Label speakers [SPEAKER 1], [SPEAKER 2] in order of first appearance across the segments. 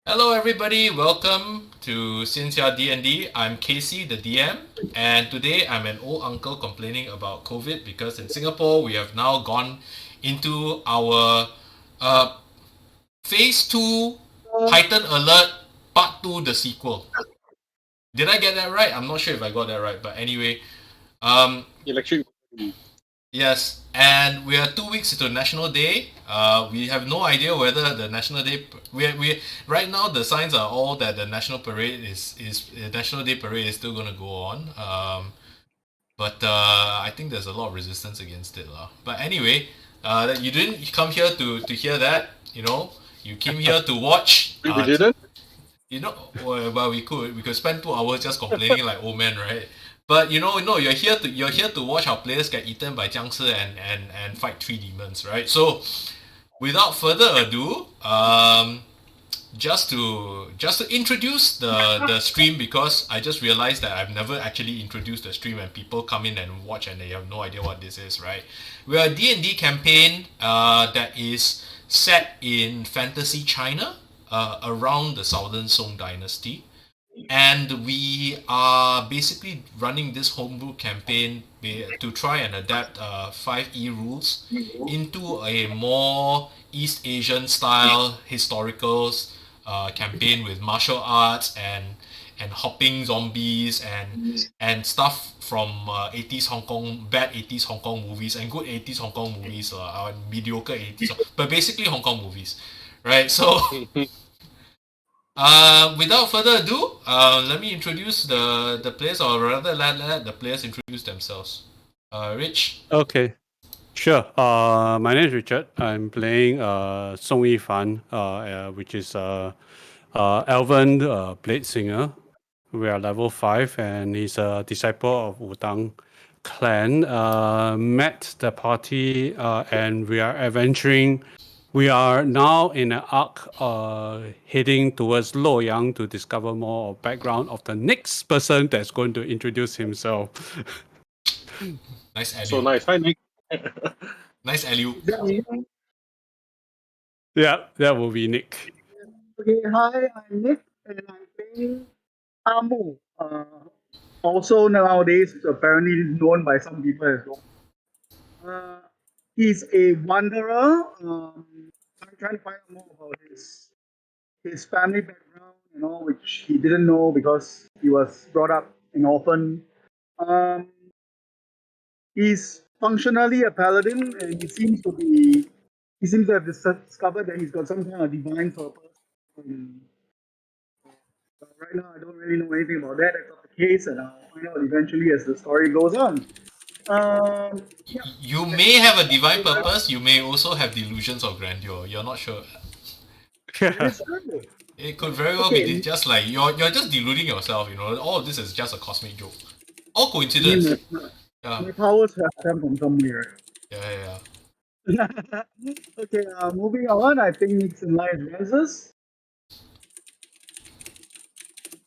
[SPEAKER 1] Hello everybody, welcome to Xianxia DnD. I'm Casey, the DM, and today I'm an old uncle complaining about COVID because in Singapore we have now gone into our Phase 2 Heightened Alert Part 2, the sequel. Did I get that right? I'm not sure if I got that right, but anyway.
[SPEAKER 2] Electric.
[SPEAKER 1] Yes, and we are 2 weeks into National Day. We have no idea whether the National Day. We right now the signs are all that the National Parade is National Day Parade is still going to go on. But I think there's a lot of resistance against it, lah. But anyway, you didn't come here to hear that. You know, you came here to watch.
[SPEAKER 2] We didn't.
[SPEAKER 1] You know, well, we could spend 2 hours just complaining like old men, right? But no, you're here to watch our players get eaten by Jiangshi and fight 3 demons, right? So, without further ado, just to introduce the stream, because I just realized that I've never actually introduced the stream and people come in and watch and they have no idea what this is, right? We're a D&D campaign that is set in fantasy China, around the Southern Song Dynasty. And we are basically running this homebrew campaign to try and adapt 5e rules into a more East Asian style historical campaign with martial arts and hopping zombies and stuff from 80s Hong Kong, bad 80s Hong Kong movies and good 80s Hong Kong movies, mediocre 80s, but basically Hong Kong movies, right? So without further ado, let me introduce the players, or rather let the players introduce themselves. Rich?
[SPEAKER 3] Okay, sure. My name is Richard. I'm playing Song Yifan, which is Elven Bladesinger. We are level 5, and he's a disciple of Wudang clan. Met the party, and we are adventuring. We are now in an arc heading towards Luoyang to discover more background of the next person that's going to introduce himself.
[SPEAKER 1] Nice alley.
[SPEAKER 2] So nice. Hi, Nick.
[SPEAKER 1] Nice alley.
[SPEAKER 3] Yeah, that will be Nick.
[SPEAKER 4] Okay, hi, I'm Nick, and I'm playing Amu. Also nowadays apparently known by some people as well. He's a wanderer. I'm trying to find out more about his family background, which he didn't know because he was brought up an orphan. He's functionally a paladin, and he seems to have discovered that he's got some kind of divine purpose. But right now, I don't really know anything about that. That's not the case, and I'll find out eventually as the story goes on. Yeah.
[SPEAKER 1] You may have a divine purpose, you may also have delusions of grandeur. You're not sure.
[SPEAKER 4] It's true.
[SPEAKER 1] It could very well be just like you're just deluding yourself, all of this is just a cosmic joke. All coincidence.
[SPEAKER 4] My powers have come from somewhere.
[SPEAKER 1] Yeah.
[SPEAKER 4] Okay, moving on. I think Nick's in line is Renzus.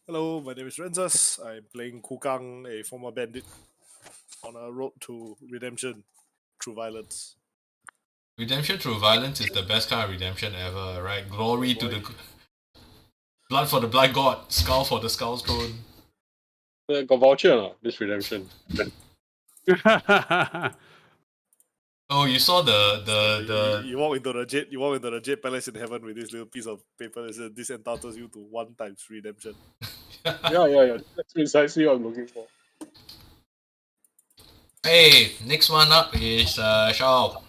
[SPEAKER 5] Hello, my name is Renzus. I'm playing Kukang, a former bandit, on a road to redemption through violence.
[SPEAKER 1] Redemption through violence is the best kind of redemption ever, right? Glory to the blood for the blood god, skull for the skull's throne.
[SPEAKER 2] Got voucher this redemption.
[SPEAKER 1] Oh, you saw the
[SPEAKER 5] You walk into the Jade Palace in heaven with this little piece of paper that says this entitles you to 1 times redemption.
[SPEAKER 2] Yeah. That's precisely what I'm looking for.
[SPEAKER 1] Hey, next one up is Shao.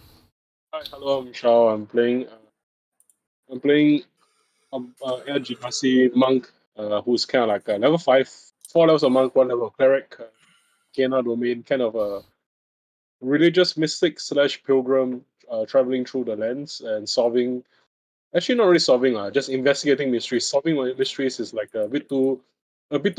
[SPEAKER 2] Hi, hello, I'm Shao. I'm playing Genasi Monk, who's kind of like a level 5, 4 levels of monk, 1 level of cleric, Kena domain, kind of a religious mystic / pilgrim, traveling through the lands and solving. Actually, not really solving, just investigating mysteries. Solving mysteries is like a bit too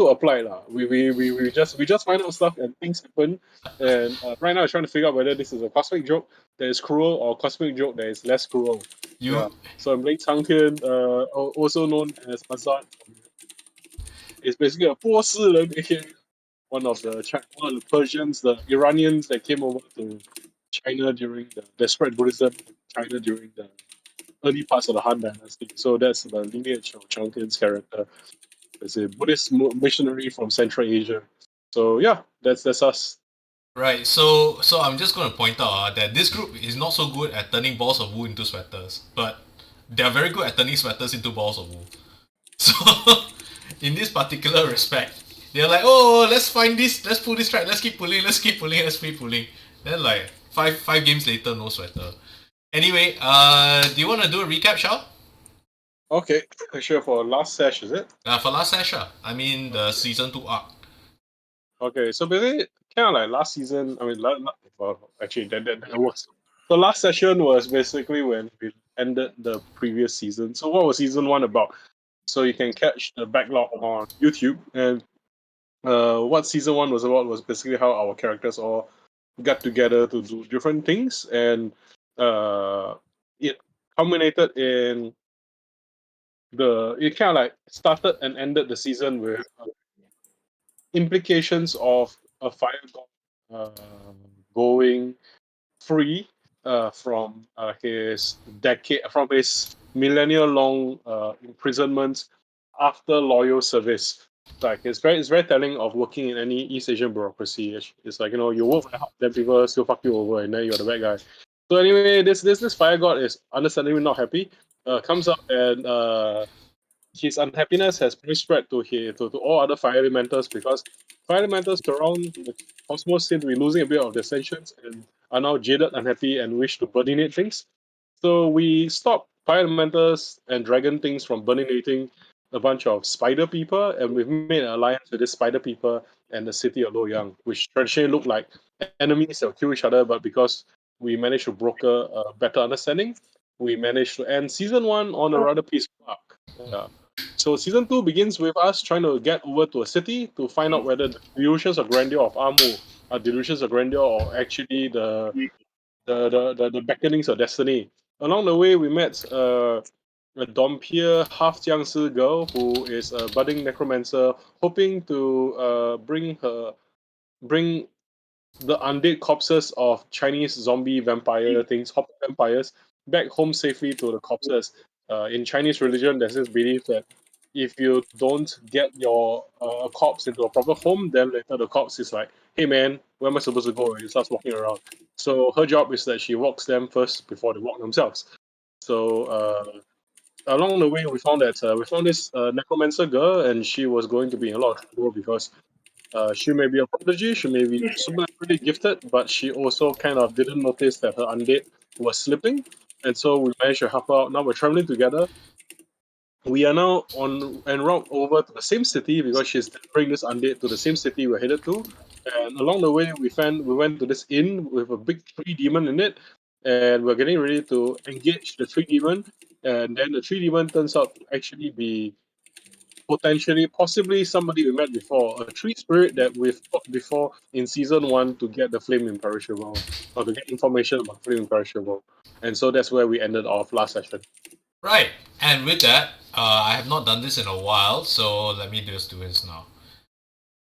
[SPEAKER 2] applied, lah. We just find out stuff and things happen. And right now, I'm trying to figure out whether this is a cosmic joke that is cruel or a cosmic joke that is less cruel. So I'm playing Cang Tian, also known as Mazat. It's basically a 波斯人, one of the Persians, the Iranians that came over to China during the spread Buddhism in China during the early parts of the Han Dynasty. So that's the lineage of Cang Tian's character. It's a Buddhist missionary from Central Asia. So yeah, that's us.
[SPEAKER 1] Right, so I'm just going to point out that this group is not so good at turning balls of wool into sweaters, but they are very good at turning sweaters into balls of wool. So, in this particular respect, they're like, oh, let's find this, let's pull this track, let's keep pulling. Then like five games later, no sweater. Anyway, do you want to do a recap, Shao?
[SPEAKER 2] Okay, sure. For last sesh, is it?
[SPEAKER 1] For last session, I mean the season 2 arc.
[SPEAKER 2] Okay, so basically, kind of like last season. I mean, well, actually, that was the last session was basically when we ended the previous season. So, what was season 1 about? So you can catch the backlog on YouTube. And what season 1 was about was basically how our characters all got together to do different things, and it culminated in it kind of like started and ended the season with implications of a fire god going free from his millennial long imprisonment after loyal service. Like it's very telling of working in any East Asian bureaucracy. It's like, you work very hard, then people still fuck you over, and then you're the bad guy. So anyway, this fire god is understandably not happy. Comes up and his unhappiness has pretty spread to all other fire elementals, because fire elementals around the cosmos seem to be losing a bit of their senses and are now jaded, unhappy, and wish to burninate things. So we stop fire elementals and dragon things from burninating a bunch of spider people, and we've made an alliance with this spider people and the city of Loyang, which traditionally look like enemies that will kill each other, but because we managed to broker a better understanding, we managed to end season 1 on a rather peaceful arc. Yeah. So season 2 begins with us trying to get over to a city to find out whether the delusions of grandeur of Amu are delusions of grandeur or actually the beckonings of destiny. Along the way, we met a Dompier half Jiangshi girl who is a budding necromancer, hoping to bring the undead corpses of Chinese zombie vampire things, hop vampires, back home safely to the corpses. In Chinese religion, there's this belief that if you don't get your corpse into a proper home, then later the corpse is like, hey man, where am I supposed to go? And it starts walking around. So her job is that she walks them first before they walk themselves. So along the way, we found this necromancer girl, and she was going to be in a lot of trouble because she may be a prodigy, she may be supernaturally gifted, but she also kind of didn't notice that her undead was slipping, and so we managed to help her out. Now we're traveling together. We are now en route over to the same city because she's delivering this undead to the same city we're headed to. And along the way, we went to this inn with a big tree demon in it, and we're getting ready to engage the tree demon. And then the tree demon turns out to actually be possibly somebody we met before, a tree spirit that we've fought before in season 1 to get the flame imperishable, or to get information about flame imperishable. And so that's where we ended off last session.
[SPEAKER 1] Right, and with that, I have not done this in a while, so let me just do this now.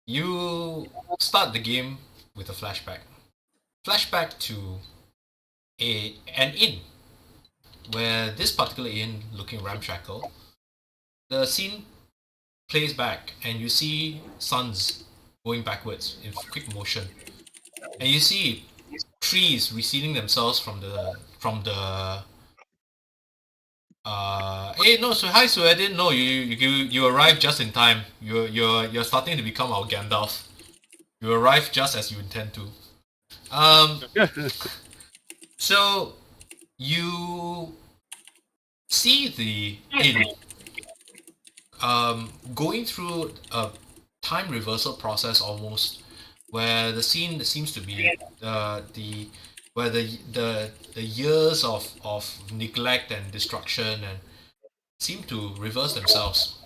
[SPEAKER 1] You start the game with a flashback. Flashback to an inn, where this particular inn, looking ramshackle, the scene plays back and you see suns going backwards in quick motion, and you see trees resealing themselves from the hey, no, so hi, so I didn't know you arrived just in time. You're starting to become our Gandalf. You arrived just as you intend to. So you see the inn going through a time reversal process almost, where the scene seems to be where the years of neglect and destruction and seem to reverse themselves,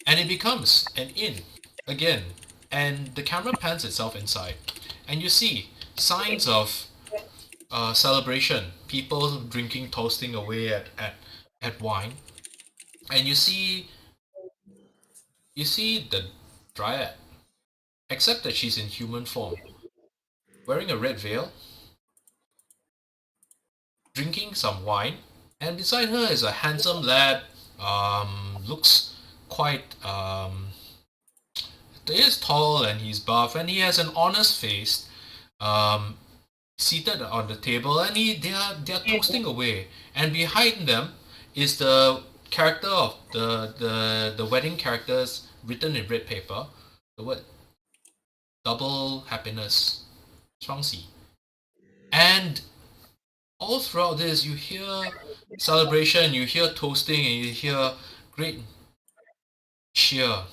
[SPEAKER 1] and it becomes an inn again, and the camera pans itself inside, and you see signs of celebration, people drinking, toasting away at wine, and you see the dryad, except that she's in human form, wearing a red veil, drinking some wine, And beside her is a handsome lad. Looks quite. He is tall and he's buff and he has an honest face. Seated on the table and they are toasting away. And behind them is the character of the wedding characters written in red paper. The word double happiness, Xianxia. And all throughout this, you hear celebration, you hear toasting, and you hear great cheer.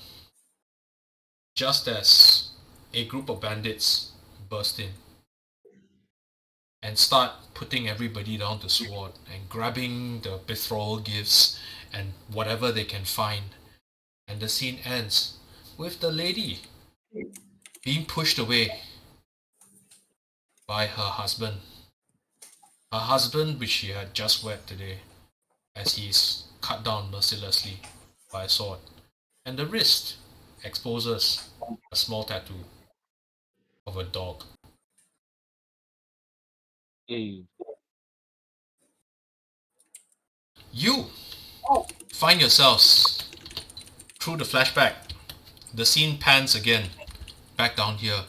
[SPEAKER 1] Just as a group of bandits burst in and start putting everybody down to sword and grabbing the betrothal gifts and whatever they can find. And the scene ends with the lady being pushed away by her husband. Her husband, which she had just wed today, as he's cut down mercilessly by a sword. And the wrist exposes a small tattoo of a dog. You find yourselves through the flashback. The scene pans again back down here,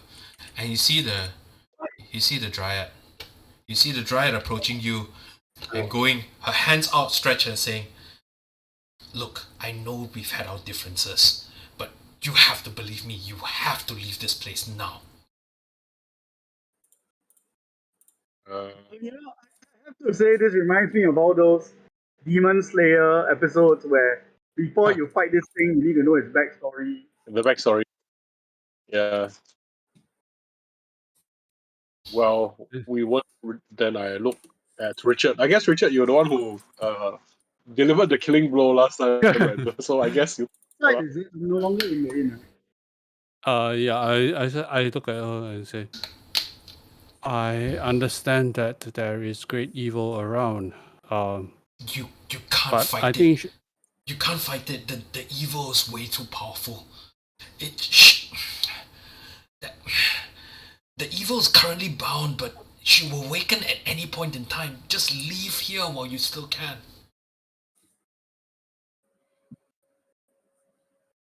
[SPEAKER 1] and you see the dryad. You see the dryad approaching you and going, her hands outstretched and saying, "Look, I know we've had our differences, but you have to believe me. You have to leave this place now."
[SPEAKER 4] I have to say, this reminds me of all those Demon Slayer episodes where before you fight this thing, you need to know its backstory.
[SPEAKER 2] The backstory. Yeah. Well, we went. Then I looked at Richard. I guess Richard, you're the one who delivered the killing blow last time. Right? So I guess you.
[SPEAKER 4] Right, is it no longer in the inn?
[SPEAKER 3] Yeah, I look at her and say, I understand that there is great evil around.
[SPEAKER 1] You can't
[SPEAKER 3] But
[SPEAKER 1] fight
[SPEAKER 3] I
[SPEAKER 1] it.
[SPEAKER 3] think
[SPEAKER 1] You can't fight it. The evil is way too powerful. The evil is currently bound, but she will awaken at any point in time. Just leave here while you still can.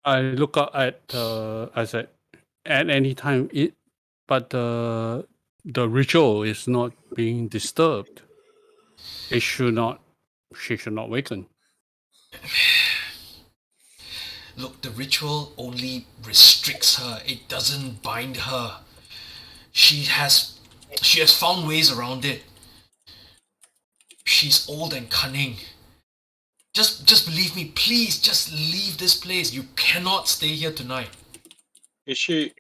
[SPEAKER 3] I look up at I said, at any time but the ritual is not being disturbed. She should not awaken.
[SPEAKER 1] Look, the ritual only restricts her. It doesn't bind her. She has found ways around it. She's old and cunning. Just believe me, please. Just leave this place. You cannot stay here tonight.
[SPEAKER 2] Is she?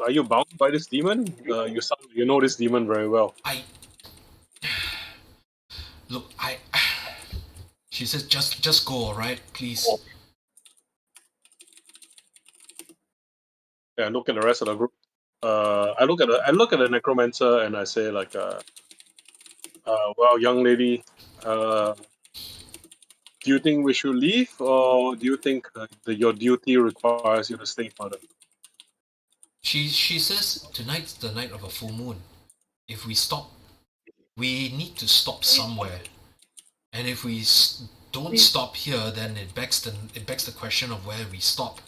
[SPEAKER 2] Are you bound by this demon? You know this demon very well.
[SPEAKER 1] She says, just go, all right, please.
[SPEAKER 2] Yeah, look at the rest of the group. I look at the necromancer and I say like, well, young lady, do you think we should leave, or do you think your duty requires you to stay further?
[SPEAKER 1] She says, tonight's the night of a full moon. If we stop, we need to stop somewhere. And if we don't stop here, then it begs the question of where we stop.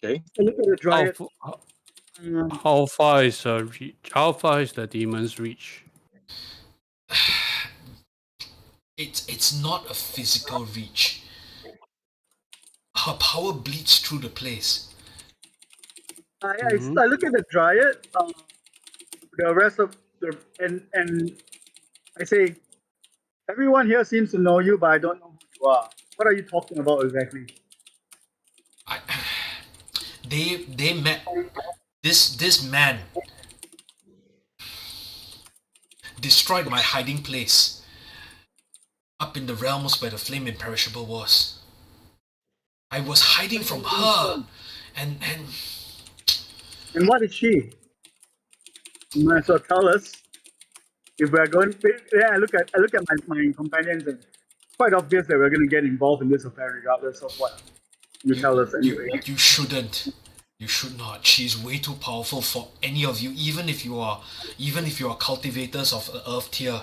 [SPEAKER 2] Okay.
[SPEAKER 4] Look at the dryad.
[SPEAKER 3] How far is the demon's reach?
[SPEAKER 1] It's not a physical reach. Her power bleeds through the place.
[SPEAKER 4] I look at the dryad. The rest of the and I say, everyone here seems to know you, but I don't know who you are. What are you talking about exactly?
[SPEAKER 1] They met this man destroyed my hiding place up in the realms where the flame imperishable was. I was hiding from her, and
[SPEAKER 4] what is she? You might as well tell us. If we're going, I look at my companions, and it's quite obvious that we're going to get involved in this affair, regardless of what you tell us anyway.
[SPEAKER 1] You shouldn't. You should not. She's way too powerful for any of you, even if you are cultivators of the earth tier.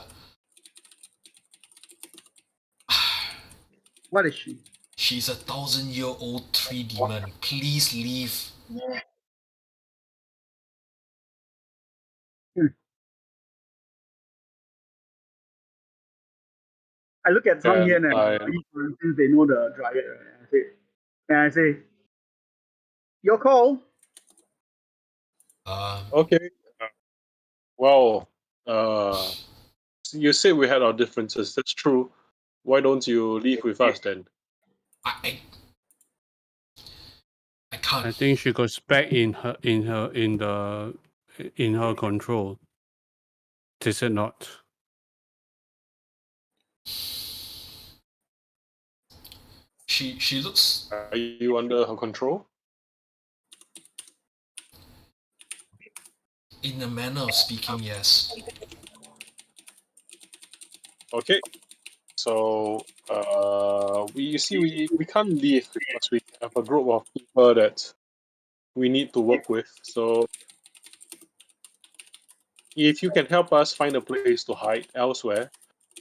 [SPEAKER 4] What is she?
[SPEAKER 1] She's a 1,000-year-old tree demon. Please leave.
[SPEAKER 4] I look at Cang Tian and
[SPEAKER 2] I-
[SPEAKER 4] since they know the dryad, right? And I say, your call.
[SPEAKER 2] Okay. Well, you say we had our differences. That's true. Why don't you leave with us then?
[SPEAKER 1] I
[SPEAKER 3] I
[SPEAKER 1] can't.
[SPEAKER 3] think she goes back in her control. Is it not?
[SPEAKER 1] She looks.
[SPEAKER 2] Are you under her control?
[SPEAKER 1] In a manner of speaking, yes.
[SPEAKER 2] Okay. So we can't leave because we have a group of people that we need to work with. So if you can help us find a place to hide elsewhere,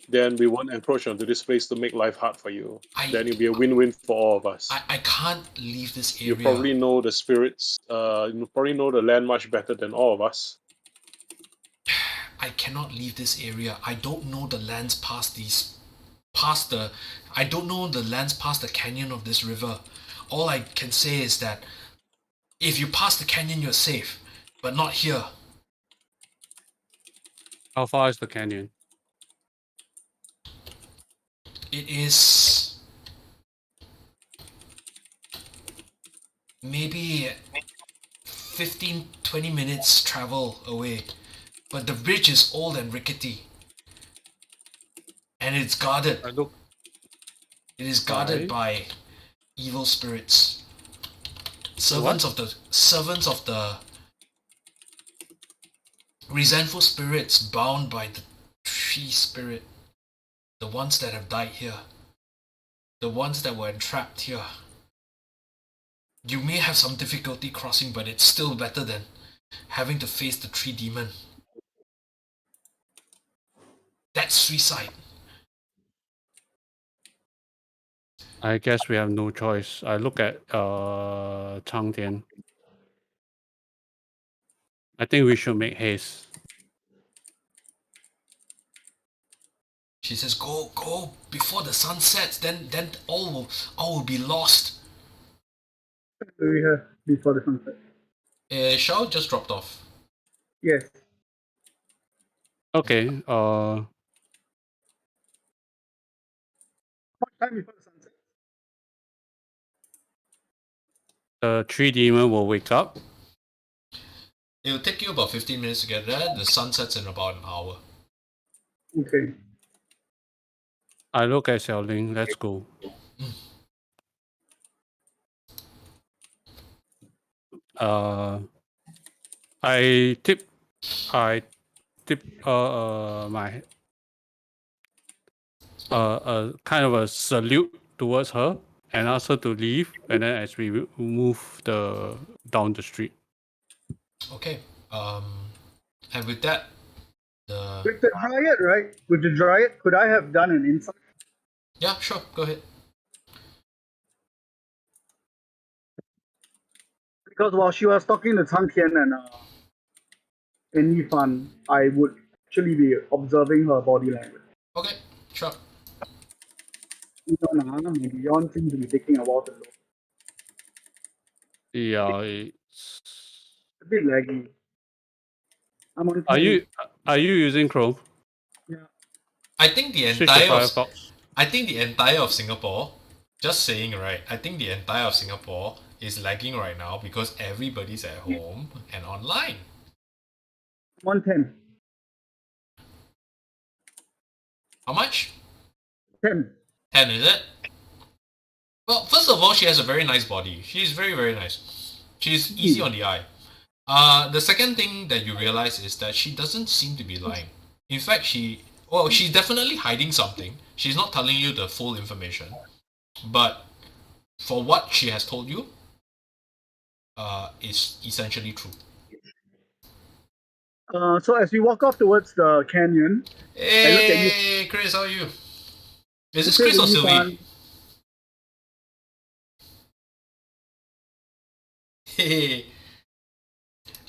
[SPEAKER 2] then we won't encroach onto this place to make life hard for you. Then it'll be a win-win for all of us.
[SPEAKER 1] I can't leave this area.
[SPEAKER 2] You probably know the spirits. You probably know the land much better than all of us.
[SPEAKER 1] I cannot leave this area. I don't know the lands past I don't know the lands past the canyon of this river. All I can say is that if you pass the canyon, you're safe, but not here.
[SPEAKER 3] How far is the canyon?
[SPEAKER 1] It is maybe 15-20 minutes travel away, but the bridge is old and rickety, and it's guarded. It is guarded by evil spirits, servants of the resentful spirits bound by the tree spirit, the ones that have died here, the ones that were entrapped here. You may have some difficulty crossing, but it's still better than having to face the tree demon. That's suicide.
[SPEAKER 3] I guess we have no choice. I look at Cang Tian. I think we should make haste.
[SPEAKER 1] She says, "Go before the sun sets. Then all will be lost."
[SPEAKER 4] Do we have before the sunset?
[SPEAKER 1] Shao just dropped off.
[SPEAKER 4] Yes.
[SPEAKER 3] Okay.
[SPEAKER 4] What time before the sunset?
[SPEAKER 3] The tree demon will wake up.
[SPEAKER 1] It'll take you about 15 minutes to get there. The sun sets in about an hour.
[SPEAKER 4] Okay.
[SPEAKER 3] I look at Xiaoling. Let's go. I tip my kind of a salute towards her and ask her to leave, and then as we move down the street.
[SPEAKER 1] Okay. And with that,
[SPEAKER 4] With the dryad, right? With the dryad, could I have done an insight?
[SPEAKER 1] yeah, sure, go ahead.
[SPEAKER 4] Because while she was talking to Cang Tian and Yifan, I would actually be observing her body language.
[SPEAKER 1] Okay, sure.
[SPEAKER 4] Maybe Yon seems to be taking a while to load.
[SPEAKER 3] Yeah.
[SPEAKER 4] A bit laggy. I'm on.
[SPEAKER 3] Are you using Chrome?
[SPEAKER 4] Yeah.
[SPEAKER 1] I think the
[SPEAKER 3] Switch to Firefox.
[SPEAKER 1] I think the entire of Singapore, just saying, right, I think the entire of Singapore is lagging right now because everybody's at home and online.
[SPEAKER 4] 110.
[SPEAKER 1] How much?
[SPEAKER 4] 10.
[SPEAKER 1] 10, is it? Well, first of all, she has a very nice body. She's very, very nice. She's easy on the eye. The second thing that you realize is that she doesn't seem to be lying. In fact, she's definitely hiding something. She's not telling you the full information. But for what she has told you, is essentially true.
[SPEAKER 4] So as we walk off towards the canyon,
[SPEAKER 1] Hey, Chris, how are you? Is this Chris or Sylvie? Hey.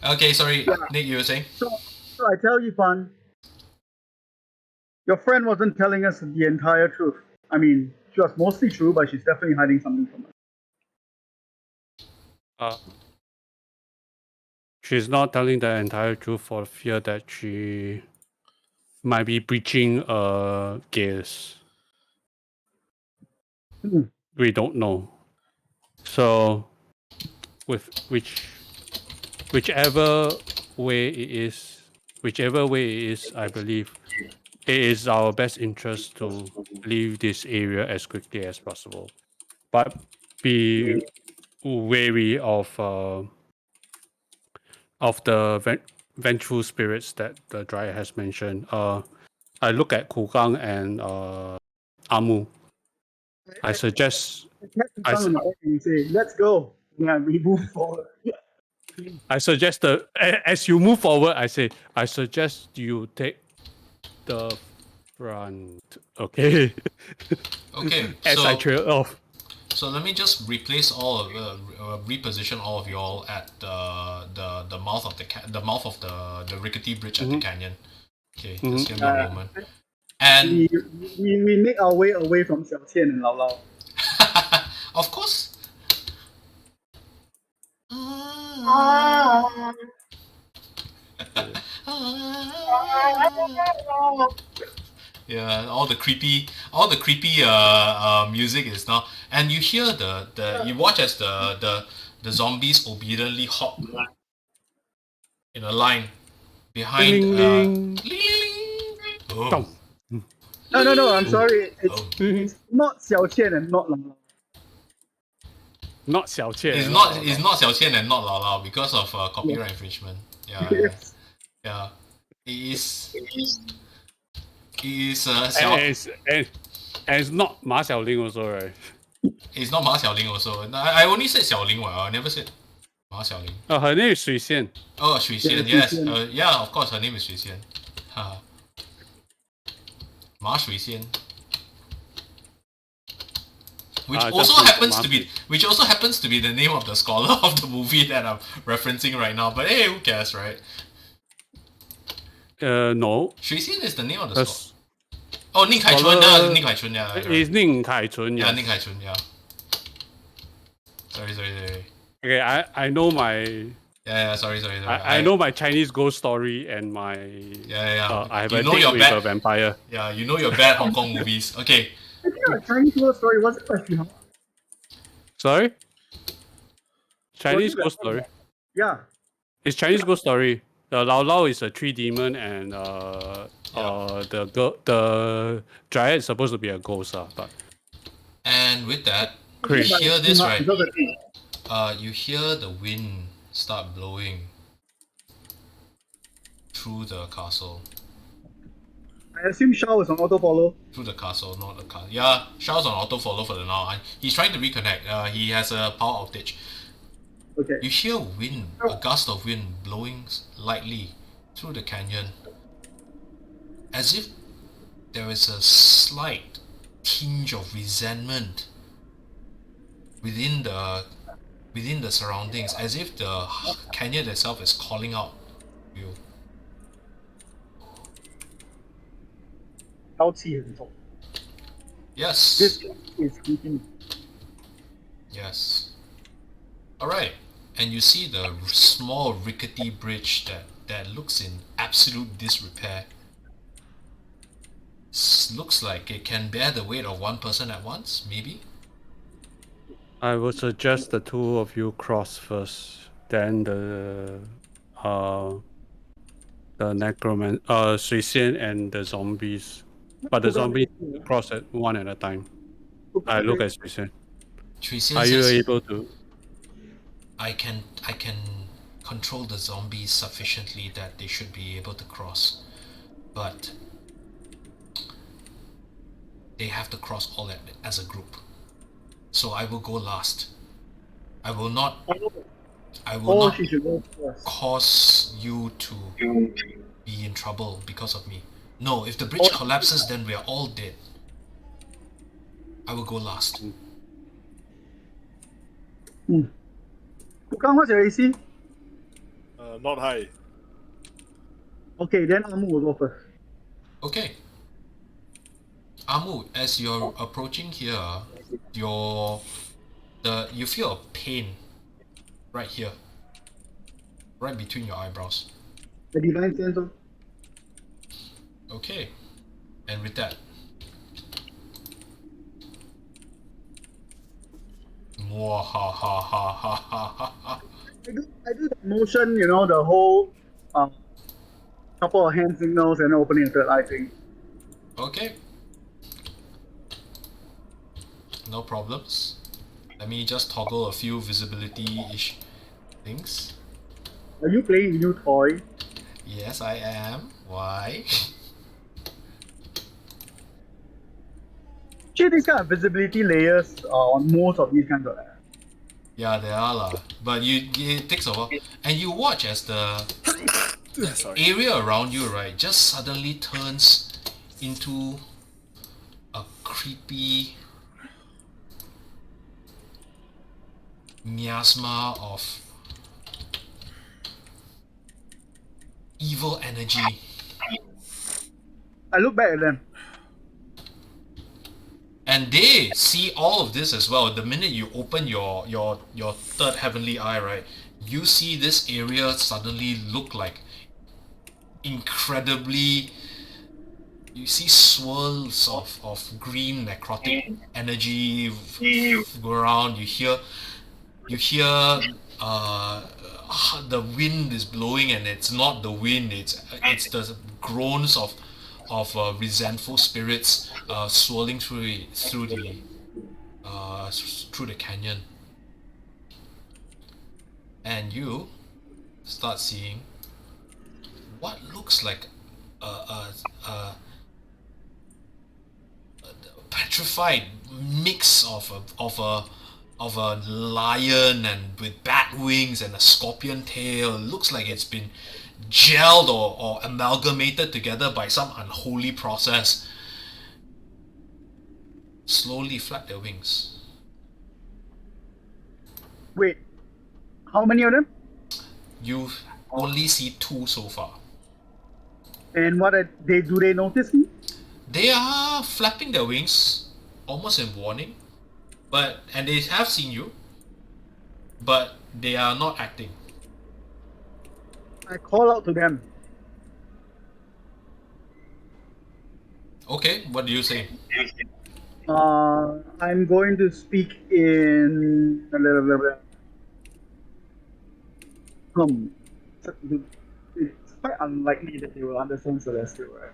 [SPEAKER 1] Okay, sorry,
[SPEAKER 4] Yeah.
[SPEAKER 1] Nick, you were saying?
[SPEAKER 4] So I tell you, Fan, your friend wasn't telling us the entire truth. I mean, she was mostly true, but she's definitely hiding something from us.
[SPEAKER 3] She's not telling the entire truth for fear that she might be breaching gaze. We don't know. So, with whichever way it is, I believe it is our best interest to leave this area as quickly as possible. But be wary of the vengeful spirits that the Dryad has mentioned. I look at Kugang and Amu. I suggest.
[SPEAKER 4] I kept on the back and you say, "Let's go." Yeah, we move forward.
[SPEAKER 3] I suggest as you move forward, I suggest you take the front. Okay.
[SPEAKER 1] Okay,
[SPEAKER 3] As I trail off.
[SPEAKER 1] So let me just replace all of reposition all of y'all at the mouth of the rickety bridge at the canyon. Okay, just give me a moment. And
[SPEAKER 4] we make our way away from Xianxia and Lao Lao.
[SPEAKER 1] of course. Yeah, all the creepy music is now, and you hear you watch as the zombies obediently hop in a line behind. Oh.
[SPEAKER 4] No, I'm sorry. It's not Xiaoqian and not Lao Lao.
[SPEAKER 3] Not Xiaoqian.
[SPEAKER 1] It's not Xiaoqian and not Lao Lao because of copyright infringement. Yeah, yeah. It is.
[SPEAKER 3] And it's not Ma Xiaoling also, right?
[SPEAKER 1] It's not Ma Xiaoling also. I only said Xiaoling. I never said Ma Xiaoling.
[SPEAKER 3] Oh, her name is Shui Xian.
[SPEAKER 1] Oh, Shui Xian. Yes. Yeah, of course, her name is Shui Xian. Ma Shui Xian. Which also happens to be the name of the scholar of the movie that I'm referencing right now. But hey, who cares, right?
[SPEAKER 3] No.
[SPEAKER 1] Shui Xian is the name of the scholar. Oh, Ning Kai Chun. Ning Kai Chun, yeah.
[SPEAKER 3] It's Ning Kai Chun,
[SPEAKER 1] yeah. Ning Kai Chun, yeah. Sorry.
[SPEAKER 3] Okay, I know my...
[SPEAKER 1] Yeah, sorry.
[SPEAKER 3] I know my Chinese ghost story and my...
[SPEAKER 1] Yeah.
[SPEAKER 3] I have a date with a vampire.
[SPEAKER 1] Yeah, you know your bad Hong Kong movies. Okay.
[SPEAKER 4] I think our Chinese ghost story was it by Xiao?
[SPEAKER 3] Sorry? Chinese ghost story?
[SPEAKER 4] Yeah.
[SPEAKER 3] It's Chinese ghost story. The Lao Lao is a tree demon and the Dryad is supposed to be a ghost. But...
[SPEAKER 1] And with that,
[SPEAKER 3] you
[SPEAKER 1] hear this, right? You hear the wind start blowing through the castle.
[SPEAKER 4] I assume Shao is on auto follow.
[SPEAKER 1] Through the castle, not the castle. Yeah, Shao's on auto follow for the now. He's trying to reconnect. He has a power outage.
[SPEAKER 4] Okay.
[SPEAKER 1] You hear wind, a gust of wind blowing lightly through the canyon, as if there is a slight tinge of resentment within the surroundings, as if the canyon itself is calling out you. Yes.
[SPEAKER 4] This is creepy.
[SPEAKER 1] Yes. Alright. And you see the small rickety bridge that looks in absolute disrepair. Looks like it can bear the weight of one person at once, maybe?
[SPEAKER 3] I would suggest the two of you cross first, then the necromancer, Shui Xian and the zombies. But the zombies cross at one at a time. I look at Shui Xian. Are you able to?
[SPEAKER 1] I can control the zombies sufficiently that they should be able to cross, but they have to cross all as a group. So I will go last. I will not cause you to be in trouble because of me. No, if the bridge collapses, then we are all dead. I will go last.
[SPEAKER 4] Wukang, what's your AC?
[SPEAKER 5] Not high.
[SPEAKER 4] Okay, then Amu will go first.
[SPEAKER 1] Okay. Amu, as you're approaching here, you feel a pain right here, right between your eyebrows.
[SPEAKER 4] The divine sense of
[SPEAKER 1] Okay, and with that,
[SPEAKER 4] I do the motion, the whole couple of hand signals and opening a third eye thing.
[SPEAKER 1] Okay. No problems. Let me just toggle a few visibility-ish things.
[SPEAKER 4] Are you playing a new toy?
[SPEAKER 1] Yes, I am. Why?
[SPEAKER 4] Actually, these kind of visibility layers on most of these kinds of apps.
[SPEAKER 1] Yeah, there are lah. But it takes a while. And you watch as the area around you, right, just suddenly turns into a creepy miasma of evil energy.
[SPEAKER 4] I look back at them.
[SPEAKER 1] And they see all of this as well. The minute you open your third heavenly eye, right, you see this area suddenly look like incredibly. You see swirls of green necrotic energy go around. You hear the wind is blowing, and it's not the wind. It's the groans of resentful spirits swirling through the canyon, and you start seeing what looks like a petrified mix of a lion and with bat wings and a scorpion tail. It looks like it's been gelled or amalgamated together by some unholy process. Slowly flap their wings.
[SPEAKER 4] Wait, how many of them?
[SPEAKER 1] You only see 2 so far.
[SPEAKER 4] And what are they? Do they notice me?
[SPEAKER 1] They are flapping their wings, almost in warning, and they have seen you, but they are not acting.
[SPEAKER 4] I call out to them.
[SPEAKER 1] Okay, what do you say?
[SPEAKER 4] I'm going to speak in a little bit. It's quite unlikely that they will understand Celestial, right?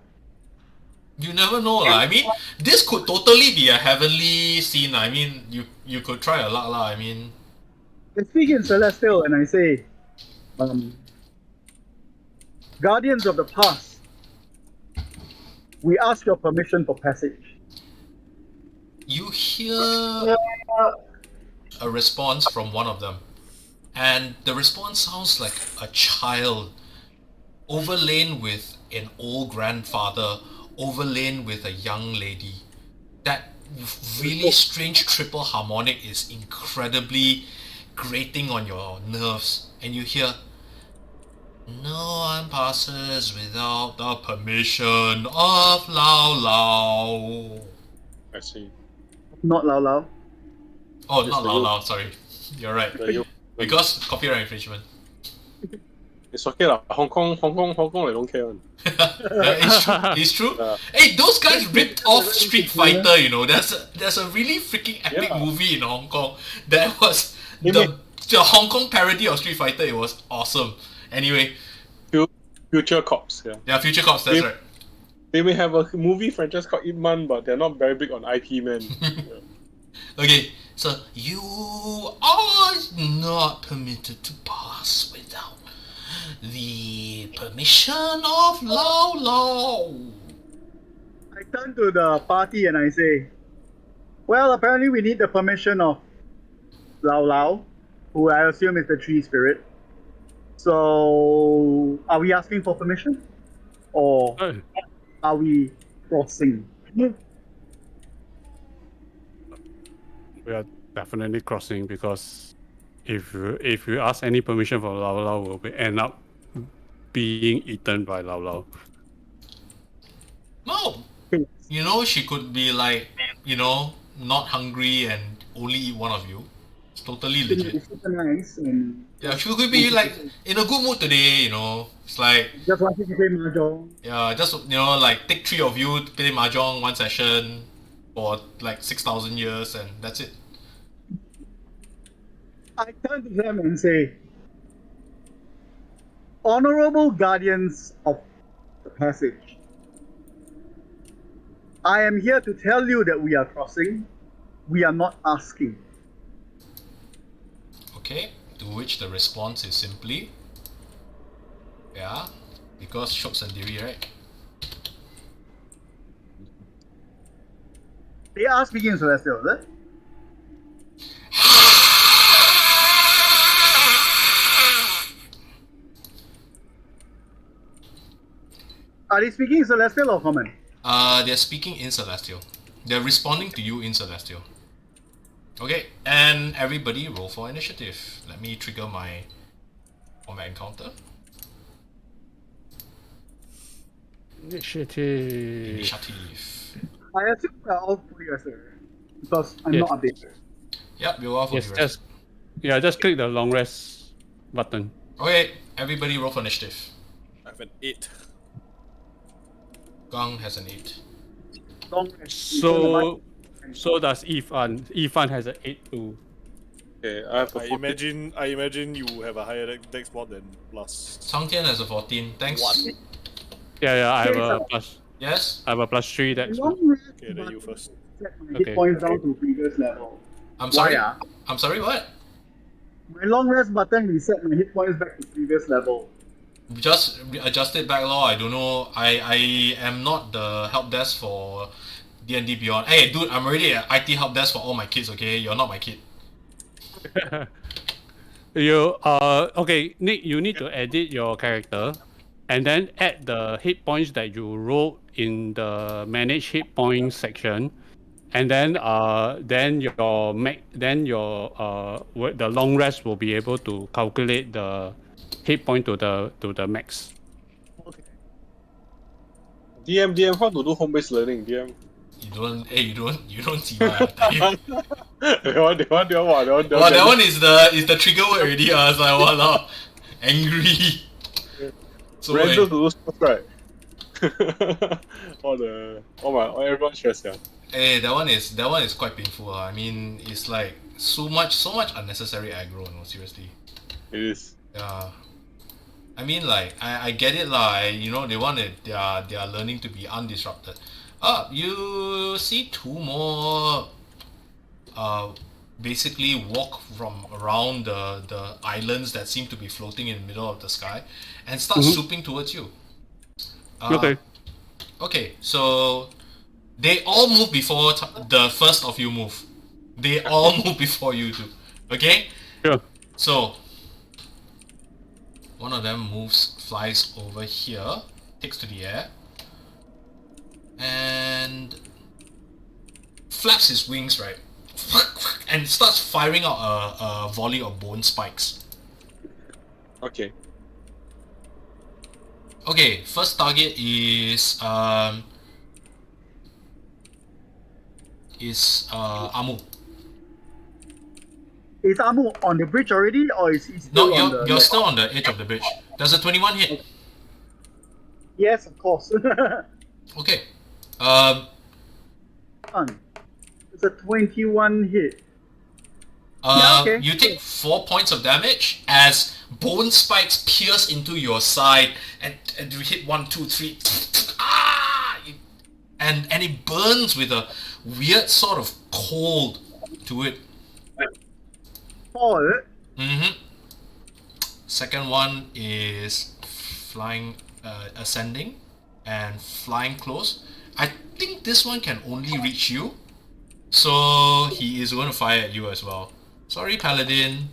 [SPEAKER 1] You never know lah. I mean, this could totally be a heavenly scene. I mean, you could try a lot lah. I mean,
[SPEAKER 4] I speak in Celestial and I say, Guardians of the past, we ask your permission for passage.
[SPEAKER 1] you hear a response from one of them, and the response sounds like a child, overlain with an old grandfather, overlain with a young lady. That really strange triple harmonic is incredibly grating on your nerves, and you hear, "No one passes without the permission of Lao Lao."
[SPEAKER 2] I see.
[SPEAKER 4] Not Lao Lao.
[SPEAKER 1] Oh, not Lao Lao, sorry. You're right. Because copyright infringement.
[SPEAKER 2] It's okay lah. Hong Kong, they don't care one.
[SPEAKER 1] It's true. Hey, those guys ripped off Street Fighter. There's a really freaking epic movie in Hong Kong that was the Hong Kong parody of Street Fighter. It was awesome. Anyway,
[SPEAKER 2] Future Cops, yeah.
[SPEAKER 1] Yeah, Future Cops. That's right.
[SPEAKER 2] They may have a movie franchise called Ip Man, but they're not very big on IP, man.
[SPEAKER 1] Okay, so you are not permitted to pass without the permission of Lao Lao.
[SPEAKER 4] I turn to the party and I say, well, apparently we need the permission of Lao Lao, who I assume is the tree spirit. So, are we asking for permission? Or are we crossing?
[SPEAKER 3] We are definitely crossing because if you ask any permission from Lao Lao, will end up being eaten by Lao Lao.
[SPEAKER 1] No, you know she could be like, you know, not hungry and only eat one of you. It's totally legit.
[SPEAKER 4] It's super nice and
[SPEAKER 1] Yeah, she could be like in a good mood today, you know. It's like,
[SPEAKER 4] just wanting to play mahjong.
[SPEAKER 1] yeah, just, you know, like take 3 of you to play mahjong one session for like 6,000 years and that's it.
[SPEAKER 4] I turn to them and say, Honorable Guardians of the Passage, I am here to tell you that we are crossing. We are not asking.
[SPEAKER 1] Okay, to which the response is simply, yeah, because Shok Sendiri, right?
[SPEAKER 4] They are speaking in Celestial, is it? Are they speaking in Celestial or Common?
[SPEAKER 1] They're speaking in Celestial. They're responding to you in Celestial. Okay, and everybody roll for initiative. Let me trigger my combat encounter.
[SPEAKER 3] Initiative.
[SPEAKER 4] I assume we are all fully rested because I'm
[SPEAKER 3] Yes.
[SPEAKER 4] not updated.
[SPEAKER 1] Yep, you're all for
[SPEAKER 3] Yes,
[SPEAKER 1] the rest.
[SPEAKER 3] just click the long rest button.
[SPEAKER 1] Okay, everybody roll for initiative.
[SPEAKER 5] I have an 8.
[SPEAKER 1] Gang has an 8.
[SPEAKER 4] Long rest.
[SPEAKER 3] So does Yifan. Yifan has an 8 too.
[SPEAKER 2] Okay, I have a
[SPEAKER 5] I
[SPEAKER 2] 14.
[SPEAKER 5] imagine you have a higher dex mod than plus.
[SPEAKER 1] Cang Tian has a 14. Thanks.
[SPEAKER 5] One.
[SPEAKER 3] Yeah, I have
[SPEAKER 4] Okay,
[SPEAKER 3] a
[SPEAKER 4] so-
[SPEAKER 3] plus.
[SPEAKER 1] Yes?
[SPEAKER 3] I have a +3. That's
[SPEAKER 4] Long rest
[SPEAKER 5] Okay, then you
[SPEAKER 4] button
[SPEAKER 5] first.
[SPEAKER 4] set my
[SPEAKER 3] Okay.
[SPEAKER 4] hit points down to previous level.
[SPEAKER 1] I'm sorry.
[SPEAKER 4] Why?
[SPEAKER 1] I'm sorry, what?
[SPEAKER 4] My long rest button reset my hit points back to previous level.
[SPEAKER 1] Just adjust it back, law. I don't know. I am not the help desk for DnD Beyond. Hey, dude, I'm already at IT help desk for all my kids. Okay, you're not my kid.
[SPEAKER 3] You okay, Nick, you need to edit your character and then add the hit points that you rolled in the manage hit points section. And then the long rest will be able to calculate the hit point to the max.
[SPEAKER 4] Okay.
[SPEAKER 2] DM, how to do home-based learning, DM?
[SPEAKER 1] You don't see that.
[SPEAKER 2] They want.
[SPEAKER 1] Wow, that one is the trigger word already. I was like, wow, angry. So
[SPEAKER 2] Renzus to do stuff, right? Everyone stressed, yeah.
[SPEAKER 1] hey, that one is quite painful. I mean, it's like so much unnecessary aggro. No, seriously.
[SPEAKER 2] It is.
[SPEAKER 1] Yeah. I mean, like, I get it, like, you know, they want their learning to be undisrupted. You see 2 more, basically walk from around the islands that seem to be floating in the middle of the sky and start swooping towards you.
[SPEAKER 3] Okay.
[SPEAKER 1] Okay, so they all move before the first of you move. They all move before you do. Okay?
[SPEAKER 3] Sure.
[SPEAKER 1] So, one of them flies over here, takes to the air, and flaps his wings, right? And starts firing out a volley of bone spikes.
[SPEAKER 2] Okay.
[SPEAKER 1] Okay, first target is Amu.
[SPEAKER 4] Is Amu on the bridge already, or is he still
[SPEAKER 1] No,
[SPEAKER 4] on the?
[SPEAKER 1] you're still on the edge of the bridge. Does a 21 hit?
[SPEAKER 4] Yes, of course.
[SPEAKER 1] Okay.
[SPEAKER 4] It's a 21 hit. okay.
[SPEAKER 1] You take 4 points of damage as bone spikes pierce into your side, and you hit 1, 2, 3. And it burns with a weird sort of cold to it.
[SPEAKER 4] Fall.
[SPEAKER 1] Mm-hmm. Second one is flying, ascending, and flying close. I think this one can only reach you, so he is going to fire at you as well. Sorry, Paladin.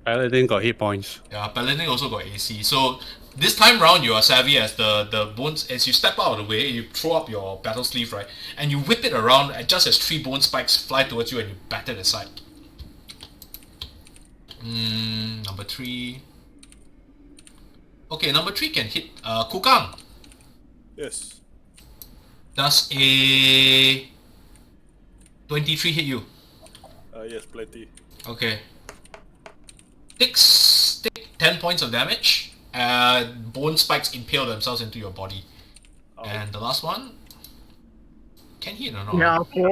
[SPEAKER 3] Paladin got hit points.
[SPEAKER 1] Yeah, Paladin also got AC. So this time round, you are savvy as the bones. As you step out of the way, you throw up your battle sleeve, right, and you whip it around, and just as 3 bone spikes fly towards you, and you batter it aside. Number 3. Okay, number 3 can hit Kukang.
[SPEAKER 5] Yes.
[SPEAKER 1] Does a 23 hit you?
[SPEAKER 5] Yes, plenty.
[SPEAKER 1] Okay. Take 10 points of damage. Bone spikes impale themselves into your body. And the last one, can hit or not?
[SPEAKER 4] Yeah, okay.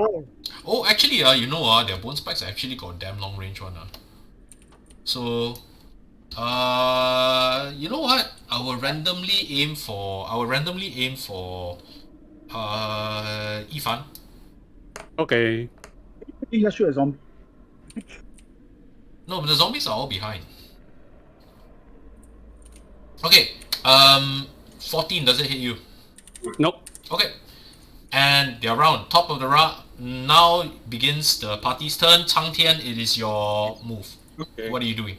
[SPEAKER 1] Oh, actually, their bone spikes actually got damn long range one. So, you know what? I will randomly aim for Yifan.
[SPEAKER 3] Okay.
[SPEAKER 4] I think let's shoot a zombie.
[SPEAKER 1] No, but the zombies are all behind. Okay. 14, does it hit you?
[SPEAKER 3] Nope.
[SPEAKER 1] Okay. And they're round. Top of the round. Now begins the party's turn. Cang Tian, it is your move.
[SPEAKER 2] Okay.
[SPEAKER 1] What are you doing?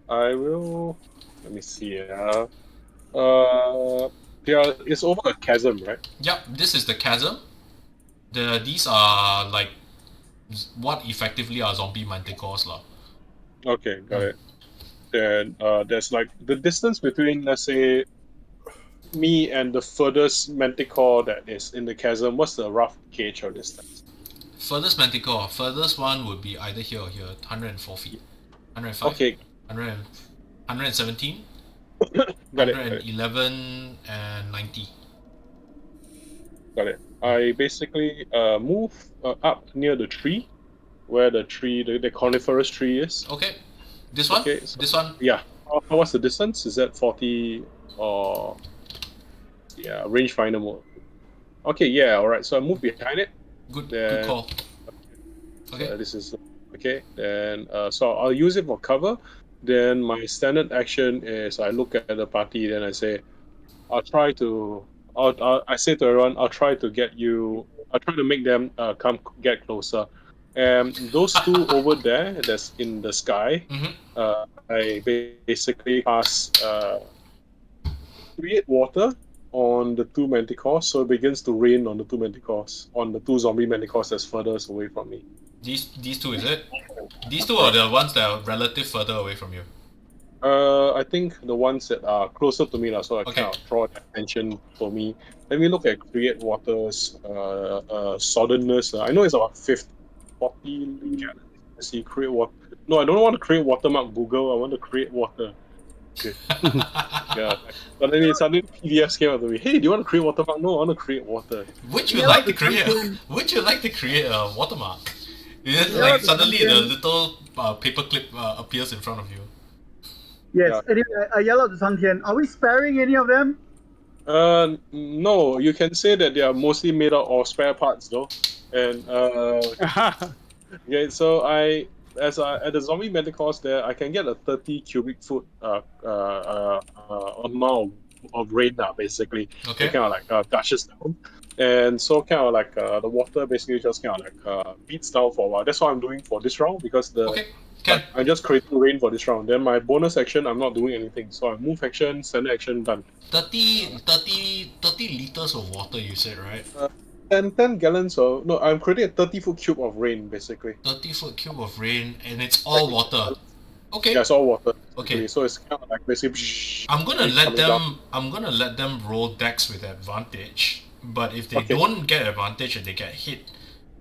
[SPEAKER 2] I will. Let me see. Yeah, it's over a chasm, right?
[SPEAKER 1] Yep, this is the chasm. These are like what effectively are zombie manticores lah.
[SPEAKER 2] Okay, got it. Then there's like the distance between, let's say, me and the furthest manticore that is in the chasm. What's the rough gauge of distance?
[SPEAKER 1] Furthest manticore, furthest one would be either here or here, 104 feet. 105,
[SPEAKER 2] Okay,
[SPEAKER 1] 117,
[SPEAKER 2] got it.
[SPEAKER 1] 111, and 90.
[SPEAKER 2] Got it. I basically move up near the tree, where the coniferous tree is.
[SPEAKER 1] Okay. This one?
[SPEAKER 2] Okay, so-
[SPEAKER 1] This one?
[SPEAKER 2] Yeah. What's the distance? Is that 40 or... Yeah, rangefinder mode. Okay, yeah, alright. So I move behind it.
[SPEAKER 1] Good
[SPEAKER 2] Then-
[SPEAKER 1] call. Okay.
[SPEAKER 2] This is... Okay, then... so I'll use it for cover. Then my standard action is I look at the party, then I say, I say to everyone, I'll try to make them get closer. And those two over there, that's in the sky, I basically cast create water on the two manticores, so it begins to rain on the two manticores, on the two zombie manticores that's furthest away from me.
[SPEAKER 1] These two, is it? These two are the ones that are relative further away from you.
[SPEAKER 2] I think the ones that are closer to me, so I
[SPEAKER 1] Okay.
[SPEAKER 2] kind of draw attention for me. Let me look at create water's soddenness. I know it's about 40. Let's see, create water. No, I don't want to create watermark Google. I want to create water. Okay. Yeah. But then suddenly PDFs came out to me. Hey, do you want to create watermark? No, I want to create water.
[SPEAKER 1] Would you
[SPEAKER 4] Yeah,
[SPEAKER 1] like to
[SPEAKER 4] but
[SPEAKER 1] create?
[SPEAKER 4] something-
[SPEAKER 1] Would you like to create a watermark? It's
[SPEAKER 4] Yeah,
[SPEAKER 1] like
[SPEAKER 4] but
[SPEAKER 1] suddenly the
[SPEAKER 4] something-
[SPEAKER 1] little paperclip appears in front of you.
[SPEAKER 4] Yes.
[SPEAKER 2] Yeah.
[SPEAKER 4] Anyway, I yell out to Cang Tian. Are we sparing any of them?
[SPEAKER 2] No, you can say that they are mostly made out of spare parts though. And okay, so at the zombie manticores there, I can get a 30 cubic foot amount of rain basically.
[SPEAKER 1] Okay.
[SPEAKER 2] It kind of like gushes down. And so kind of like the water basically just kind of like beats down for a while. That's what I'm doing for this round because
[SPEAKER 1] Okay. Can
[SPEAKER 2] I'm just creating rain for this round. Then my bonus action, I'm not doing anything. So I move action, standard action, done.
[SPEAKER 1] 30 liters of water you said, right?
[SPEAKER 2] 10 gallons of... No, I'm creating a 30-foot cube of rain, basically.
[SPEAKER 1] 30-foot cube of rain and it's all water. Okay.
[SPEAKER 2] Yeah, it's all water.
[SPEAKER 1] Okay.
[SPEAKER 2] basically. So it's kind of like basically...
[SPEAKER 1] I'm gonna let
[SPEAKER 2] coming down.
[SPEAKER 1] them roll decks with advantage. But if they
[SPEAKER 2] Okay.
[SPEAKER 1] don't get advantage and they get hit,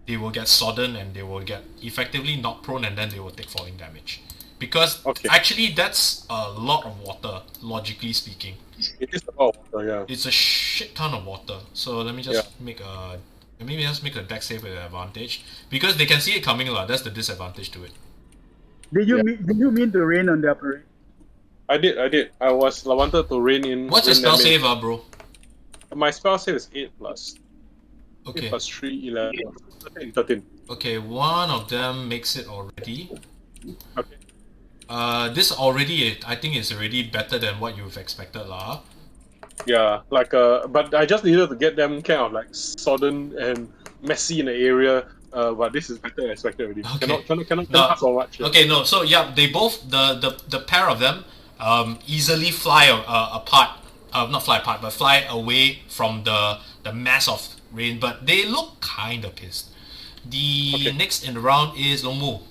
[SPEAKER 1] they will get sodden and they will get effectively knocked prone and then they will take falling damage. Because
[SPEAKER 2] Okay.
[SPEAKER 1] actually that's a lot of water, logically speaking.
[SPEAKER 2] It is a lot of water, yeah.
[SPEAKER 1] It's a shit ton of water. So let me just make a deck save with advantage. Because they can see it coming, that's the disadvantage to it.
[SPEAKER 4] Did you
[SPEAKER 2] Yeah.
[SPEAKER 4] mean to rain on their parade?
[SPEAKER 2] I did. I wanted to rain in...
[SPEAKER 1] What's your
[SPEAKER 2] rain
[SPEAKER 1] spell
[SPEAKER 2] damage.
[SPEAKER 1] save, bro?
[SPEAKER 2] My spell save is 8 plus. 8
[SPEAKER 1] Okay.
[SPEAKER 2] plus 3, 11. 13.
[SPEAKER 1] Okay, one of them makes it already.
[SPEAKER 2] Okay.
[SPEAKER 1] This already, I think, is already better than what you've expected, lah.
[SPEAKER 2] Yeah, like but I just needed to get them kind of like sodden and messy in the area. But this is better than expected already.
[SPEAKER 1] Okay.
[SPEAKER 2] Cannot
[SPEAKER 1] No.
[SPEAKER 2] ask for much. Yeah.
[SPEAKER 1] Okay, no. So yeah, they both the pair of them easily fly apart. Not fly apart, but fly away from the mass of rain. But they look kind of pissed. The
[SPEAKER 2] Okay.
[SPEAKER 1] next in the round is Longmu.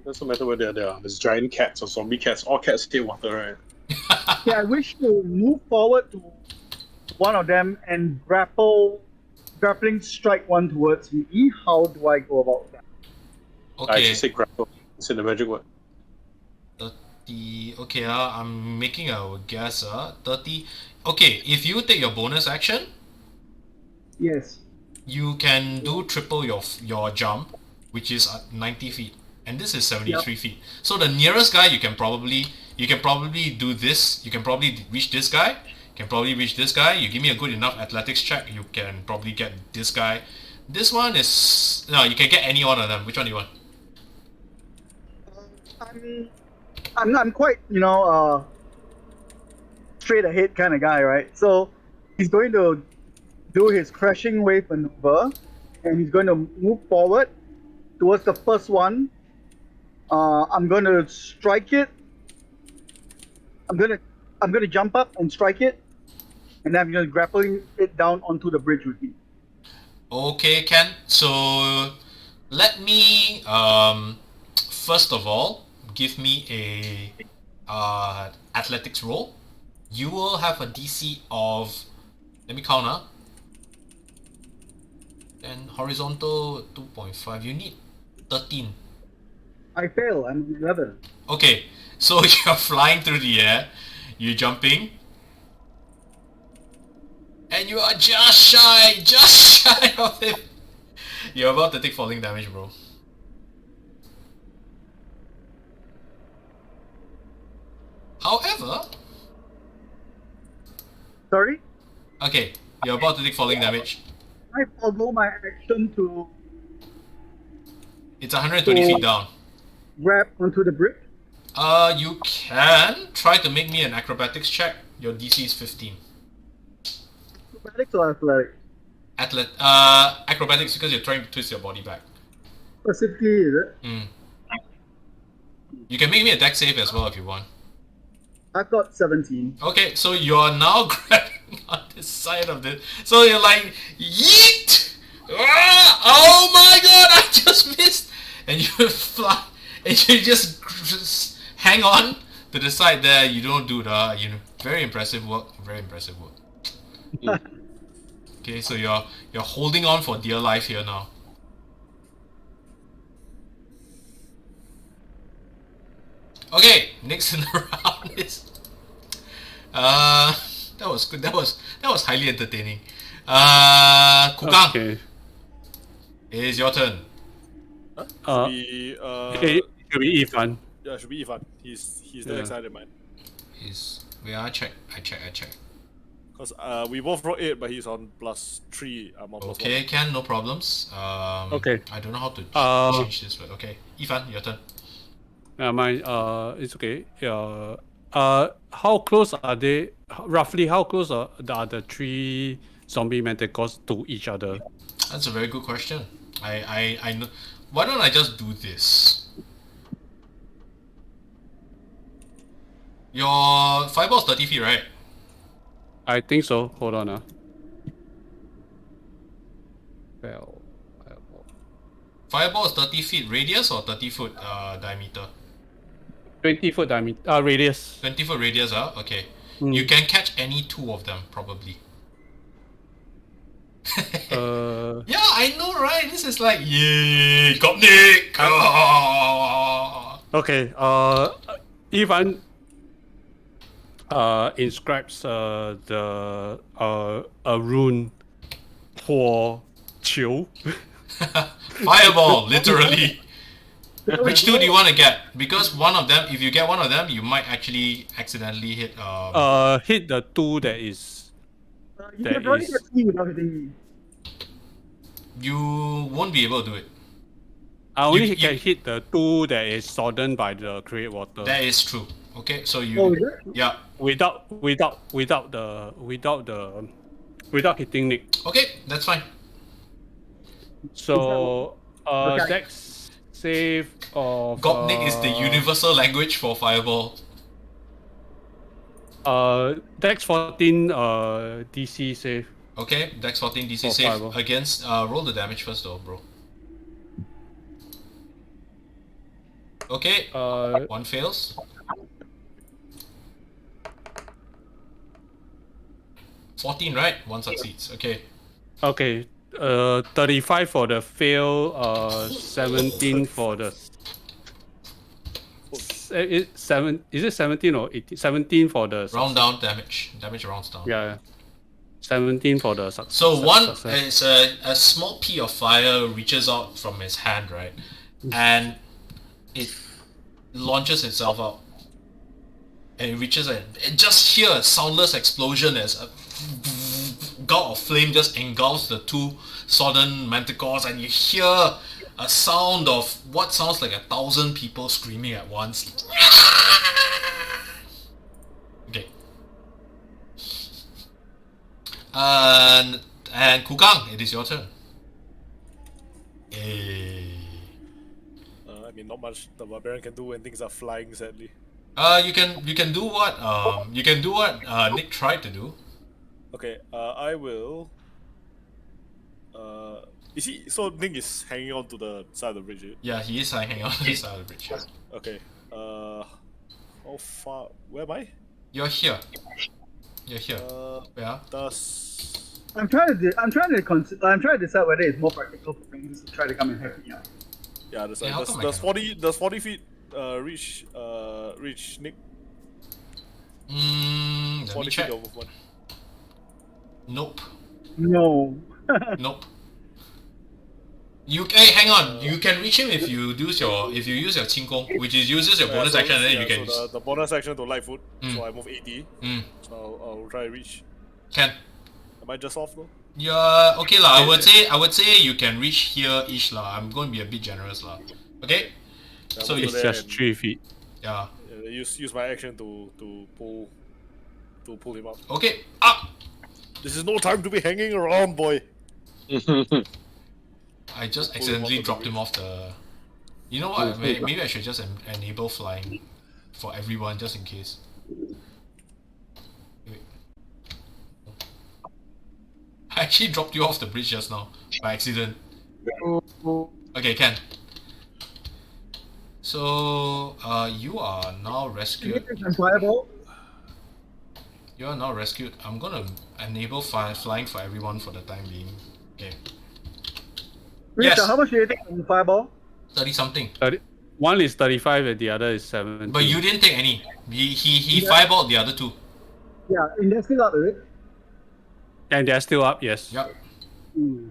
[SPEAKER 2] Doesn't matter whether they're there's giant cats or zombie cats. All cats hate water, right?
[SPEAKER 4] Yeah, I wish to move forward to one of them and grappling strike one towards me. How do I go about that?
[SPEAKER 2] I
[SPEAKER 1] Okay.
[SPEAKER 2] just say grapple. It's in the magic word.
[SPEAKER 1] 30. Okay, I'm making a guess. 30. Okay, if you take your bonus action,
[SPEAKER 4] Yes.
[SPEAKER 1] you can do triple your jump, which is 90 feet, and this is 73 feet. So the nearest guy you can probably do this. You can probably reach this guy. You can probably reach this guy. You give me a good enough athletics check, you can probably get this guy. This one is no. You can get any one of them. Which one do you want?
[SPEAKER 4] I'm quite straight ahead kind of guy, right? So he's going to do his crashing wave maneuver, and he's going to move forward towards the first one. I'm going to strike it. I'm going to jump up and strike it, and then I'm going to grappling it down onto the bridge with me.
[SPEAKER 1] Okay, Ken. So let me first of all give me a athletics roll. You will have a DC of, let me count. Then horizontal 2.5. You need 13.
[SPEAKER 4] I fail. I'm 11.
[SPEAKER 1] Okay, so you're flying through the air, you're jumping, and you are just shy of him. You're about to take falling damage, bro. However,
[SPEAKER 4] Sorry?
[SPEAKER 1] okay, you're about to take falling damage.
[SPEAKER 4] I forgo my action to
[SPEAKER 1] It's 120 feet down.
[SPEAKER 4] grab onto the bridge.
[SPEAKER 1] You can try to make me an acrobatics check. Your DC is 15.
[SPEAKER 4] Acrobatics or athletics?
[SPEAKER 1] Acrobatics because you're trying to twist your body back.
[SPEAKER 4] Specifically, is it?
[SPEAKER 1] You can make me a dex save as well if you want.
[SPEAKER 4] I've got 17.
[SPEAKER 1] Okay, so you're now grabbing on this side of this. So you're like, yeet! Ah, oh my god, I just missed! And you fly, and you just hang on to the side there. You don't do the, very impressive work. Very impressive work. Okay, so you're holding on for dear life here now. Okay, next in the round is that was good. That was highly entertaining. Kukang,
[SPEAKER 3] Okay.
[SPEAKER 1] it is your turn.
[SPEAKER 5] Should be,
[SPEAKER 3] Okay, it should be Yifan.
[SPEAKER 5] yeah, should be Yifan. He's the
[SPEAKER 3] Yeah.
[SPEAKER 5] next side of mine.
[SPEAKER 1] Wait, I check.
[SPEAKER 5] Because we both rolled 8, but he's on +3. I'm on +1.
[SPEAKER 1] Okay, Ken, no problems.
[SPEAKER 3] Okay.
[SPEAKER 1] I don't know how to change this, but okay. Ifan, your turn.
[SPEAKER 3] Mine, it's okay. How close are they? Roughly, how close are the three zombie manticores to each other?
[SPEAKER 1] That's a very good question. I know. Why don't I just do this? Your fireball's 30 feet, right?
[SPEAKER 3] I think so. Hold on. Well,
[SPEAKER 1] Fireball is 30 feet radius or 30 foot diameter?
[SPEAKER 3] 20-foot diameter radius.
[SPEAKER 1] 20 foot radius, okay. You can catch any two of them, probably. Yeah, I know, right? This is like, yay, got Nick! Ah.
[SPEAKER 3] Okay. Ivan inscribes the a rune for Qiu.
[SPEAKER 1] Fireball, literally. Which two do you want to get? Because one of them, if you get one of them, you might actually accidentally hit.
[SPEAKER 3] Hit the two that is.
[SPEAKER 4] You
[SPEAKER 3] That
[SPEAKER 4] can probably
[SPEAKER 3] is-
[SPEAKER 4] get me without hitting me.
[SPEAKER 1] You won't be able to do it.
[SPEAKER 3] I only
[SPEAKER 1] You-
[SPEAKER 3] can hit the two that is sodden by the create water.
[SPEAKER 1] That is true. Okay, so you.
[SPEAKER 4] Oh, is it?
[SPEAKER 1] Yeah.
[SPEAKER 3] Without hitting Nick.
[SPEAKER 1] Okay, that's fine.
[SPEAKER 3] So
[SPEAKER 4] Okay.
[SPEAKER 3] Dex save of
[SPEAKER 1] Gopnik is the universal language for fireball.
[SPEAKER 3] Dex 14 DC save.
[SPEAKER 1] Okay, Dex 14 DC
[SPEAKER 3] For
[SPEAKER 1] save
[SPEAKER 3] fireball.
[SPEAKER 1] against. Roll the damage first, though, bro. Okay, one fails. 14, right? One succeeds. Okay.
[SPEAKER 3] Okay. 35 for the fail. 17 for the. Is it 17 or 18? 17 for the.
[SPEAKER 1] Round down damage. Damage rounds down.
[SPEAKER 3] Yeah. 17 for the success.
[SPEAKER 1] So one is a small pea of fire reaches out from his hand, right? And it launches itself out. And it reaches it. And just hear a soundless explosion as a gout of flame just engulfs the two sodden manticores, and you hear a sound of what sounds like 1,000 people screaming at once. Okay. And Kukang, it is your turn.
[SPEAKER 5] I mean, not much the barbarian can do when things are flying, sadly.
[SPEAKER 1] You can do what Nick tried to do.
[SPEAKER 5] Okay, I will. Is he? So Nick is hanging on to the side of the bridge.
[SPEAKER 1] Yeah, he is hanging on the side of the bridge.
[SPEAKER 5] Okay. How far? Where am I?
[SPEAKER 1] You're here. You're here. Yeah.
[SPEAKER 4] I'm trying to decide whether it's more practical for things to try to come and help me out.
[SPEAKER 5] Yeah,
[SPEAKER 1] how come I
[SPEAKER 5] does
[SPEAKER 1] cannot?
[SPEAKER 5] 40 feet reach Nick?
[SPEAKER 1] Let
[SPEAKER 5] 40
[SPEAKER 1] me
[SPEAKER 5] feet
[SPEAKER 1] check.
[SPEAKER 5] of movement.
[SPEAKER 1] Nope.
[SPEAKER 4] No.
[SPEAKER 1] Nope. Hey, hang on. You can reach him if you use your Qing Gong, which uses your bonus action, and then you can.
[SPEAKER 5] So the bonus action to light foot. So I move 80.
[SPEAKER 1] Mm.
[SPEAKER 5] So I'll try to reach.
[SPEAKER 1] Can.
[SPEAKER 5] Am I just off though?
[SPEAKER 1] Yeah. Okay lah. I would say you can reach here ish lah. I'm going to be a bit generous lah. Okay.
[SPEAKER 5] Yeah,
[SPEAKER 1] So
[SPEAKER 5] I'll
[SPEAKER 1] it's
[SPEAKER 5] go there
[SPEAKER 3] just
[SPEAKER 5] and,
[SPEAKER 3] 3 feet.
[SPEAKER 1] Yeah.
[SPEAKER 5] Use my action to pull him up.
[SPEAKER 1] Okay. Up.
[SPEAKER 5] This is no time to be hanging around, boy.
[SPEAKER 1] I just
[SPEAKER 5] Pull him
[SPEAKER 1] accidentally
[SPEAKER 5] off the
[SPEAKER 1] dropped him off the. You know what? Maybe I should just enable flying for everyone just in case. Wait. I actually dropped you off the bridge just now by accident. Okay, Ken. So you are now rescued.
[SPEAKER 4] Fireball.
[SPEAKER 1] You are now rescued. I'm gonna enable flying for everyone for the time being. Okay.
[SPEAKER 4] Richard,
[SPEAKER 1] Yes.
[SPEAKER 4] how much do you take on fireball?
[SPEAKER 1] 30 something.
[SPEAKER 3] 30, one is 35 and the other is 17.
[SPEAKER 1] But you didn't take any. He fireballed the other two.
[SPEAKER 4] Yeah, and that's still up, is it?
[SPEAKER 3] And they're still up, yes.
[SPEAKER 1] Yep.
[SPEAKER 4] Hmm.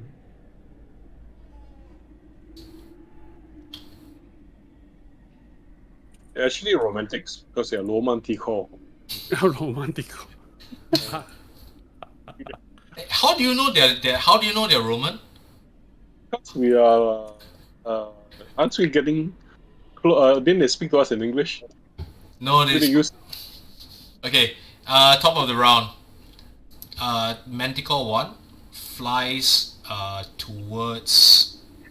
[SPEAKER 2] They're actually romantics because they're romantico.
[SPEAKER 3] Romantico.
[SPEAKER 1] How do you know they're Roman?
[SPEAKER 2] Because we are, aren't we getting? Didn't they speak to us in English?
[SPEAKER 1] No,
[SPEAKER 2] Did they
[SPEAKER 1] this.
[SPEAKER 2] use?
[SPEAKER 1] Okay. Top of the round. Manticore 1 flies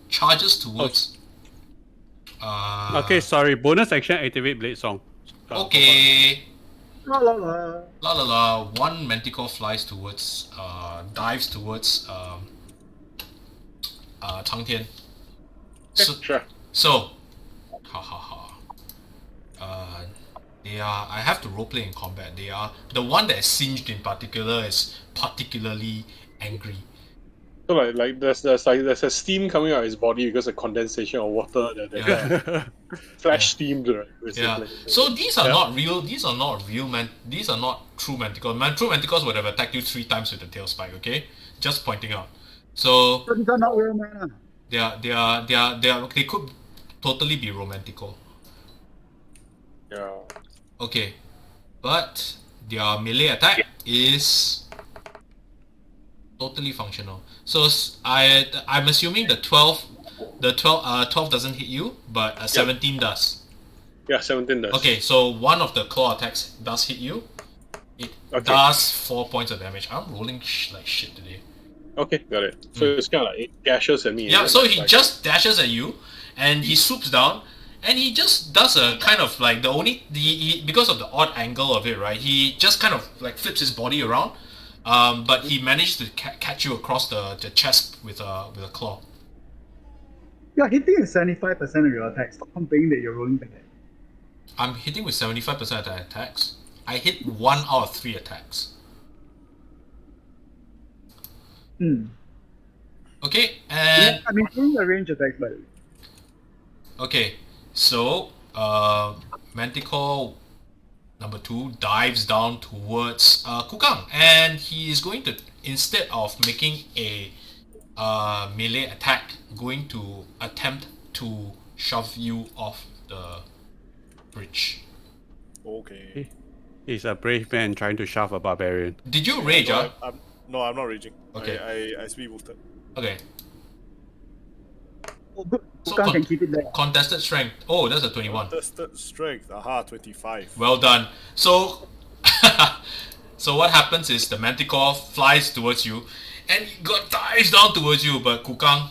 [SPEAKER 1] charges towards.
[SPEAKER 3] Okay, sorry. Bonus action activate Blade Song.
[SPEAKER 1] Okay.
[SPEAKER 4] La la la.
[SPEAKER 1] La la la. One Manticore flies towards, dives towards Cang Tian.
[SPEAKER 2] Sure.
[SPEAKER 1] So, they are. I have to roleplay in combat. They are the one that is singed in particular is particularly angry.
[SPEAKER 2] So like there's a steam coming out of his body because of condensation of water that
[SPEAKER 1] Yeah.
[SPEAKER 2] flash steamed, right?
[SPEAKER 1] Yeah.
[SPEAKER 2] Basically.
[SPEAKER 1] So these are not real. These are not true manticores. True manticores would have attacked you 3 times with the Talespire. Okay, just pointing out. So
[SPEAKER 4] So these are not real mana.
[SPEAKER 1] they could totally be romantical.
[SPEAKER 2] Yeah.
[SPEAKER 1] Okay, but their melee attack is totally functional. So I'm assuming the 12 doesn't hit you, but a 17 does.
[SPEAKER 2] Yeah, 17 does.
[SPEAKER 1] Okay, so one of the claw attacks does hit you. It does 4 points of damage. I'm rolling like shit today.
[SPEAKER 2] Okay, got it. So it's kind of like it dashes at me.
[SPEAKER 1] Yeah,
[SPEAKER 2] and
[SPEAKER 1] so
[SPEAKER 2] then
[SPEAKER 1] he
[SPEAKER 2] like-
[SPEAKER 1] just dashes at you, and he swoops down, and he just does a kind of like because of the odd angle of it, right? He just kind of like flips his body around, but he managed to catch you across the chest with a claw.
[SPEAKER 4] Yeah, hitting is 75% of your attack. Stop complaining that you're rolling bad.
[SPEAKER 1] I'm hitting with 75% of the attacks. I hit 1 out of 3 attacks. Okay, and...
[SPEAKER 4] Yeah, I'm including the range attacks, by the way.
[SPEAKER 1] Okay, so Manticore number 2 dives down towards Kukang, and he is going to, instead of making a melee attack, going to attempt to shove you off the bridge.
[SPEAKER 5] Okay.
[SPEAKER 3] He's a brave man trying to shove a barbarian.
[SPEAKER 1] Did you rage?
[SPEAKER 5] No, I'm not raging.
[SPEAKER 1] Okay.
[SPEAKER 5] I speed bolted.
[SPEAKER 1] Okay.
[SPEAKER 4] Oh, good.
[SPEAKER 1] So
[SPEAKER 4] Kukang can keep it there.
[SPEAKER 1] Contested strength. Oh, that's a 21.
[SPEAKER 5] Tested strength. Aha, 25.
[SPEAKER 1] Well done. So, so what happens is the Manticore flies towards you, and he dives down towards you, but Kukang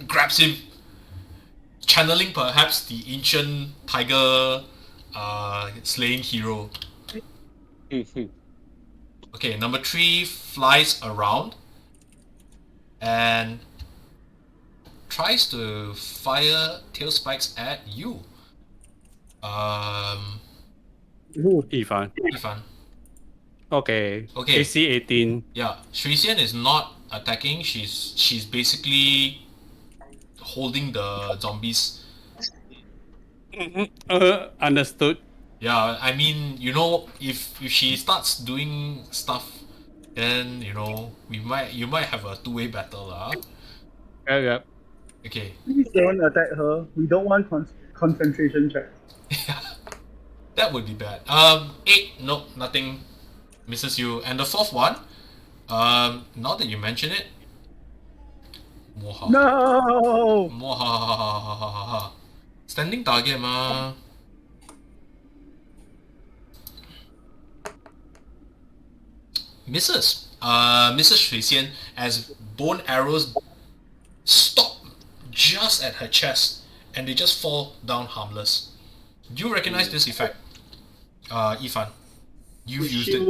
[SPEAKER 1] grabs him, channeling perhaps the ancient tiger slaying hero. Okay, number 3 flies around and tries to fire tail spikes at you.
[SPEAKER 3] Yifan.
[SPEAKER 1] Yifan.
[SPEAKER 3] Okay.
[SPEAKER 1] Okay.
[SPEAKER 3] AC 18.
[SPEAKER 1] Yeah, Shuixian is not attacking. She's basically holding the zombies.
[SPEAKER 3] Understood.
[SPEAKER 1] Yeah, I mean, you know, if she starts doing stuff, then you know you might have a two-way battle, lah.
[SPEAKER 3] Yeah.
[SPEAKER 1] Okay.
[SPEAKER 4] Please don't attack her. We don't want concentration check.
[SPEAKER 1] Yeah, that would be bad. 8, nope, nothing misses you. And the 4th one, now that you mention it,
[SPEAKER 4] No!
[SPEAKER 1] standing target ma. Misses. Mrs. Shuixian as bone arrows stop just at her chest and they just fall down harmless. Do you recognize this effect? Yifan. You've used it.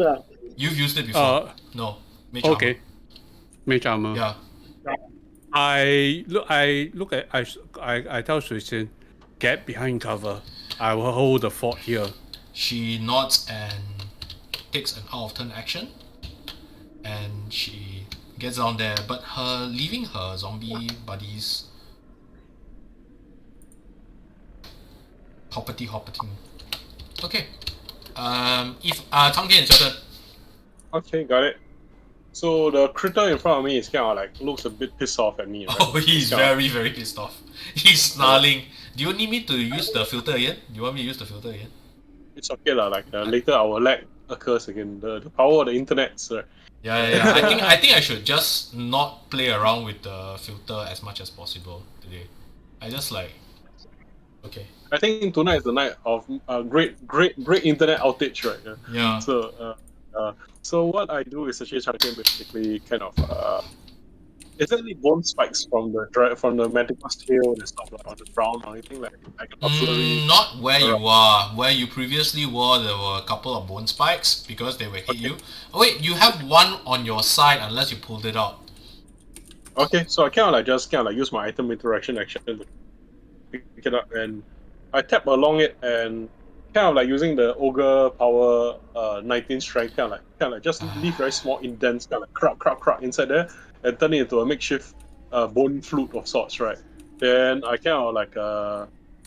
[SPEAKER 1] You've used it before. No. Mage
[SPEAKER 3] Okay.
[SPEAKER 1] armor.
[SPEAKER 3] Mage armor.
[SPEAKER 1] Yeah.
[SPEAKER 3] I tell Shuixian, get behind cover. I will hold the fort here.
[SPEAKER 1] She nods and takes an out of turn action. And she gets down there, but leaving her zombie buddies hoppeting. Okay. If Cang Tian, it's your turn.
[SPEAKER 2] Okay, got it. So the critter in front of me is kind of like looks a bit pissed off at me. Right?
[SPEAKER 1] Oh, he's very pissed off. He's snarling. Do you need me to use the filter again? Do you want me to use the filter again?
[SPEAKER 2] It's okay lah. Like later our lag occurs again. The power of the internet, sir.
[SPEAKER 1] Yeah. I think I should just not play around with the filter as much as possible today. I just like, okay.
[SPEAKER 2] I think tonight is the night of great internet outage, right?
[SPEAKER 1] Yeah.
[SPEAKER 2] So what I do is actually try to basically kind of is there any bone spikes from the Manticore's tail and stuff like on the ground or anything like a
[SPEAKER 1] not where you are. Where you previously were, there were a couple of bone spikes because they would hit you. Oh wait, you have one on your side unless you pulled it out.
[SPEAKER 2] Okay, so I kind of use my item interaction action to pick it up and I tap along it and kind of like using the ogre power 19 strength kind of like just leave very small indents kind of like crap inside there and turn it into a makeshift bone flute of sorts, right? Then I kind of like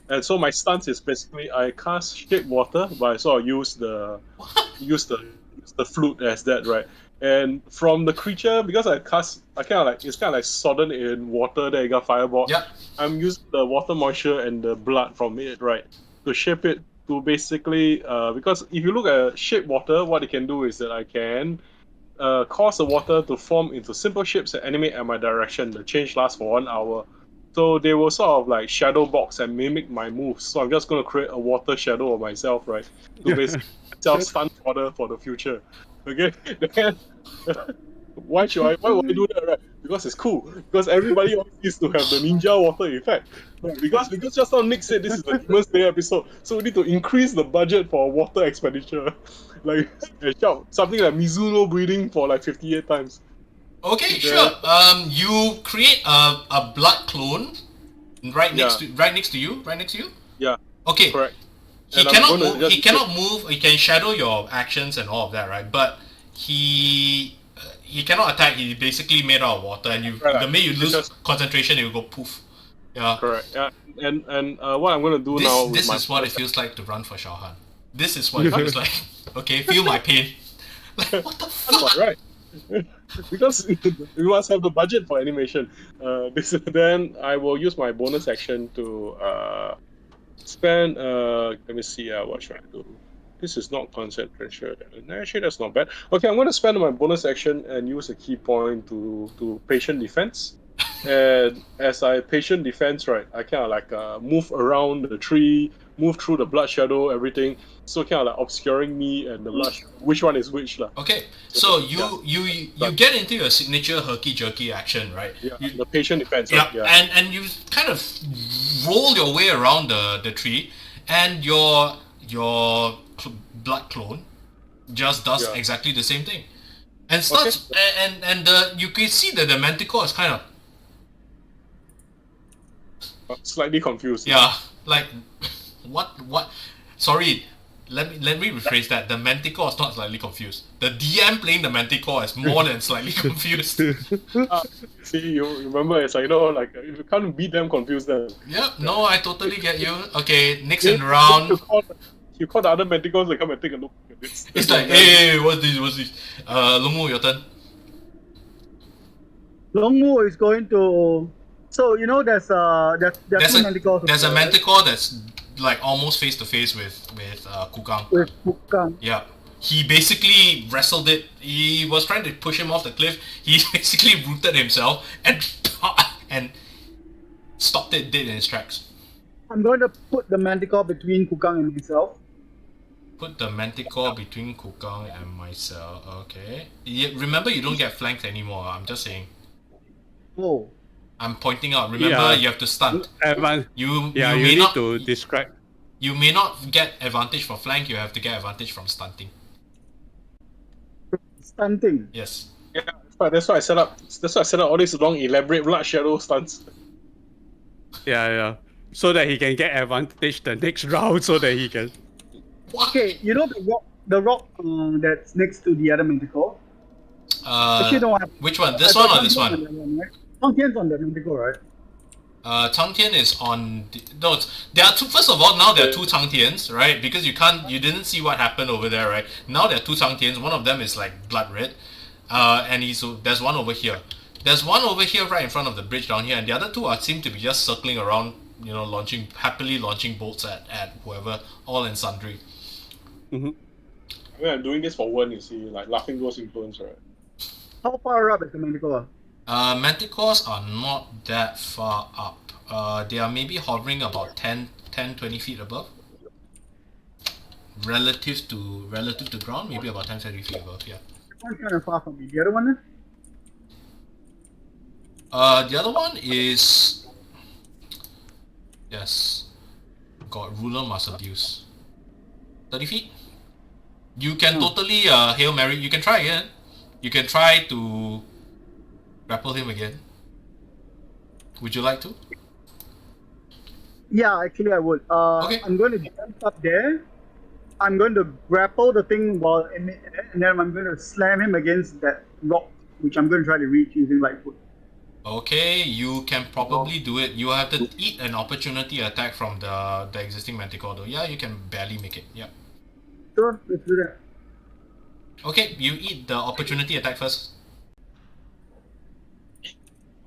[SPEAKER 2] and so my stance is basically I cast shape water, but I sort of use the flute as that, right? And from the creature, because it's kind of like sodden in water that you got fireball.
[SPEAKER 1] Yep.
[SPEAKER 2] I'm using the water moisture and the blood from it, right, to shape it to basically because if you look at shape water, what it can do is that I can cause the water to form into simple shapes that animate at my direction. The change lasts for 1 hour. So they will sort of like shadow box and mimic my moves. So I'm just going to create a water shadow of myself, right? To basically self-stun water for the future. Okay? Then, why would I do that, right? Because it's cool. Because everybody always needs to have the ninja water effect. Right? Because just now Nick said this is a Demon Slayer episode, so we need to increase the budget for water expenditure. Like something like Mizuno breeding for like 58 times.
[SPEAKER 1] Okay, sure. You create a blood clone right next to you.
[SPEAKER 2] Yeah.
[SPEAKER 1] Okay.
[SPEAKER 2] Correct.
[SPEAKER 1] He
[SPEAKER 2] And I'm
[SPEAKER 1] cannot
[SPEAKER 2] gonna
[SPEAKER 1] move.
[SPEAKER 2] just
[SPEAKER 1] He cannot move. He can shadow your actions and all of that, right? But he cannot attack. He's basically made out of water, and the minute you lose concentration, it will go poof. Yeah.
[SPEAKER 2] Correct. Yeah. And what I'm gonna do now?
[SPEAKER 1] This is what it feels like to run for Shao Han. This is what it feels like. Okay, feel my pain. Like, what the fuck?
[SPEAKER 2] Right. Because we must have the budget for animation. Then I will use my bonus action to spend. Let me see. What should I do? This is not concentration. Actually, that's not bad. Okay, I'm going to spend my bonus action and use a key point to patient defense. And as I patient defense, right, I kind of like move around the tree, move through the blood shadow, everything. So kind of like obscuring me and the blood shadow. Which one is which, lah?
[SPEAKER 1] Okay, so you get into your signature herky jerky action, right?
[SPEAKER 2] Yeah, the patient defense.
[SPEAKER 1] Yeah,
[SPEAKER 2] right? Yeah.
[SPEAKER 1] and you kind of roll your way around the tree, and your blood clone just does exactly the same thing, and starts and you can see that the manticore is kind of
[SPEAKER 2] slightly confused.
[SPEAKER 1] Yeah, like what? Sorry, let me rephrase that. The manticore is not slightly confused. The DM playing the manticore is more than slightly confused.
[SPEAKER 2] See, you remember, it's like, like if you can't beat them confused, then.
[SPEAKER 1] Yep. No, I totally get you. Okay, next in round.
[SPEAKER 2] You call the other manticores to come and take a look at this.
[SPEAKER 1] It's like, hey, what's this? Longmu, your turn.
[SPEAKER 4] Longmu is going to. So there's two manticores.
[SPEAKER 1] There's a manticore that's like almost face to face with Kukang.
[SPEAKER 4] With Kukang.
[SPEAKER 1] Yeah. He basically wrestled it. He was trying to push him off the cliff. He basically rooted himself and stopped it dead in its tracks.
[SPEAKER 4] I'm going to put the manticore between Kukang and himself.
[SPEAKER 1] Put the manticore between Kukang and myself. Okay. Remember, you don't get flanked anymore. I'm just saying.
[SPEAKER 4] Oh.
[SPEAKER 1] I'm pointing out. Remember, you have to stunt. You
[SPEAKER 3] need to describe.
[SPEAKER 1] You may not get advantage for flank. You have to get advantage from stunting.
[SPEAKER 4] Stunting.
[SPEAKER 1] Yes.
[SPEAKER 2] Yeah, that's why I set up. That's why I set up all these long, elaborate blood shadow stunts.
[SPEAKER 3] Yeah. So that he can get advantage the next round. So that he can.
[SPEAKER 4] Okay, the rock that's next to the other manticore. Actually, no,
[SPEAKER 1] which one? This one or this one?
[SPEAKER 4] Cang Tian's on the manticore, right?
[SPEAKER 1] Cang Tian is on. There are two. First of all, now there are two Cang Tians, right? Because you didn't see what happened over there, right? Now there are two Cang Tians. One of them is like blood red, and there's one over here. There's one over here right in front of the bridge down here, and the other two seem to be just circling around, happily launching bolts at whoever, all in sundry.
[SPEAKER 2] Mm-hmm. I mean, I'm doing this for one, you see, like Laughing Ghost influence, right?
[SPEAKER 4] How far up is the manticore?
[SPEAKER 1] Manticores are not that far up. They are maybe hovering about 10-20 feet above. Relative to ground, maybe about 10-20 feet above, yeah.
[SPEAKER 4] One's kind of far from me. The other one?
[SPEAKER 1] The other one is... Yes. God, ruler must abuse. 30 feet? You can totally Hail Mary. You can try again. You can try to grapple him again. Would you like to?
[SPEAKER 4] Yeah, actually I would.
[SPEAKER 1] Okay.
[SPEAKER 4] I'm going to jump up there. I'm going to grapple the thing while in midair, and then I'm going to slam him against that rock, which I'm going to try to reach using light foot.
[SPEAKER 1] Okay, you can probably do it. You have to eat an opportunity attack from the existing manticore though. Yeah, you can barely make it. Yeah.
[SPEAKER 4] Sure, let's do that.
[SPEAKER 1] Okay, you eat the opportunity attack first.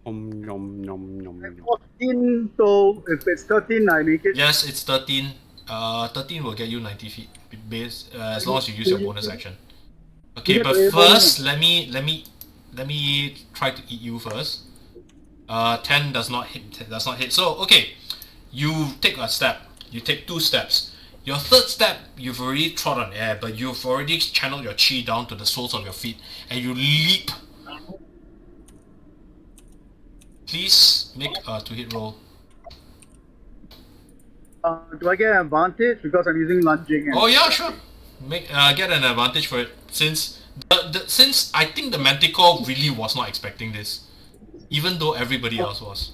[SPEAKER 4] 14, so if it's 13, I make it.
[SPEAKER 1] Yes, it's 13. 13 will get you 90 feet as long as you use your bonus action. Okay, but first let me try to eat you first. 10 does not hit. So okay, you take a step. You take 2 steps. Your third step, you've already trod on air, but you've already channeled your chi down to the soles of your feet, and you leap. Please make a 2-hit roll.
[SPEAKER 4] Do I get an advantage because I'm using lunging?
[SPEAKER 1] Oh yeah, sure. Get an advantage for it since Since I think the Manticore really was not expecting this, even though everybody else was.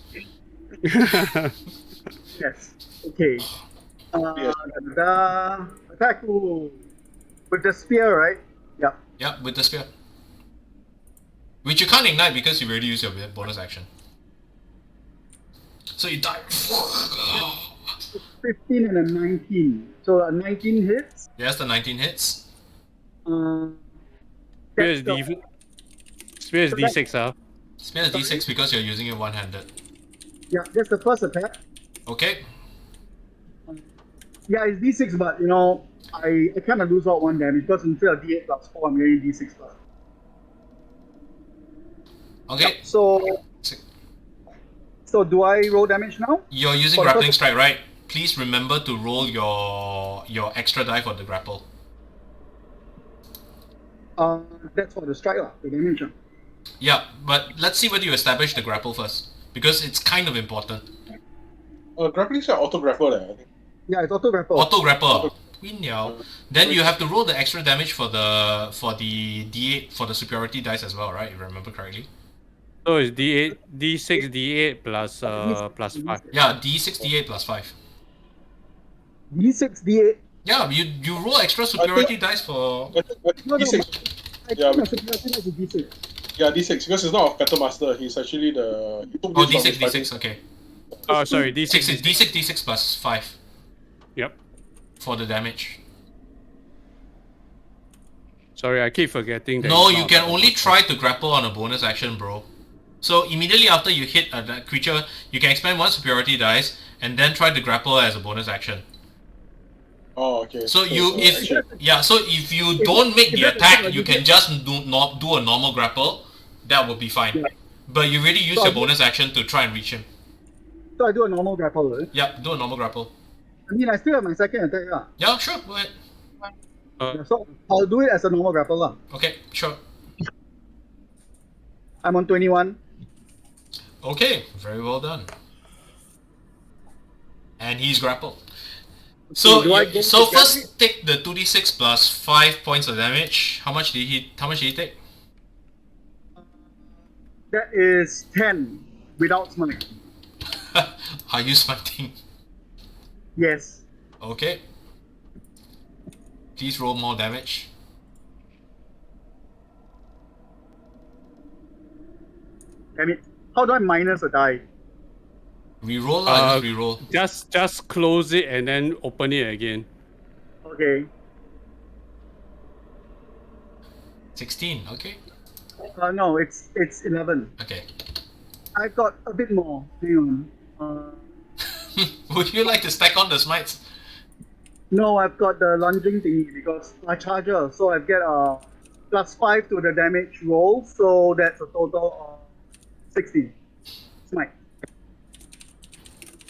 [SPEAKER 4] Yes. Okay. Attack with the spear, right? Yeah.
[SPEAKER 1] Yeah, with the spear. Which you can't ignite because you already used your bonus action. So you die.
[SPEAKER 4] 15 and a 19. So a 19 hits.
[SPEAKER 1] Yes, the 19 hits.
[SPEAKER 3] Spear is D6, huh?
[SPEAKER 1] Spear is D6 because you're using it one-handed.
[SPEAKER 4] Yeah, that's the first attack.
[SPEAKER 1] Okay.
[SPEAKER 4] Yeah, it's D6, but you know, I kind of lose out 1 damage because instead of D8 plus 4, I'm getting D6 plus.
[SPEAKER 1] Okay.
[SPEAKER 4] So do I roll damage now?
[SPEAKER 1] You're using grappling strike, right? Please remember to roll your extra die for the grapple.
[SPEAKER 4] That's for the strike, the damage.
[SPEAKER 1] Yeah, but let's see whether you establish the grapple first, because it's kind of important.
[SPEAKER 2] Grappling strike auto grapple, I think.
[SPEAKER 4] Yeah, it's auto grapple.
[SPEAKER 1] Auto grapple. Then you have to roll the extra damage for the D8 for the superiority dice as well, right? If I remember correctly.
[SPEAKER 3] So it's D8, D6, D8 plus 5.
[SPEAKER 1] Yeah, D6, D8 plus 5.
[SPEAKER 4] D6, D8.
[SPEAKER 1] Yeah, you roll extra superiority dice for.
[SPEAKER 2] I think D6.
[SPEAKER 4] Yeah, D6.
[SPEAKER 2] Yeah, D6 because he's not a battle master. He's actually the.
[SPEAKER 1] Oh, D6, D6. Okay.
[SPEAKER 3] Oh, sorry, D6.
[SPEAKER 1] D6 plus 5.
[SPEAKER 3] Yep.
[SPEAKER 1] For the damage.
[SPEAKER 3] Sorry, I keep forgetting that.
[SPEAKER 1] No, you can only try to grapple on a bonus action, bro. So immediately after you hit a creature, you can expend 1 superiority dice and then try to grapple as a bonus action.
[SPEAKER 2] Oh, okay.
[SPEAKER 1] So if you don't make the attack, you can just do a normal grapple. That would be fine.
[SPEAKER 4] Yeah.
[SPEAKER 1] But you really use your bonus action to try and reach him.
[SPEAKER 4] So I do a normal grapple, right?
[SPEAKER 1] Yep, do a normal grapple.
[SPEAKER 4] I mean, I still have my second attack, yeah.
[SPEAKER 1] Yeah, sure, go ahead.
[SPEAKER 4] So I'll do it as a normal grapple, lah.
[SPEAKER 1] Okay, sure.
[SPEAKER 4] I'm on 21.
[SPEAKER 1] Okay, very well done. And he's grappled. So first take the 2d6 plus 5 points of damage. How much did he take?
[SPEAKER 4] That is 10 without smite.
[SPEAKER 1] Are you smiting?
[SPEAKER 4] Yes.
[SPEAKER 1] Okay. Please roll more damage.
[SPEAKER 4] I mean, how do I minus a die?
[SPEAKER 1] Reroll or just reroll?
[SPEAKER 3] Just close it and then open it again.
[SPEAKER 4] Okay.
[SPEAKER 1] 16, okay.
[SPEAKER 4] No, it's 11.
[SPEAKER 1] Okay.
[SPEAKER 4] I got a bit more. Hang on.
[SPEAKER 1] Would you like to stack on the smites?
[SPEAKER 4] No, I've got the lunging thingy because I charger, so I get a plus 5 to the damage roll, so that's a total of 16. Smite.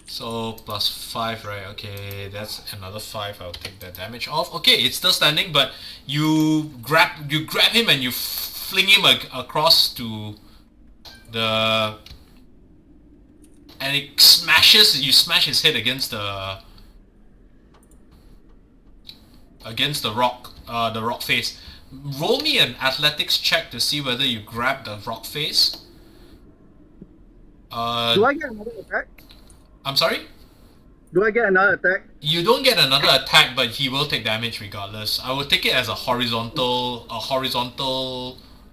[SPEAKER 1] So plus 5, right? Okay, that's another 5. I'll take that damage off. Okay, it's still standing, but you grab him and you fling him across to the, and it smashes. You smash his head against the rock, the rock face. Roll me an athletics check to see whether you grab the rock face.
[SPEAKER 4] Do I get another attack?
[SPEAKER 1] I'm sorry?
[SPEAKER 4] Do I get another attack?
[SPEAKER 1] You don't get another attack, but he will take damage regardless. I will take it as a horizontal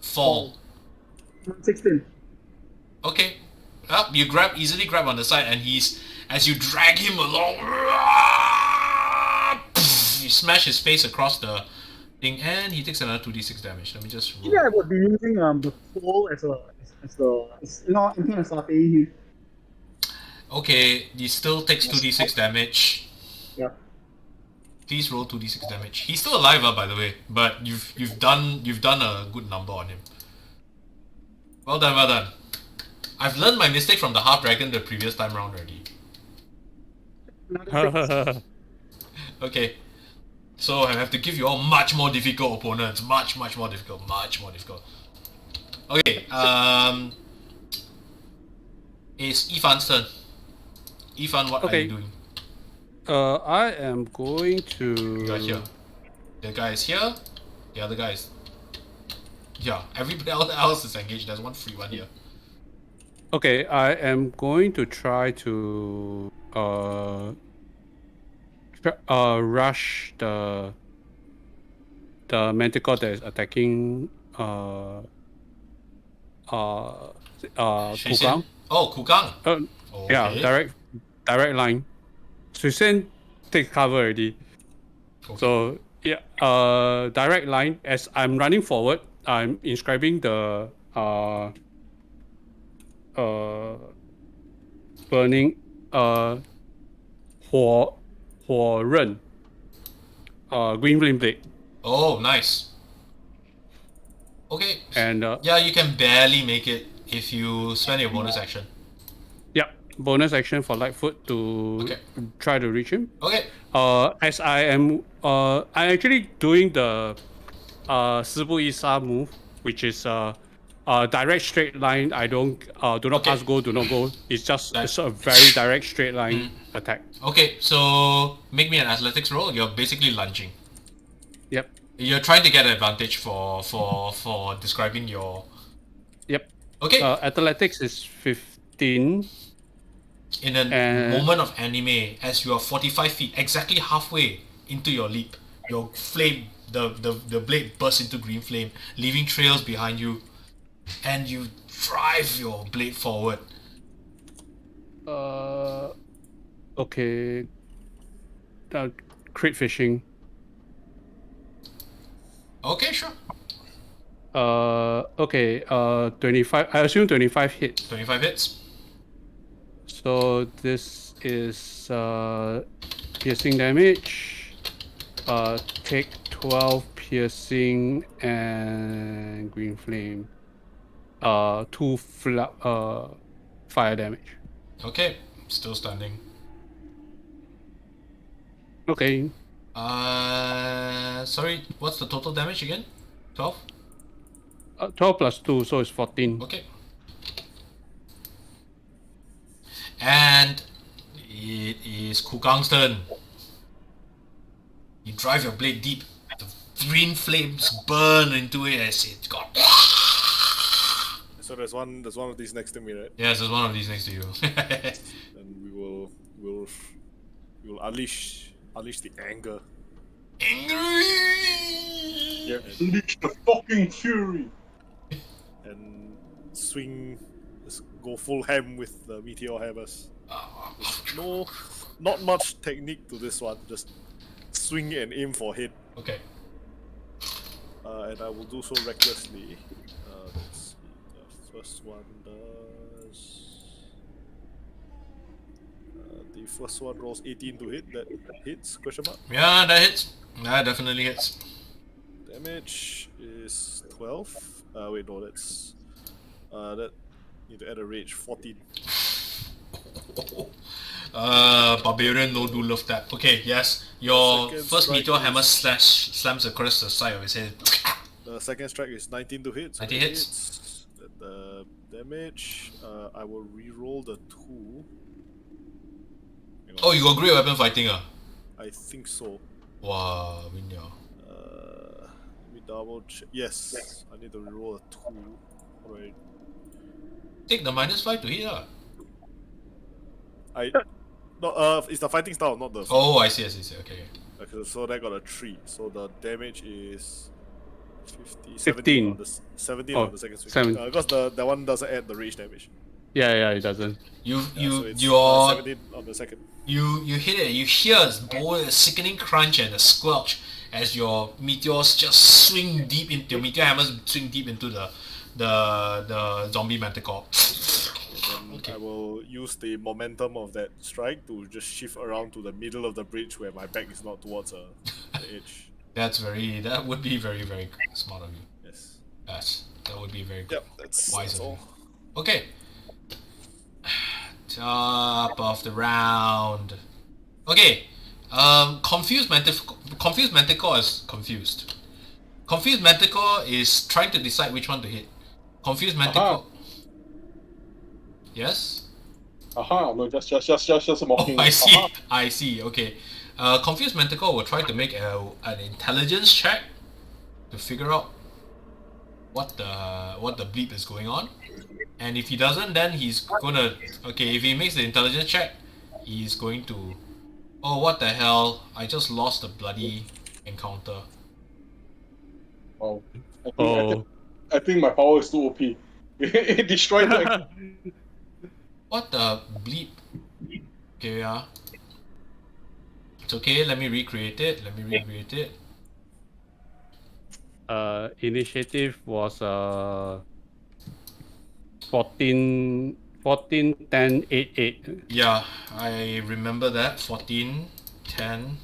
[SPEAKER 1] fall.
[SPEAKER 4] 16.
[SPEAKER 1] Okay. You easily grab on the side, and as you drag him along, you smash his face across the thing, and he takes another 2d6 damage. Let me just roll.
[SPEAKER 4] Yeah, I would be using the fall as I'm kind of starting here.
[SPEAKER 1] Okay, he still takes 2d6 damage.
[SPEAKER 4] Yeah.
[SPEAKER 1] Please roll 2d6 damage. He's still alive, by the way, but you've done a good number on him. Well done, well done. I've learned my mistake from the half dragon the previous time round already. Okay. So I have to give you all much more difficult opponents. Much more difficult. Okay, it's Yifan's turn. Yifan, what are you doing?
[SPEAKER 3] I am going to...
[SPEAKER 1] You are here. The guy is here. The other guy is... Yeah, everybody else is engaged. There's one free one here.
[SPEAKER 3] Okay, I am going to try to rush the manticore that is attacking Kugang.
[SPEAKER 1] Oh, Kugang.
[SPEAKER 3] Yeah,
[SPEAKER 1] Okay.
[SPEAKER 3] direct line. Susan take cover already.
[SPEAKER 1] Okay.
[SPEAKER 3] So yeah, direct line. As I'm running forward, I'm inscribing the burning 火刃 green flame blade.
[SPEAKER 1] Oh, nice. Okay.
[SPEAKER 3] And
[SPEAKER 1] yeah, you can barely make it if you spend your bonus action.
[SPEAKER 3] yeah, bonus action for Lightfoot to try to reach him.
[SPEAKER 1] Okay.
[SPEAKER 3] As I am I actually doing the Sibu Isa move, which is direct straight line. I don't do not pass go, do not go. It's a very direct straight line attack.
[SPEAKER 1] Okay, so make me an athletics roll. You're basically lunging.
[SPEAKER 3] Yep.
[SPEAKER 1] You're trying to get an advantage for describing your.
[SPEAKER 3] Yep.
[SPEAKER 1] Okay.
[SPEAKER 3] Athletics is 15.
[SPEAKER 1] In a moment of anime, as you are 45 feet, exactly halfway into your leap, your flame, the blade bursts into green flame, leaving trails behind you, and you drive your blade forward.
[SPEAKER 3] Okay. Crit fishing.
[SPEAKER 1] Okay, sure.
[SPEAKER 3] Okay. 25. I assume 25 hits.
[SPEAKER 1] 25 hits.
[SPEAKER 3] So this is piercing damage. Take 12 piercing and green flame. 2 fire damage.
[SPEAKER 1] Okay, still standing.
[SPEAKER 3] Okay.
[SPEAKER 1] Sorry, what's the total damage again? 12?
[SPEAKER 3] 12 plus 2, so it's 14.
[SPEAKER 1] Okay. And it is Kukang's turn. You drive your blade deep. The green flames burn into it as it got.
[SPEAKER 5] So there's one of these next to me, right?
[SPEAKER 1] Yes, there's one of these next to you.
[SPEAKER 5] And we will unleash the anger.
[SPEAKER 1] Angry!
[SPEAKER 2] Yeah. Unleash the fucking fury.
[SPEAKER 5] And swing, just go full ham with the meteor hammers. Not much technique to this one. Just swing and aim for hit.
[SPEAKER 1] Okay.
[SPEAKER 5] And I will do so recklessly. Let's see. The first one does. The first one rolls 18 to hit. That hits? Question mark.
[SPEAKER 1] Yeah, that hits. That definitely hits.
[SPEAKER 5] Damage is 12. Wait, no, that's that need to add a rage 14.
[SPEAKER 1] Barbarian no do love that. Okay, yes. Your
[SPEAKER 5] Second
[SPEAKER 1] first
[SPEAKER 5] strike
[SPEAKER 1] meteor hammer
[SPEAKER 5] is-
[SPEAKER 1] slams across the side of his head.
[SPEAKER 5] The second strike is 19 to hit. So
[SPEAKER 1] 19
[SPEAKER 5] that
[SPEAKER 1] hits.
[SPEAKER 5] The damage, I will re-roll the 2. Hang on.
[SPEAKER 1] Oh, you got great weapon fighting,
[SPEAKER 5] I think so.
[SPEAKER 1] Wow, win ya.
[SPEAKER 5] Let me double check. Yes, I need to re-roll a 2. Alright.
[SPEAKER 1] Take the -5 to hit,
[SPEAKER 5] No, it's the fighting style, not the.
[SPEAKER 1] Oh, I see. Okay.
[SPEAKER 5] Okay, so that got a 3. So the damage is 50,
[SPEAKER 3] 15.
[SPEAKER 5] 17 on the, 17
[SPEAKER 3] Oh,
[SPEAKER 5] on the second swing.
[SPEAKER 3] 7.
[SPEAKER 5] Because that one doesn't add the rage damage.
[SPEAKER 3] Yeah, it doesn't.
[SPEAKER 5] So it's,
[SPEAKER 1] your
[SPEAKER 5] 17 on the second.
[SPEAKER 1] you hit it. You hear a sickening crunch and a squelch as your meteors just swing deep into your meteor hammers swing deep into the zombie manticore.
[SPEAKER 5] And then I will use the momentum of that strike to just shift around to the middle of the bridge where my back is not towards the edge.
[SPEAKER 1] That would be very, very smart of you.
[SPEAKER 5] Yes.
[SPEAKER 1] Yes, that would be very
[SPEAKER 5] Yep, that's
[SPEAKER 1] wise of
[SPEAKER 5] all.
[SPEAKER 1] you. Okay. Top of the round. Okay. Confused Manticore is confused. Confused Manticore is trying to decide which one to hit. Confused Manticore. Yes?
[SPEAKER 2] Aha, no, just mocking.
[SPEAKER 1] Oh, I see.
[SPEAKER 2] Aha.
[SPEAKER 1] I see. Okay. Confused Manticore will try to make an intelligence check to figure out what the bleep is going on. And if he doesn't, then he's gonna... Okay, if he makes the intelligence check, he's going to... Oh, what the hell? I just lost the bloody encounter.
[SPEAKER 2] Oh,
[SPEAKER 3] Oh.
[SPEAKER 2] I think my power is too OP. It destroyed the...
[SPEAKER 1] What the bleep? Okay, yeah. It's okay, let me recreate it.
[SPEAKER 3] Initiative was 14, 10, 8, 8.
[SPEAKER 1] Yeah, I remember that. 14, 10,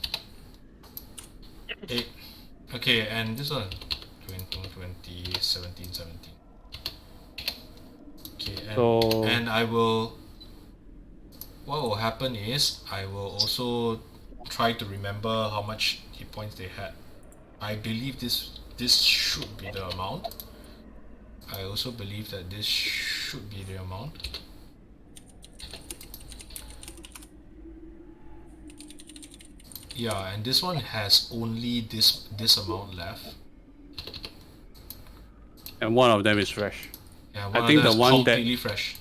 [SPEAKER 1] 8. Okay, and this one 20, 17. Okay, and I will... What will happen is I will also try to remember how much hit points they had. I believe this should be the amount. I also believe that this should be the amount. Yeah, and this one has only this amount left.
[SPEAKER 3] And one of them is fresh.
[SPEAKER 1] Yeah,
[SPEAKER 3] I think the one that
[SPEAKER 1] completely fresh.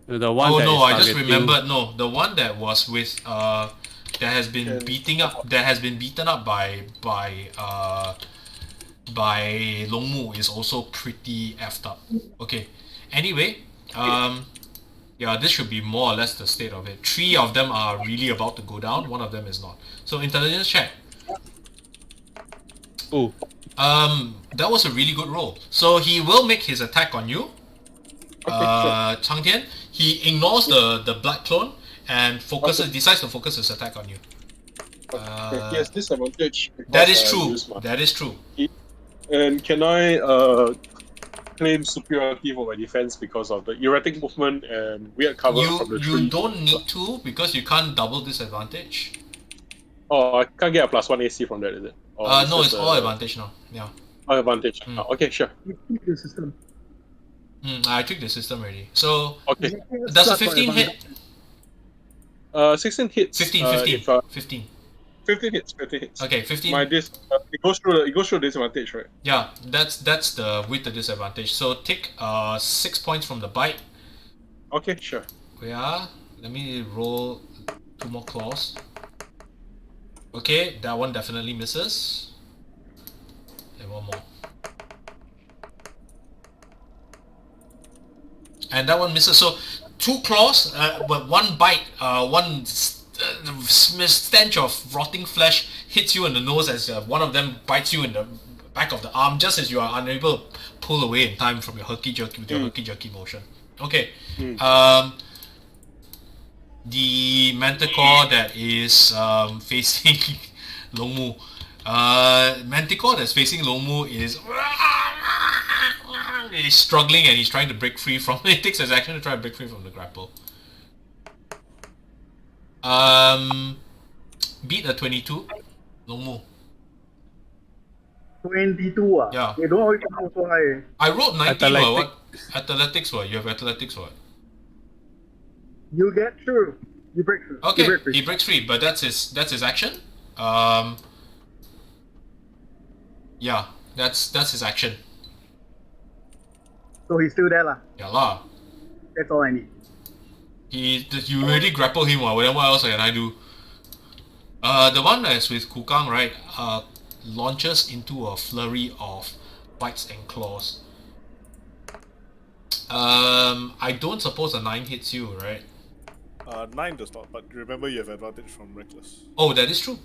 [SPEAKER 3] the one
[SPEAKER 1] Oh
[SPEAKER 3] that
[SPEAKER 1] no,
[SPEAKER 3] is
[SPEAKER 1] I just
[SPEAKER 3] targeting-
[SPEAKER 1] remembered. No, the one that was with that has been beaten up by Longmu is also pretty effed up. Okay. Anyway, yeah, this should be more or less the state of it. 3 of them are really about to go down. 1 of them is not. So intelligence check.
[SPEAKER 3] Ooh.
[SPEAKER 1] That was a really good roll. So he will make his attack on you. Cang Tian. He ignores the blood clone and decides to focus his attack on you.
[SPEAKER 2] He has disadvantage.
[SPEAKER 1] That
[SPEAKER 2] because
[SPEAKER 1] is
[SPEAKER 2] I
[SPEAKER 1] true.
[SPEAKER 2] used my-
[SPEAKER 1] That is true.
[SPEAKER 2] And can I claim superiority for my defense because of the erratic movement and weird cover from the tree?
[SPEAKER 1] You don't need to because you can't double disadvantage.
[SPEAKER 2] Oh, I can't get a +1 AC from that, is it? Or
[SPEAKER 1] No, it's
[SPEAKER 2] just
[SPEAKER 1] all advantage now. Yeah.
[SPEAKER 2] all advantage.
[SPEAKER 1] Mm.
[SPEAKER 2] Okay, sure.
[SPEAKER 4] The system.
[SPEAKER 1] I took the system already. So
[SPEAKER 2] Okay.
[SPEAKER 1] does a 15 hit?
[SPEAKER 2] 16 hits.
[SPEAKER 1] 15.
[SPEAKER 2] If,
[SPEAKER 1] 15.
[SPEAKER 2] 15 hits. 15 hits.
[SPEAKER 1] Okay, 15.
[SPEAKER 2] It goes through disadvantage, right?
[SPEAKER 1] Yeah, that's the with the disadvantage. So take 6 points from the bite.
[SPEAKER 2] Okay, sure.
[SPEAKER 1] Yeah, let me roll 2 more claws. Okay, that one definitely misses. And 1 more. And that one misses. So 2 claws, but 1 bite, one stench of rotting flesh hits you in the nose as one of them bites you in the back of the arm, just as you are unable to pull away in time from your herky-jerky motion. Okay. The manticore that is facing Longmu. Manticore that's facing Longmu is he's struggling and he's trying to break free from it. He takes his action to try to break free from the grapple. Beat a 22. Longmu.
[SPEAKER 4] 22 ah.
[SPEAKER 1] Yeah.
[SPEAKER 4] They don't always come so high.
[SPEAKER 1] I rolled 19
[SPEAKER 3] Athletics.
[SPEAKER 1] or what? Athletics what? You have athletics what?
[SPEAKER 4] You get through. You break through.
[SPEAKER 1] Okay,
[SPEAKER 4] You break through.
[SPEAKER 1] he breaks free, but that's his action. Yeah, that's his action.
[SPEAKER 4] So he's still there lah.
[SPEAKER 1] Yeah lah.
[SPEAKER 4] That's all I need.
[SPEAKER 1] You already grapple him or what else can I do? The one that's with Kukang, right, launches into a flurry of bites and claws. I don't suppose a 9 hits you, right?
[SPEAKER 5] 9 does not, but remember you have advantage from Reckless.
[SPEAKER 1] Oh, that is true.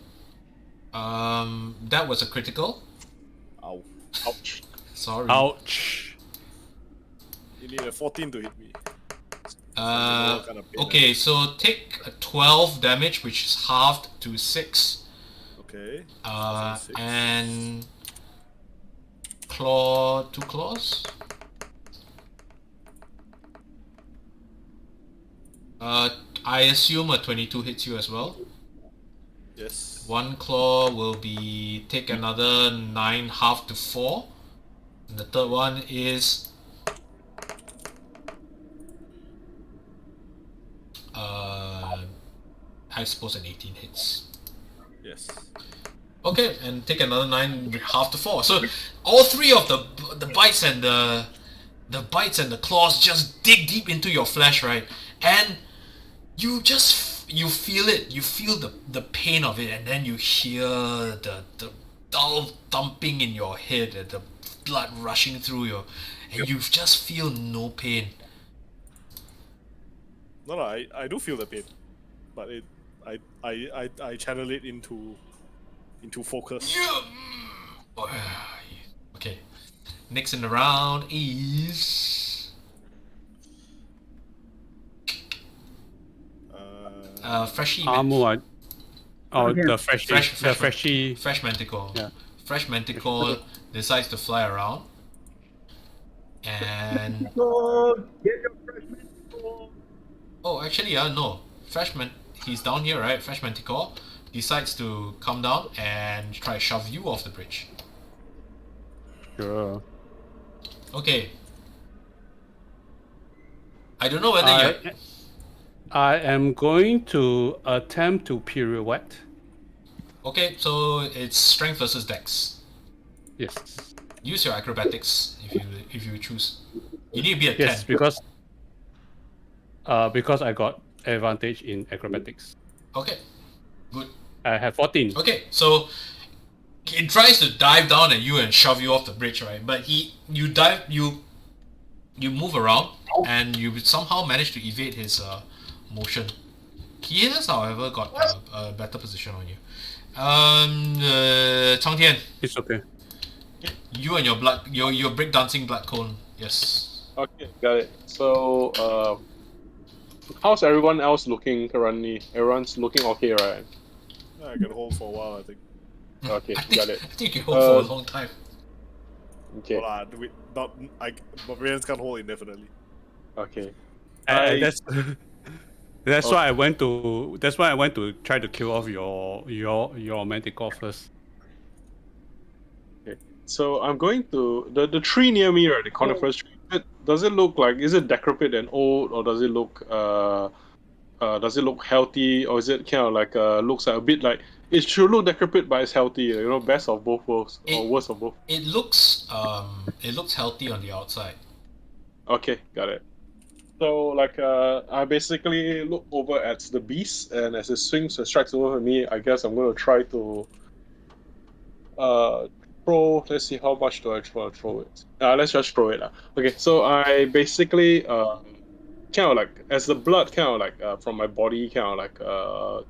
[SPEAKER 1] That was a critical.
[SPEAKER 5] Ow.
[SPEAKER 2] Ouch.
[SPEAKER 1] Sorry.
[SPEAKER 3] Ouch.
[SPEAKER 5] You need a 14 to hit me.
[SPEAKER 1] Okay, so take a 12 damage, which is halved to 6.
[SPEAKER 5] Okay.
[SPEAKER 1] And claw, 2 claws. I assume a 22 hits you as well.
[SPEAKER 5] Yes.
[SPEAKER 1] 1 claw will be take another 9 half to 4. And the third one is I suppose an 18 hits.
[SPEAKER 5] Yes.
[SPEAKER 1] Okay, and take another 9, half to 4. So all 3 of the bites and the bites and the claws just dig deep into your flesh, right? And you feel it. You feel the pain of it, and then you hear the dull thumping in your head and the blood rushing through and you just feel no pain.
[SPEAKER 5] No, I do feel the pain, but I channel it into focus.
[SPEAKER 1] Okay. Next in the round is Freshy.
[SPEAKER 3] Amu, the
[SPEAKER 1] Fresh Manticore.
[SPEAKER 3] Yeah.
[SPEAKER 1] Fresh Manticore decides to fly around. And
[SPEAKER 4] Get your fresh Manticore.
[SPEAKER 1] oh, actually, no. He's down here, right? Fresh Manticore decides to come down and try to shove you off the bridge.
[SPEAKER 3] Sure.
[SPEAKER 1] Okay. I don't know whether you.
[SPEAKER 3] I am going to attempt to pirouette.
[SPEAKER 1] Okay, so it's strength versus dex.
[SPEAKER 3] Yes.
[SPEAKER 1] Use your acrobatics if you choose. You need to be a 10.
[SPEAKER 3] Yes, because I got advantage in acrobatics.
[SPEAKER 1] Okay. Good.
[SPEAKER 3] I have 14.
[SPEAKER 1] Okay, so he tries to dive down at you and shove you off the bridge, right? But you move around and you somehow manage to evade his motion. He has, however, got a better position on you. Cang Tian,
[SPEAKER 3] It's okay.
[SPEAKER 1] you and your your breakdancing blood cone. Yes.
[SPEAKER 2] Okay, got it. So, how's everyone else looking currently? Everyone's looking okay, right?
[SPEAKER 5] I can hold for a while, I think.
[SPEAKER 2] Okay, got it.
[SPEAKER 1] I think you hold for a long time.
[SPEAKER 2] Okay,
[SPEAKER 5] Barbarians can't hold indefinitely.
[SPEAKER 2] okay.
[SPEAKER 3] That's why I went to. That's why I went to try to kill off your Manticore first.
[SPEAKER 2] Okay. So I'm going to the tree near me, right? The coniferous tree. Does it look like, is it decrepit and old, or does it look healthy, or is it kind of like looks like a bit like it should look decrepit but it's healthy? You know, best of both worlds or worst of both.
[SPEAKER 1] It looks healthy on the outside.
[SPEAKER 2] Okay, got it. So like I basically look over at the beast, and as it swings and strikes over me, I guess I'm gonna try to throw. Let's see, how much do I throw it? Let's just throw it. Okay, so I basically kind of like, as the blood kind of like from my body kind of like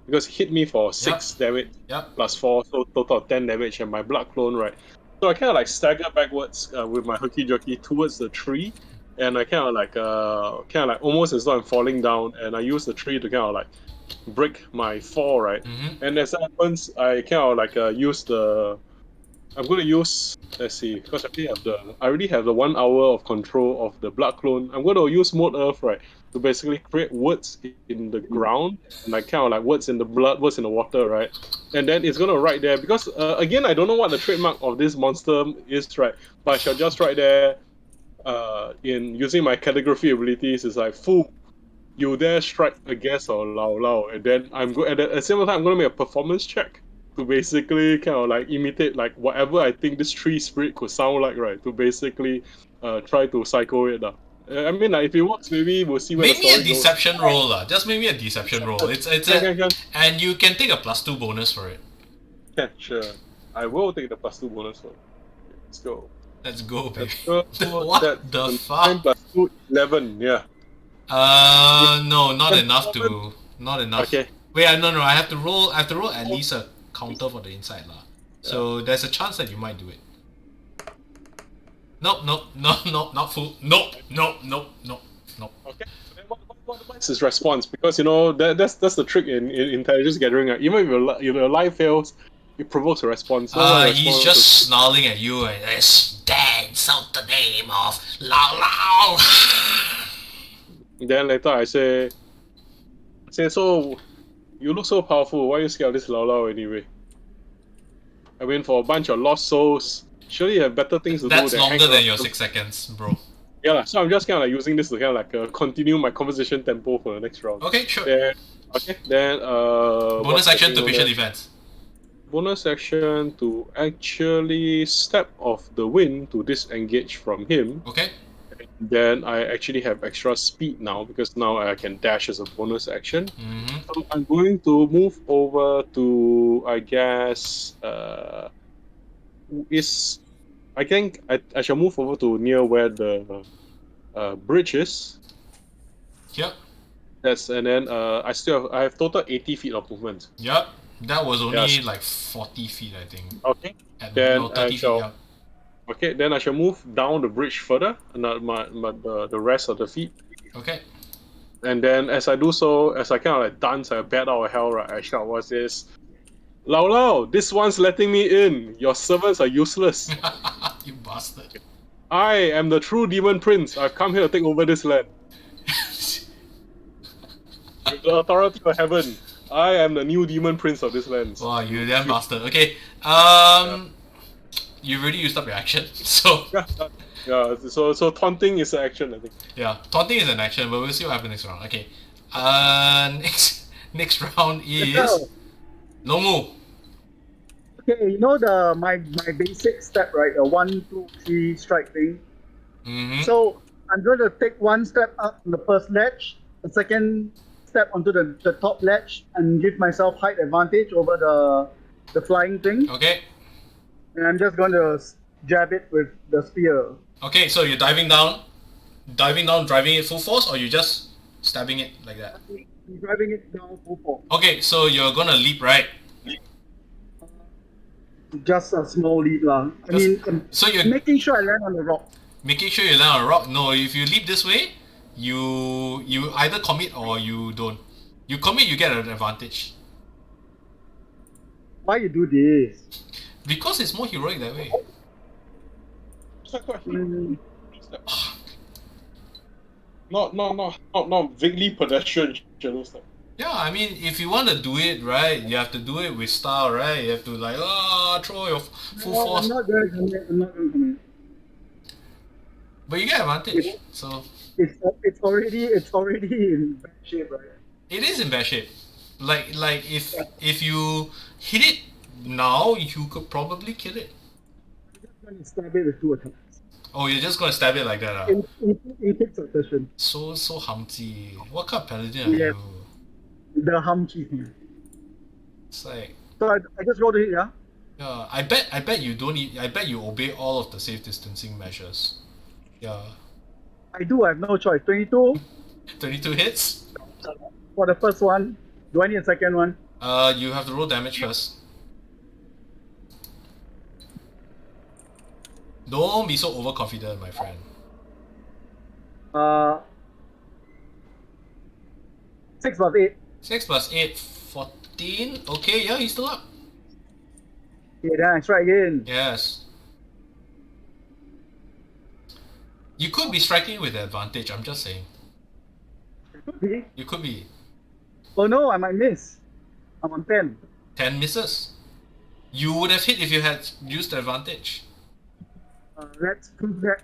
[SPEAKER 2] because it hit me for 6 damage plus 4, so total of 10 damage, and my blood clone, right? So I kind of like stagger backwards with my herky jerky towards the tree, and I kind of like almost as though I'm falling down, and I use the tree to kind of like break my fall, right?
[SPEAKER 1] Mm-hmm.
[SPEAKER 2] And as that happens, I kind of like use the. I'm going to use, let's see, because I already have the 1 hour of control of the blood clone. I'm going to use Mode Earth, right, to basically create words in the ground, and like kind of like words in the blood, words in the water, right? And then it's going to write there, because again, I don't know what the trademark of this monster is, right? But I shall just write there, in using my calligraphy abilities, is like, fool, you dare strike a guess or lao lao. And then at the same time, I'm going to make a performance check to basically kind of like imitate like whatever I think this tree spirit could sound like, right? To basically try to psycho it. I mean, like, if it works, maybe we'll see where the story goes.
[SPEAKER 1] Maybe a deception roll. Just maybe a deception roll. And you can take a +2 bonus for it.
[SPEAKER 2] Yeah, sure. I will take the +2 bonus for it. Let's go.
[SPEAKER 1] Let's go, baby.
[SPEAKER 2] Let's go.
[SPEAKER 1] What the fuck?
[SPEAKER 2] 9 + 2, 11, yeah.
[SPEAKER 1] No, not enough to. Not enough.
[SPEAKER 2] Okay.
[SPEAKER 1] Wait, no. I have to roll at least a counter for the inside, lah. So there's a chance that you might do it. Nope, not full. Nope.
[SPEAKER 2] Okay. Then what's his response? Because you know that's the trick in intelligence gathering. Even if your life fails, it provokes a response.
[SPEAKER 1] He's just snarling at you and dare insult the name of Lao Lao.
[SPEAKER 2] Then later I say, so you look so powerful. Why are you scared of this Lao Lao anyway? I mean, for a bunch of lost souls, surely you have better things to do.
[SPEAKER 1] That's longer than your 6 seconds, bro.
[SPEAKER 2] Yeah, so I'm just kind of like using this to kind of like continue my conversation tempo for the next round.
[SPEAKER 1] Okay, sure.
[SPEAKER 2] Then, bonus
[SPEAKER 1] action to Persian defense.
[SPEAKER 2] bonus action to actually step off the wind to disengage from him.
[SPEAKER 1] Okay.
[SPEAKER 2] Then I actually have extra speed now because now I can dash as a bonus action.
[SPEAKER 1] Mm-hmm.
[SPEAKER 2] So I'm going to move over to, I guess, I think I shall move over to near where the bridge is.
[SPEAKER 1] Yep.
[SPEAKER 2] And then I have total 80 feet of movement.
[SPEAKER 1] Yep. That was only
[SPEAKER 2] Yes.
[SPEAKER 1] like 40 feet, I think.
[SPEAKER 2] Okay.
[SPEAKER 1] At,
[SPEAKER 2] Then
[SPEAKER 1] no, 30
[SPEAKER 2] I
[SPEAKER 1] feet.
[SPEAKER 2] shall.
[SPEAKER 1] Yeah.
[SPEAKER 2] Okay, then I shall move down the bridge further, not the rest of the feet.
[SPEAKER 1] Okay.
[SPEAKER 2] And then as I do so, as I kind of like dance a bat out of hell, right, I shout, "What's this? Lao Lao, this one's letting me in. Your servants are useless.
[SPEAKER 1] You bastard.
[SPEAKER 2] I am the true demon prince. I've come here to take over this land. With the authority of heaven, I am the new demon prince of this land."
[SPEAKER 1] Wow, you damn bastard. Okay. You already used up your action, so
[SPEAKER 2] Yeah, so taunting is an action, I think.
[SPEAKER 1] yeah, taunting is an action, but we'll see what happens next round. Okay. Next round is Lomu.
[SPEAKER 4] Okay, you know my basic step, right? A 1, 2, 3 strike thing.
[SPEAKER 1] Mm-hmm.
[SPEAKER 4] So I'm going to take one step up on the first ledge, the second step onto the top ledge, and give myself height advantage over the flying thing.
[SPEAKER 1] Okay.
[SPEAKER 4] And I'm just going to jab it with the spear.
[SPEAKER 1] Okay, so you're diving down, driving it full force, or you're just stabbing it like that?
[SPEAKER 4] I'm driving it down full force.
[SPEAKER 1] Okay, so you're gonna leap, right?
[SPEAKER 4] Just a small leap, lah. I mean,
[SPEAKER 1] So you're
[SPEAKER 4] making sure I land on the rock.
[SPEAKER 1] making sure you land on a rock. No, if you leap this way, you either commit or you don't. You commit, you get an advantage.
[SPEAKER 4] Why you do this?
[SPEAKER 1] Because it's more heroic that way.
[SPEAKER 4] Mm,
[SPEAKER 2] Not vaguely pedestrian shadow stuff.
[SPEAKER 1] Yeah, I mean, if you want to do it, right, you have to do it with style, right? You have to like, throw your full
[SPEAKER 4] no,
[SPEAKER 1] force.
[SPEAKER 4] I'm not going to commit. I'm not going to commit.
[SPEAKER 1] But you get advantage, so
[SPEAKER 4] It's already in bad shape, right?
[SPEAKER 1] it is in bad shape. Like if you hit it now, you could probably kill it.
[SPEAKER 4] I'm just going to stab it with 2 attacks.
[SPEAKER 1] Oh, you're just gonna stab it like that,
[SPEAKER 4] In quick succession.
[SPEAKER 1] So humpty. What kind of paladin are
[SPEAKER 4] Yeah.
[SPEAKER 1] you?
[SPEAKER 4] The hum cheese.
[SPEAKER 1] It's like,
[SPEAKER 4] So I just rolled it, yeah?
[SPEAKER 1] yeah. I bet you don't. I bet you obey all of the safe distancing measures. Yeah.
[SPEAKER 4] I do, I have no choice. 22
[SPEAKER 1] 22 hits.
[SPEAKER 4] for the first one. Do I need a second one?
[SPEAKER 1] You have to roll damage first. Don't be so overconfident, my friend.
[SPEAKER 4] 6 plus 8.
[SPEAKER 1] 6 plus 8, 14. Okay, yeah, he's still up.
[SPEAKER 4] Okay, then I try again.
[SPEAKER 1] Yes. You could be striking with advantage, I'm just saying.
[SPEAKER 4] Could be.
[SPEAKER 1] You could be.
[SPEAKER 4] Oh no, I might miss. I'm on 10.
[SPEAKER 1] 10 misses. You would have hit if you had used the advantage.
[SPEAKER 4] Let's prove that.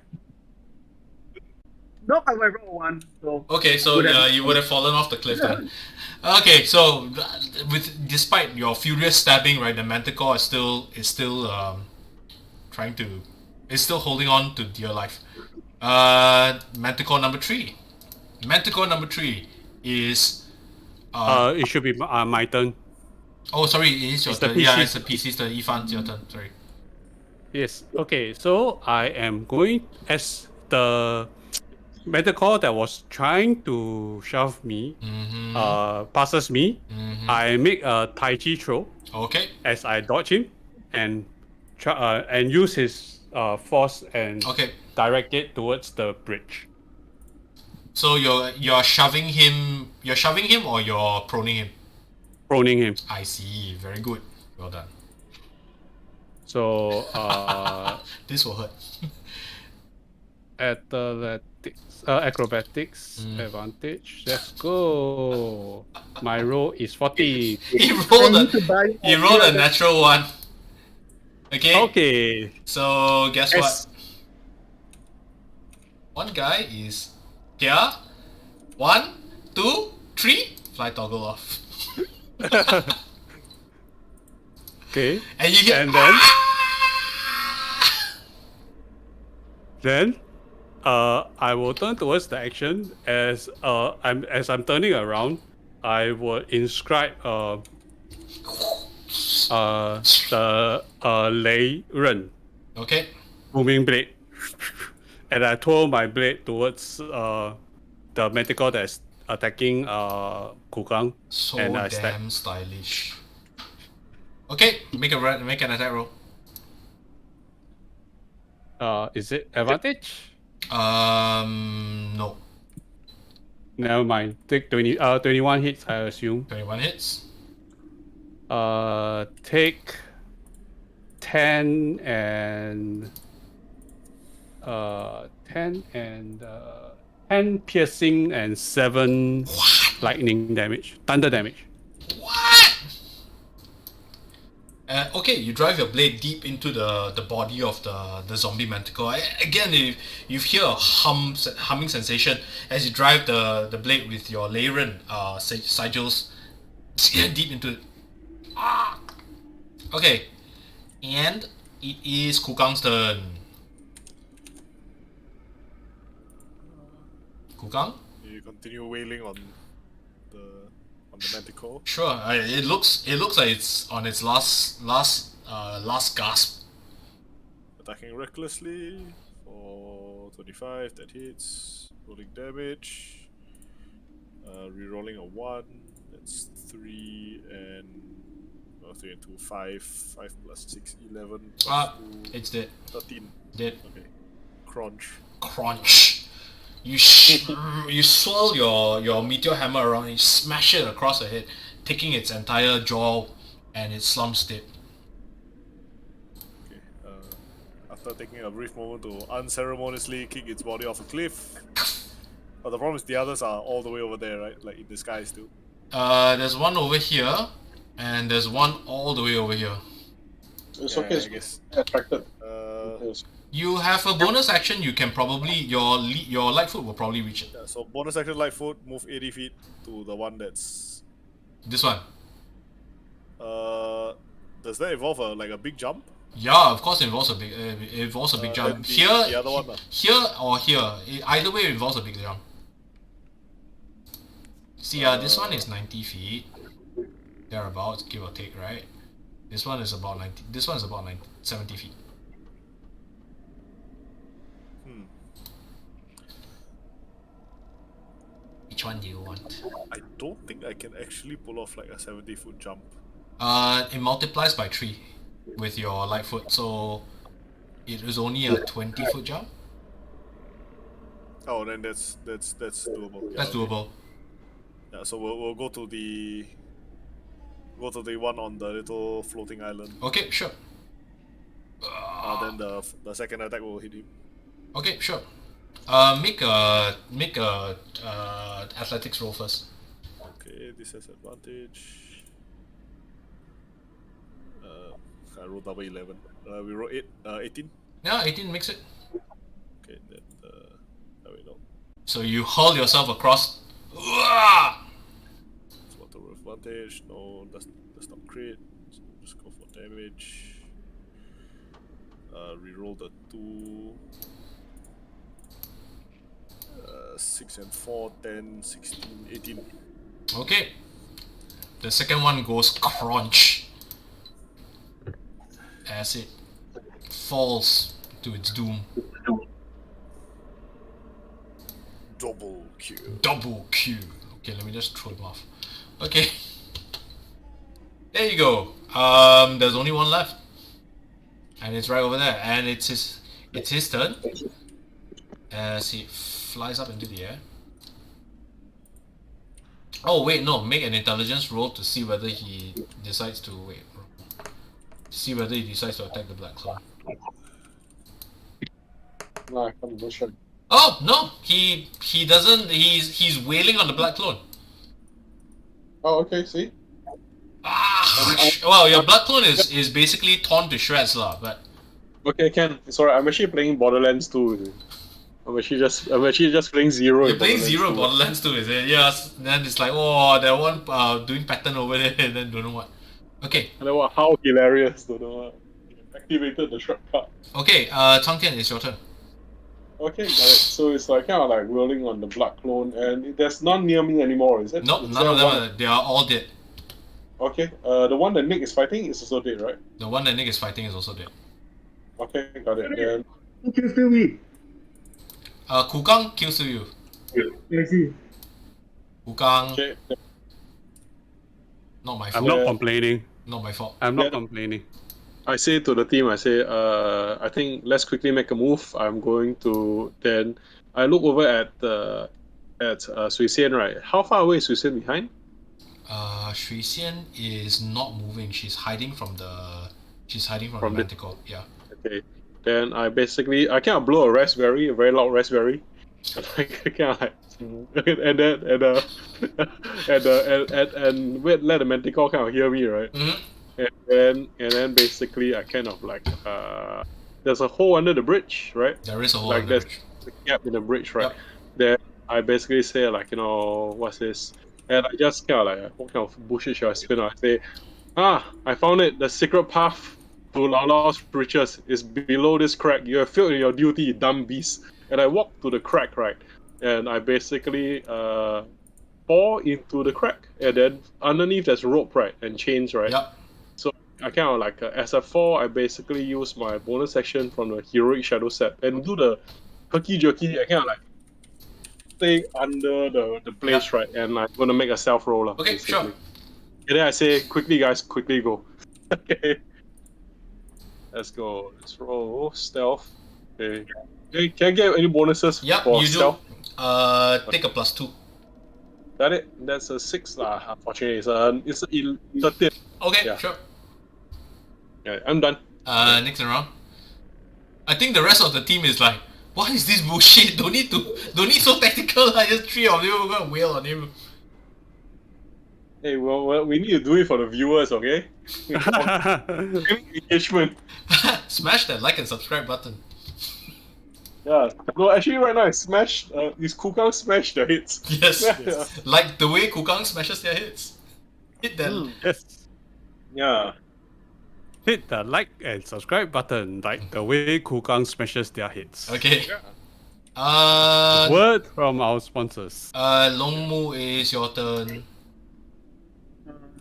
[SPEAKER 4] No, I will roll 1. So
[SPEAKER 1] Okay, so you would have fallen off the cliff then. Okay, so despite your furious stabbing, right, the Manticore is still holding on to dear life. Manticore number 3. Manticore number 3 is
[SPEAKER 3] it should be my turn.
[SPEAKER 1] oh, sorry, it is your
[SPEAKER 3] It's the
[SPEAKER 1] turn. Yeah,
[SPEAKER 3] PC.
[SPEAKER 1] it's the PC's turn. Yifan, it's your turn. Sorry.
[SPEAKER 3] Yes. Okay. So I am going as the Manticore that was trying to shove me, passes me. I make a Tai Chi throw
[SPEAKER 1] Okay.
[SPEAKER 3] as I dodge him, and use his force and
[SPEAKER 1] Okay.
[SPEAKER 3] direct it towards the bridge.
[SPEAKER 1] So you're shoving him. You're shoving him, or you're proning him.
[SPEAKER 3] Proning him.
[SPEAKER 1] I see. Very good. Well done.
[SPEAKER 3] So
[SPEAKER 1] This will hurt.
[SPEAKER 3] acrobatics advantage. Let's go. My roll is 40.
[SPEAKER 1] He rolled
[SPEAKER 4] I need to buy
[SPEAKER 1] a natural one. Okay.
[SPEAKER 3] Okay.
[SPEAKER 1] So guess
[SPEAKER 3] Yes.
[SPEAKER 1] what? One guy is here. 1, 2, 3. Fly toggle off.
[SPEAKER 3] Okay.
[SPEAKER 1] And you hear,
[SPEAKER 3] And then I will turn towards the action as I'm turning around. I will inscribe the Lei Ren
[SPEAKER 1] okay.
[SPEAKER 3] booming blade, and I throw my blade towards the Manticore that's attacking Kukang,
[SPEAKER 1] So
[SPEAKER 3] and I
[SPEAKER 1] damn stylish. Okay, make an attack roll.
[SPEAKER 3] Is it advantage?
[SPEAKER 1] No.
[SPEAKER 3] Never mind. Take 21 hits, I assume.
[SPEAKER 1] 21 hits.
[SPEAKER 3] Take 10 and 10 piercing and 7 lightning damage, thunder damage.
[SPEAKER 1] What? Okay, you drive your blade deep into the body of the zombie manticore. Again, you hear a humming sensation as you drive the blade with your Leyren sigils deep into it. Ah! Okay, and it is Kukang's turn. Kukang?
[SPEAKER 5] You continue wailing on the manticore.
[SPEAKER 1] Sure. It looks like it's on its last gasp.
[SPEAKER 5] Attacking recklessly for 25. That hits. Rolling damage. Rerolling a 1. That's 3 and 3 and 2, 5. 5 plus 6, 11. Plus 2,
[SPEAKER 1] It's dead.
[SPEAKER 5] 13.
[SPEAKER 1] Dead.
[SPEAKER 5] Okay. Crunch.
[SPEAKER 1] Crunch. You swirl your meteor hammer around and you smash it across the head, taking its entire jaw, and it slumps dead.
[SPEAKER 5] Okay. After taking a brief moment to unceremoniously kick its body off a cliff. But the problem is the others are all the way over there, right? Like in the sky still.
[SPEAKER 1] There's one over here, and there's one all the way over here.
[SPEAKER 2] It's
[SPEAKER 5] Yeah,
[SPEAKER 2] okay.
[SPEAKER 5] I guess.
[SPEAKER 2] Attracted.
[SPEAKER 1] You have a bonus action. You can probably your light foot will probably reach it.
[SPEAKER 5] Yeah, so bonus action Lightfoot, move 80 feet to the one that's.
[SPEAKER 1] This one.
[SPEAKER 5] Does that involve a big jump?
[SPEAKER 1] Yeah, of course it involves a big jump.
[SPEAKER 5] Then
[SPEAKER 1] Here,
[SPEAKER 5] the other one.
[SPEAKER 1] here or here. Either way, it involves a big jump. See, this one is 90 feet, thereabouts, give or take, right? This one is about 90. This one is about 70 feet. Which one do you want?
[SPEAKER 5] I don't think I can actually pull off like a 70-foot jump.
[SPEAKER 1] It multiplies by 3 with your light foot, so it is only a 20-foot jump.
[SPEAKER 5] Oh, then that's doable. Yeah,
[SPEAKER 1] That's
[SPEAKER 5] okay.
[SPEAKER 1] doable.
[SPEAKER 5] Yeah, so we'll go to the one on the little floating island.
[SPEAKER 1] Okay, sure.
[SPEAKER 5] Then the second attack will hit him.
[SPEAKER 1] Okay, sure. Make a athletics roll first.
[SPEAKER 5] Okay, this has advantage. I rolled double 11. We roll 18.
[SPEAKER 1] Yeah, 18 makes it.
[SPEAKER 5] Okay, then wait, no.
[SPEAKER 1] So you hurl yourself across.
[SPEAKER 5] It's water advantage. No, that's not crit. So just go for damage. Reroll the 2. 6 and 4, 10, 16, 18.
[SPEAKER 1] Okay. The second one goes crunch as it falls to its doom.
[SPEAKER 5] Double kill.
[SPEAKER 1] Double Q. Okay, let me just throw him off. Okay. There you go. There's only one left. And it's right over there. And it's his turn. As he flies up into the air. Oh wait, no, make an intelligence roll to see whether he decides to see whether he decides to attack the black clone.
[SPEAKER 2] No, I can't motion.
[SPEAKER 1] Oh no, he doesn't. He's wailing on the black clone.
[SPEAKER 2] Oh, okay, see?
[SPEAKER 1] Well, your blood clone is basically torn to shreds, lah. But
[SPEAKER 2] Okay, Ken. Sorry, I'm actually playing Borderlands 2. I'm actually just playing Zero.
[SPEAKER 1] you're
[SPEAKER 2] in
[SPEAKER 1] playing Zero
[SPEAKER 2] Borderlands
[SPEAKER 1] Borderlands 2, is it? Yes. Then it's like, oh, that one doing pattern over there, and then don't know what. Okay.
[SPEAKER 2] And then what? How hilarious! Don't know what. Activated the shrub card.
[SPEAKER 1] Okay. Cang Tian, it's your turn.
[SPEAKER 2] Okay, got it. So it's like kind of like rolling on the blood clone, and there's none near me anymore, is it?
[SPEAKER 1] Nope,
[SPEAKER 2] Is
[SPEAKER 1] none
[SPEAKER 2] there
[SPEAKER 1] of them.
[SPEAKER 2] one-
[SPEAKER 1] They are all dead.
[SPEAKER 2] Okay, the one that Nick is fighting is also dead, right?
[SPEAKER 1] The one that Nick is fighting is also dead.
[SPEAKER 2] Okay, got it. Then
[SPEAKER 4] Who kills still me?
[SPEAKER 1] Kukang kills you.
[SPEAKER 4] I see.
[SPEAKER 1] Kukang,
[SPEAKER 2] okay,
[SPEAKER 1] not my
[SPEAKER 3] I'm
[SPEAKER 1] fault.
[SPEAKER 3] not complaining.
[SPEAKER 1] Not my fault.
[SPEAKER 3] I'm not
[SPEAKER 2] Yeah.
[SPEAKER 3] complaining.
[SPEAKER 2] I say to the team, I say, I think let's quickly make a move. I'm going to then. I look over at Sui Xian, right? How far away is Sui Xian behind?
[SPEAKER 1] Shui Xian is not moving. She's hiding from the. She's hiding from
[SPEAKER 2] From
[SPEAKER 1] the
[SPEAKER 2] the-
[SPEAKER 1] manticore. Yeah.
[SPEAKER 2] Okay. Then I kind of blow a raspberry, a very loud raspberry, and I kind of like, and then and wait, let the manticore kind of hear me, right?
[SPEAKER 1] Mm-hmm.
[SPEAKER 2] And then basically I kind of like there's a hole under the bridge, right?
[SPEAKER 1] There is a hole
[SPEAKER 2] Like
[SPEAKER 1] in the
[SPEAKER 2] there's
[SPEAKER 1] bridge.
[SPEAKER 2] a gap in the bridge, right?
[SPEAKER 1] Yep.
[SPEAKER 2] Then I basically say like, what's this? And I just kind of like, what kind of bullshit should I spin on? I say, I found it. The secret path to Lao Lao's riches is below this crack. You have failed in your duty, you dumb beast. And I walk to the crack, right? And I basically fall into the crack. And then underneath there's rope, right? And chains, right?
[SPEAKER 1] Yep.
[SPEAKER 2] So I kind of like, as I fall, I basically use my bonus action from the heroic shadow set and do the herky jerky. I kind of like stay under the place, right? And I'm gonna make a self roller.
[SPEAKER 1] Okay, sure.
[SPEAKER 2] And then I say, quickly, guys, quickly go. Okay. Let's go. Let's roll stealth. Okay. Hey, can I get any bonuses
[SPEAKER 1] Yep.
[SPEAKER 2] for
[SPEAKER 1] You
[SPEAKER 2] stealth?
[SPEAKER 1] do. Take a +2.
[SPEAKER 2] Got it. That's a 6 lah. Unfortunately, it's a 13.
[SPEAKER 1] Okay.
[SPEAKER 2] Yeah.
[SPEAKER 1] Sure.
[SPEAKER 2] Okay, I'm done.
[SPEAKER 1] Next round. I think the rest of the team is like, what is this bullshit? Don't need so tactical. Just 3 of you are gonna wail on him.
[SPEAKER 2] Hey, well, we need to do it for the viewers, okay? Engagement.
[SPEAKER 1] Smash that like and subscribe button.
[SPEAKER 2] Yeah. No, actually, right now, is Kukang smash the hits.
[SPEAKER 1] Yes.
[SPEAKER 2] Yeah.
[SPEAKER 1] Like the way Kukang smashes their hits. Hit that.
[SPEAKER 3] Yes.
[SPEAKER 2] Yeah.
[SPEAKER 3] Hit the like and subscribe button like the way Kukang smashes their hits.
[SPEAKER 1] Okay.
[SPEAKER 2] Yeah.
[SPEAKER 3] Word from our sponsors.
[SPEAKER 1] Long Mu is your turn.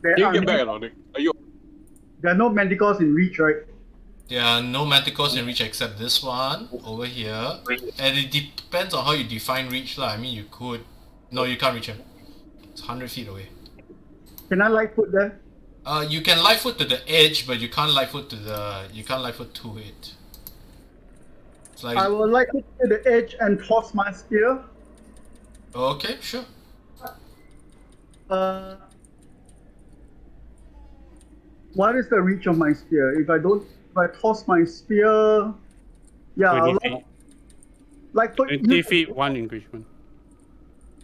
[SPEAKER 4] There
[SPEAKER 2] Can you
[SPEAKER 4] are
[SPEAKER 2] get back, Nick? Are you?
[SPEAKER 4] there are no manticores in reach, right?
[SPEAKER 1] There are no manticores in reach except this one over here. And it depends on how you define reach lah. I mean, you could. No, you can't reach him. It's 100 feet away.
[SPEAKER 4] Can I Lightfoot there?
[SPEAKER 1] You can Lightfoot to the edge, but you can't Lightfoot to the. You can't Lightfoot to it. It's like.
[SPEAKER 4] I will Lightfoot to the edge and toss my spear.
[SPEAKER 1] Okay, sure.
[SPEAKER 4] What is the reach of my spear? If I toss my spear, yeah,
[SPEAKER 3] 20
[SPEAKER 4] I'll
[SPEAKER 3] feet.
[SPEAKER 4] Lightfoot.
[SPEAKER 3] 20 feet, 1 engagement.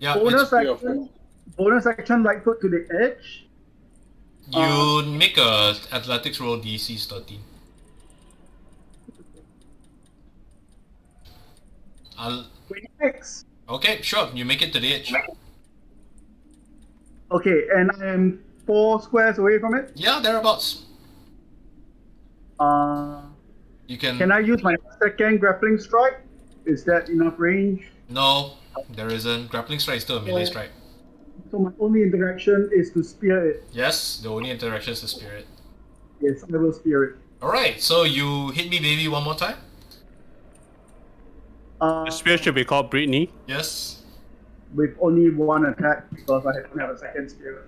[SPEAKER 1] Yeah.
[SPEAKER 4] Bonus
[SPEAKER 1] it's-
[SPEAKER 4] action. Bonus action. Lightfoot to the edge.
[SPEAKER 1] You make a athletics roll DC 13. I'll.
[SPEAKER 4] 26.
[SPEAKER 1] Okay, sure. You make it to the edge.
[SPEAKER 4] Okay, and I am 4 squares away from it.
[SPEAKER 1] Yeah, thereabouts. You can.
[SPEAKER 4] Can I use my second grappling strike? Is that enough range?
[SPEAKER 1] No, there isn't. Grappling strike is still a melee strike.
[SPEAKER 4] So my only interaction is to spear it.
[SPEAKER 1] Yes, the only interaction is the spirit.
[SPEAKER 4] Yes, I will spear it.
[SPEAKER 1] Alright, so you hit me baby one more time?
[SPEAKER 3] The spear should be called Brittany.
[SPEAKER 1] Yes.
[SPEAKER 4] With only 1 attack because I don't have a second spear.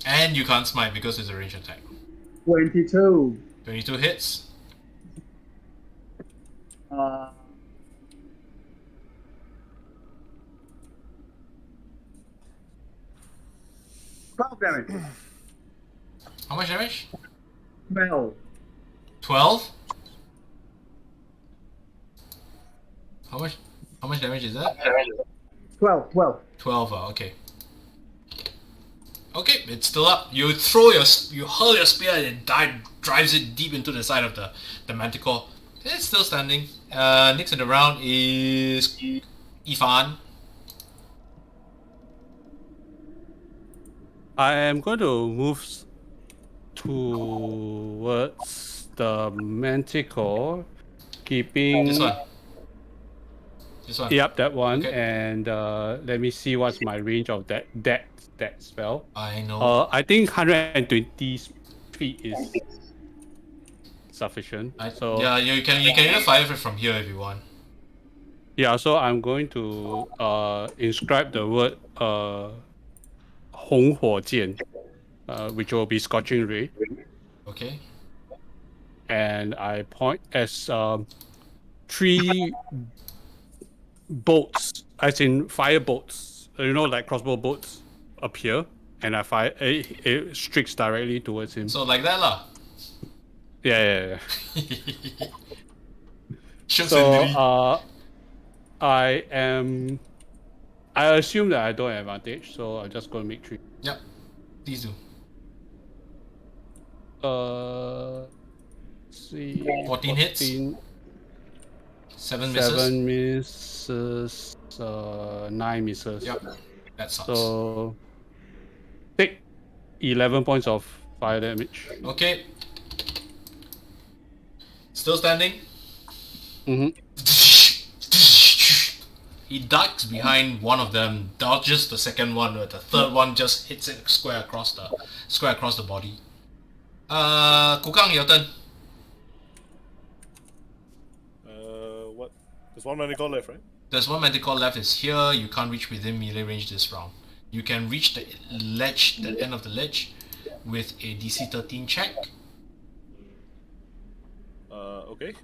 [SPEAKER 1] And you can't smite because it's a range attack.
[SPEAKER 4] 22.
[SPEAKER 1] 22 hits.
[SPEAKER 4] 12 damage.
[SPEAKER 1] How much damage?
[SPEAKER 4] 12.
[SPEAKER 1] 12? How much damage is that?
[SPEAKER 4] 12.
[SPEAKER 1] 12, okay. Okay, it's still up. You hurl your spear and it drives it deep into the side of the manticore. It's still standing. Next in the round is Yifan.
[SPEAKER 3] I am going to move towards the manticore, keeping.
[SPEAKER 1] This one.
[SPEAKER 3] Yep, that one.
[SPEAKER 1] Okay.
[SPEAKER 3] And let me see what's my range of that spell.
[SPEAKER 1] I know.
[SPEAKER 3] I think 120 feet is sufficient.
[SPEAKER 1] Yeah, you can even fire it from here if you want.
[SPEAKER 3] Yeah, so I'm going to inscribe the word 红火箭, which will be scorching ray.
[SPEAKER 1] Okay.
[SPEAKER 3] And I point as 3 bolts, as in fire bolts, like crossbow bolts, appear, and I fire. It strikes directly towards him.
[SPEAKER 1] So like that lah.
[SPEAKER 3] Yeah.
[SPEAKER 1] So
[SPEAKER 3] I assume that I don't have advantage, so I'm just going to make 3.
[SPEAKER 1] Yep. Please do.
[SPEAKER 3] See.
[SPEAKER 1] 14 hits. 7 misses.
[SPEAKER 3] 7 misses. 9 misses.
[SPEAKER 1] Yep. That sucks.
[SPEAKER 3] So take 11 points of fire damage.
[SPEAKER 1] Okay. Still standing. He ducks behind one of them, dodges the second one, but the third one just hits it square across the body. Kukang, your turn.
[SPEAKER 5] What? There's one manticore left, right?
[SPEAKER 1] There's one manticore left. Is here. You can't reach within melee range this round. You can reach the ledge, the end of the ledge, with a DC 13 check.
[SPEAKER 5] Okay.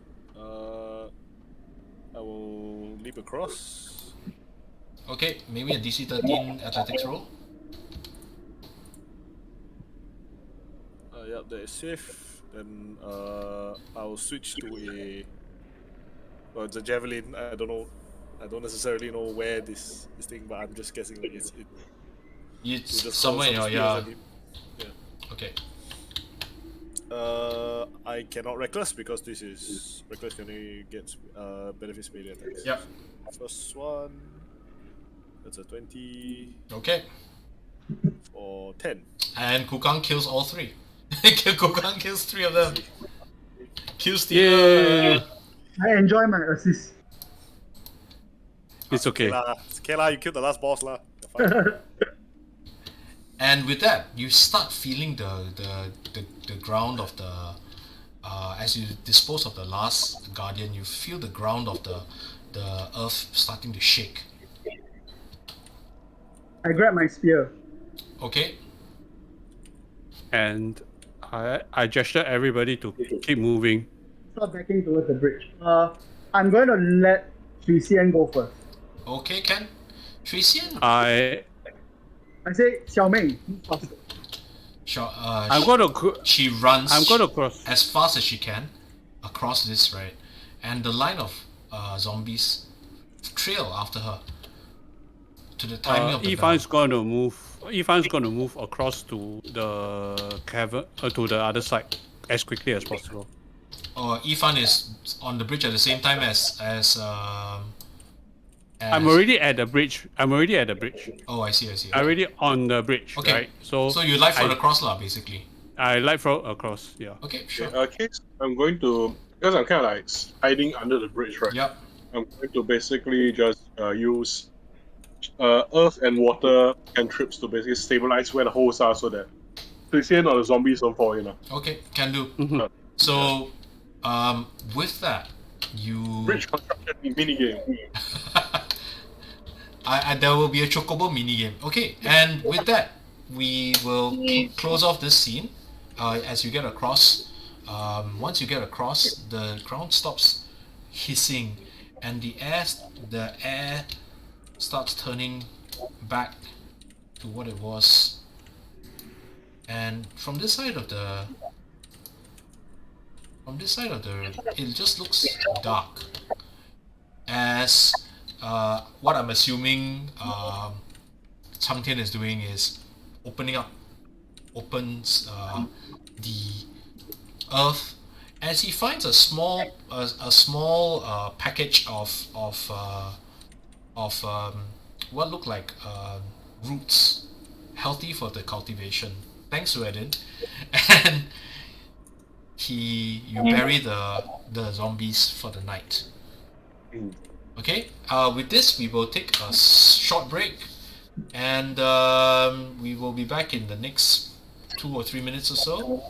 [SPEAKER 5] I will leap across.
[SPEAKER 1] Okay, maybe a DC 13 athletics roll.
[SPEAKER 5] Yeah, that is safe. Then I'll switch to a. Well, it's a javelin. I don't know. I don't necessarily know where this thing, but I'm just guessing like it's
[SPEAKER 1] It's somewhere in your yeah. Okay.
[SPEAKER 5] I cannot reckless because this is reckless can only get benefits melee attacks.
[SPEAKER 1] Yep.
[SPEAKER 5] First one. That's a 20.
[SPEAKER 1] Okay.
[SPEAKER 5] For 10.
[SPEAKER 1] And Kukang kills all 3. Kukang kills 3 of them. Kills the.
[SPEAKER 4] I enjoy my assist.
[SPEAKER 3] It's okay.
[SPEAKER 5] It's okay lah, you killed the last boss lah.
[SPEAKER 1] And with that, you start feeling the ground of the as you dispose of the last guardian, you feel the ground of the earth starting to shake.
[SPEAKER 4] I grab my spear.
[SPEAKER 1] Okay.
[SPEAKER 3] And I gesture everybody to keep moving.
[SPEAKER 4] Start backing towards the bridge. I'm going to let Xian go first.
[SPEAKER 1] Okay, Ken. Trician.
[SPEAKER 3] I
[SPEAKER 4] say, Xiaomei, move faster.
[SPEAKER 3] I'm going to.
[SPEAKER 1] She runs.
[SPEAKER 3] I'm going to cross
[SPEAKER 1] as fast as she can across this, right? And the line of zombies trail after her. To the timing of the
[SPEAKER 3] Yifan's going to move. Yifan's going to move across to the cavern, to the other side, as quickly as possible.
[SPEAKER 1] Yifan is on the bridge at the same time as
[SPEAKER 3] I'm already at the bridge.
[SPEAKER 1] Oh, I see.
[SPEAKER 3] I'm already on the bridge,
[SPEAKER 1] okay.
[SPEAKER 3] right?
[SPEAKER 1] So you light float across lah, basically.
[SPEAKER 3] I light float across, yeah.
[SPEAKER 1] Okay, sure.
[SPEAKER 2] Case, I'm going to, because I'm kind of like hiding under the bridge, right?
[SPEAKER 1] Yep.
[SPEAKER 2] I'm going to basically just use earth and water cantrips to basically stabilize where the holes are so that Xian or the zombies don't fall in.
[SPEAKER 1] Okay, can do. So, with that, you...
[SPEAKER 2] Bridge construction minigame.
[SPEAKER 1] There will be a chocobo minigame. Okay, and with that, we will close off this scene. As you get across, once you get across, the ground stops hissing, and the air starts turning back to what it was. And from this side of the, it just looks dark. As what I'm assuming Cang Tian is doing is opens the earth as he finds a small package of what look like roots, healthy for the cultivation. thanks Suedin, and you bury the zombies for the night. Okay. With this, we will take a short break, and we will be back in the next 2 or 3 minutes or so.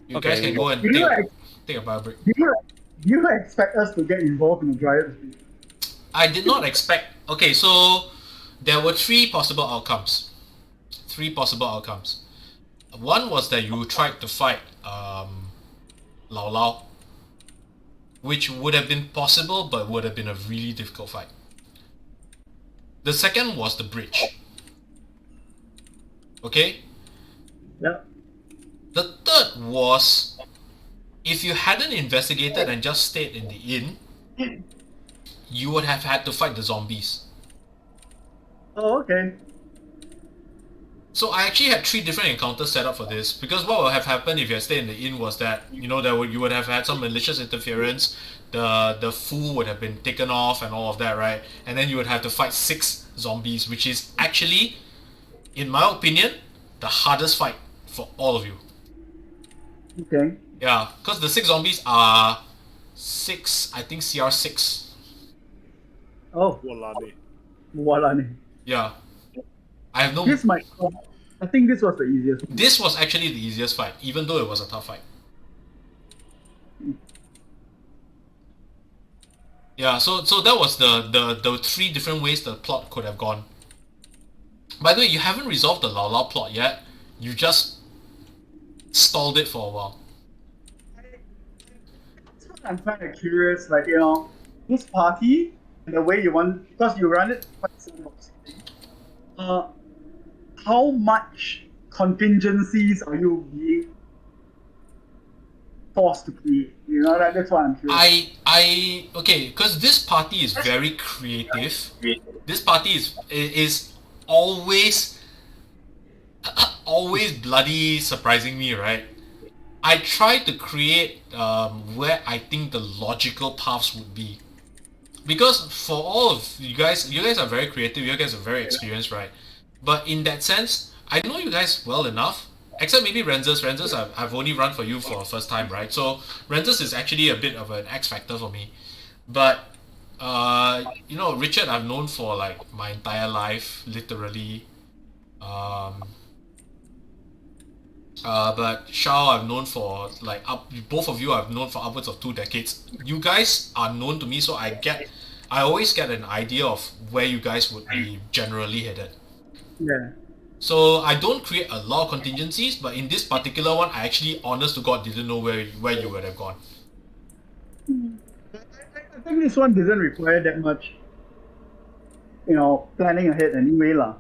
[SPEAKER 1] You guys can go and take a bio break.
[SPEAKER 4] Do you expect us to get involved in the Dryad?
[SPEAKER 1] I did not expect. Okay, so there were 3 possible outcomes. 3 possible outcomes. One was that you tried to fight Lao Lao, which would have been possible, but would have been a really difficult fight. The second was the bridge. Okay?
[SPEAKER 4] Yeah.
[SPEAKER 1] The third was, if you hadn't investigated and just stayed in the inn, you would have had to fight the zombies.
[SPEAKER 4] Oh, okay.
[SPEAKER 1] So I actually had 3 different encounters set up for this, because what would have happened if you had stayed in the inn was that, you would have had some malicious interference, the fool would have been taken off and all of that, right? And then you would have to fight 6 zombies, which is actually, in my opinion, the hardest fight for all of you.
[SPEAKER 4] Okay.
[SPEAKER 1] Yeah, because the 6 zombies are 6, I think CR6.
[SPEAKER 4] Oh,
[SPEAKER 5] Walani.
[SPEAKER 4] Walani.
[SPEAKER 1] Yeah. I have no...
[SPEAKER 4] I think this was the easiest one.
[SPEAKER 1] This was actually the easiest fight, even though it was a tough fight. Yeah, so that was the 3 different ways the plot could have gone. By the way, you haven't resolved the Lao Lao plot yet. You just stalled it for a while.
[SPEAKER 4] I'm kind of curious, like, this party, the way you want, because you run it quite simple. How much contingencies are you being forced to create? That's what I'm curious.
[SPEAKER 1] Okay, because this party is very creative. This party is always bloody surprising me, right? I tried to create where I think the logical paths would be. Because for all of you guys are very creative, you guys are very experienced, right? But in that sense, I know you guys well enough, except maybe Renzus. Renzus, I've only run for you for a first time, right? So Renzus is actually a bit of an X factor for me. But, Richard I've known for like my entire life, literally. But Shao I've known for like both of you I've known for upwards of 2 decades. You guys are known to me, so I always get an idea of where you guys would be generally headed.
[SPEAKER 4] Yeah.
[SPEAKER 1] So I don't create a lot of contingencies, but in this particular one, I actually, honest to God, didn't know where you would have gone.
[SPEAKER 4] I think this one didn't require that much, planning ahead anyway lah.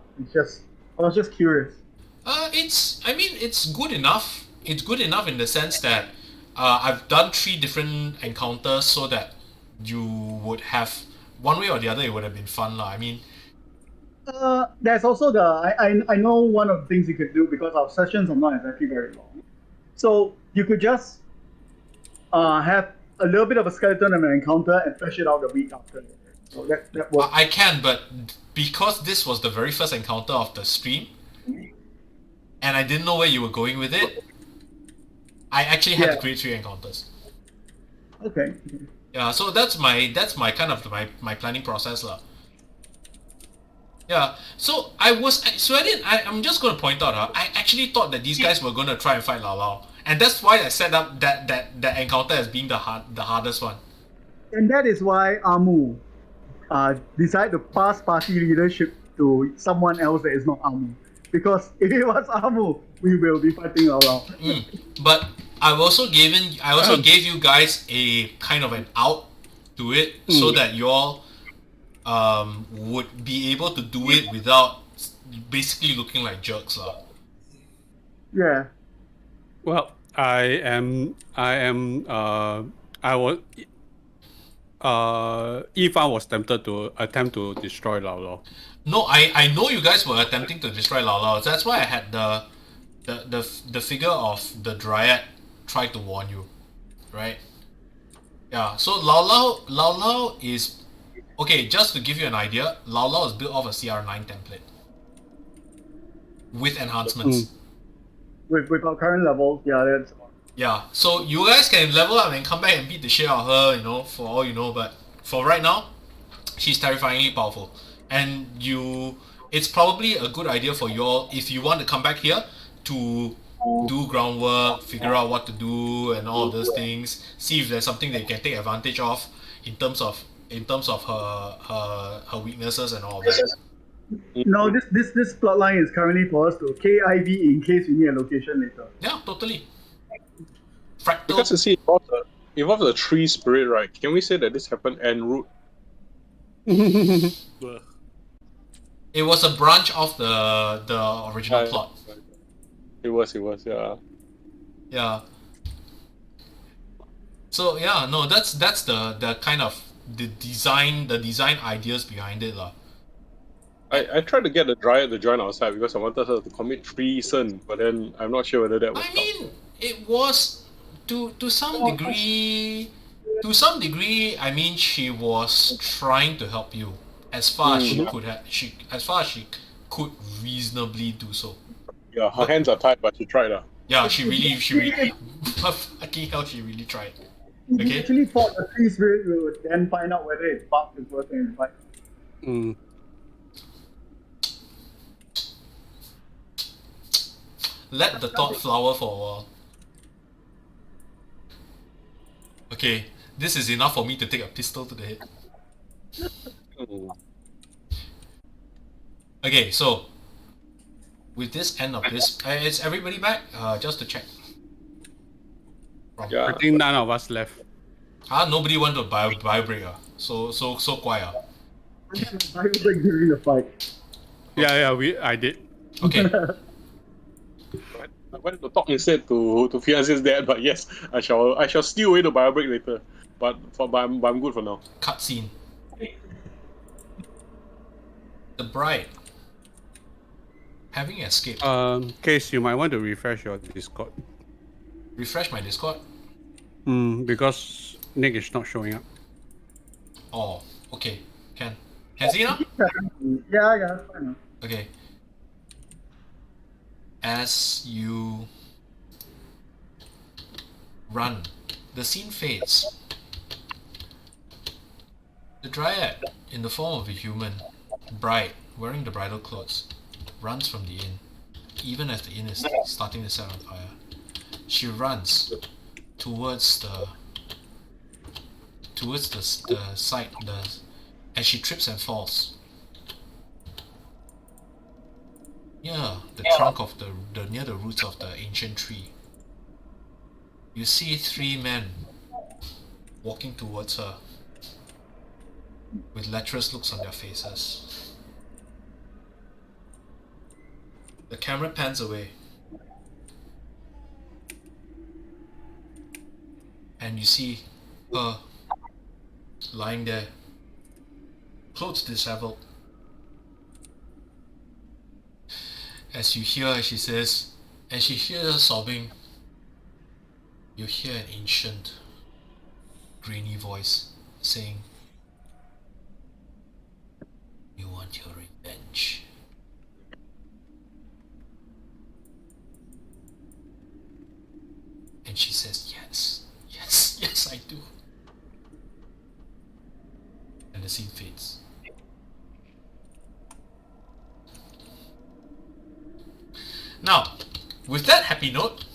[SPEAKER 4] I was just curious.
[SPEAKER 1] It's good enough. It's good enough in the sense that I've done 3 different encounters so that you would have, one way or the other, it would have been fun lah.
[SPEAKER 4] There's also I know one of the things you could do, because our sessions are not exactly very long. So you could just have a little bit of a skeleton of an encounter and flesh it out a week after. So that works.
[SPEAKER 1] I can, but because this was the very first encounter of the stream, and I didn't know where you were going with it, I actually had to create 3 encounters.
[SPEAKER 4] Okay.
[SPEAKER 1] Yeah, so that's my kind of my planning process lah. Yeah, so I'm just going to point out, I actually thought that these guys were going to try and fight Lao Lao. And that's why I set up that encounter as being the hardest one.
[SPEAKER 4] And that is why Amu decided to pass party leadership to someone else that is not Amu. Because if it was Amu, we will be fighting Lao Lao.
[SPEAKER 1] But I also gave you guys a kind of an out to it, so that you all would be able to do it without basically looking like jerks lah.
[SPEAKER 4] Yeah.
[SPEAKER 3] Well, Yifan was tempted to attempt to destroy Lao Lao.
[SPEAKER 1] No, I know you guys were attempting to destroy Lao Lao. That's why I had the figure of the Dryad try to warn you, right? Yeah. So Lao Lao is, okay. Just to give you an idea, Lao Lao is built off a CR9 template, with enhancements.
[SPEAKER 4] With our current level, yeah, that's.
[SPEAKER 1] Yeah, so you guys can level up and come back and beat the shit out of her, you know, for all you know. But for right now, she's terrifyingly powerful, and it's probably a good idea for you all if you want to come back here to do groundwork, figure out what to do, and all of those things. See if there's something that you can take advantage of in terms of her weaknesses and all of that.
[SPEAKER 4] No, this plotline is currently for us to KIV in case we need a location later.
[SPEAKER 1] Yeah, totally. Fractal.
[SPEAKER 2] Because you see, involve the tree spirit, right? Can we say that this happened en route?
[SPEAKER 1] It was a branch of the original plot.
[SPEAKER 2] It was, yeah.
[SPEAKER 1] Yeah. So yeah, no, that's the kind of the design ideas behind it, lah.
[SPEAKER 2] I tried to get the Dryad to join our side because I wanted her to commit treason, but then I'm not sure whether that was.
[SPEAKER 1] I mean, it was to some degree. To some degree, I mean, she was trying to help you as far as she could reasonably do so.
[SPEAKER 2] Yeah, her hands are tied, but she tried.
[SPEAKER 1] Yeah, she really, fucking hell, she really tried.
[SPEAKER 4] If
[SPEAKER 1] Okay.
[SPEAKER 4] you actually fought the tree spirit, we would then find out whether its bark is working in the fight.
[SPEAKER 1] Let the thought flower for a while. Okay, this is enough for me to take a pistol to the head. Okay, so with this end of this, is everybody back? Just to check.
[SPEAKER 2] Yeah.
[SPEAKER 3] I think none of us left.
[SPEAKER 1] Nobody went to bio break. So quiet.
[SPEAKER 4] I was like during the fight.
[SPEAKER 3] Yeah, I did.
[SPEAKER 1] Okay.
[SPEAKER 2] I wanted to talk instead to Fiance's dad, but yes, I shall steal away the bio break later. But I'm good for now.
[SPEAKER 1] Cutscene. The bride, having escaped.
[SPEAKER 3] Case, you might want to refresh your Discord.
[SPEAKER 1] Refresh my Discord.
[SPEAKER 3] Because Nick is not showing up.
[SPEAKER 1] Oh, okay. Can see now?
[SPEAKER 4] Yeah, that's fine.
[SPEAKER 1] Okay. As you run, the scene fades. The Dryad, in the form of a human, bride, wearing the bridal clothes, runs from the inn, even as the inn is starting to set on fire. She runs towards the site, and she trips and falls. Near the trunk of near the roots of the ancient tree, you see 3 men walking towards her with lecherous looks on their faces. The camera pans away, and you see her lying there, clothes disheveled. As you hear her, she says, and she hears her sobbing, you hear an ancient, grainy voice saying, "You want your revenge." And she says, yes, I do. And the scene fades. Now, with that happy note,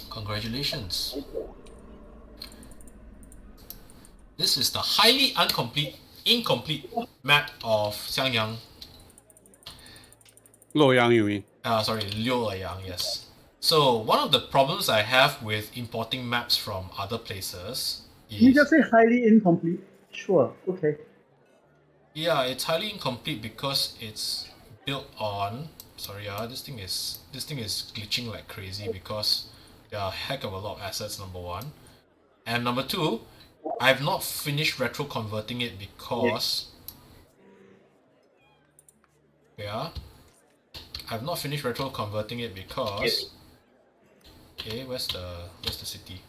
[SPEAKER 1] congratulations. This is the highly incomplete map of Xiangyang.
[SPEAKER 3] Luoyang, you mean?
[SPEAKER 1] Luoyang, yes. So, one of the problems I have with importing maps from other places is...
[SPEAKER 4] You just say highly incomplete? Sure, okay.
[SPEAKER 1] Yeah, it's highly incomplete because it's built on... Sorry, this thing is glitching like crazy because there are a heck of a lot of assets, number one. And number two, I've not finished retro converting it because... Yeah. I've not finished retro converting it because... Okay, where's the city?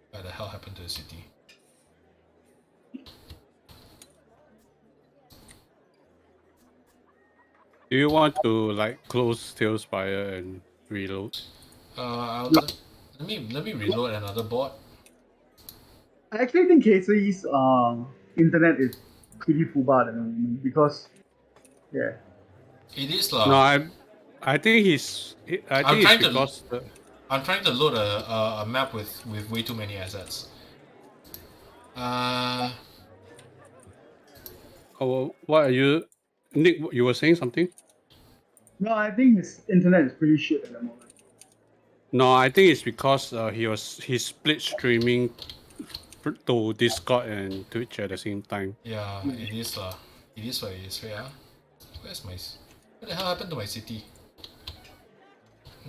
[SPEAKER 1] Where the hell happened to the city?
[SPEAKER 3] Do you want to like close Talespire and reload?
[SPEAKER 1] Let me reload another board.
[SPEAKER 4] I actually think Casey's internet is pretty fubar at the moment because, yeah.
[SPEAKER 1] It is
[SPEAKER 3] No,
[SPEAKER 1] lah.
[SPEAKER 3] I think he's. I
[SPEAKER 1] I'm
[SPEAKER 3] think
[SPEAKER 1] trying
[SPEAKER 3] it's
[SPEAKER 1] to-
[SPEAKER 3] because
[SPEAKER 1] I'm trying to load a map with way too many assets.
[SPEAKER 3] Oh, what are you, Nick? You were saying something?
[SPEAKER 4] No, I think his internet is pretty shit at the moment.
[SPEAKER 3] No, I think it's because he split streaming to Discord and Twitch at the same time.
[SPEAKER 1] Yeah, it is lah. It is what it is. Wait, where's my? What the hell happened to my city?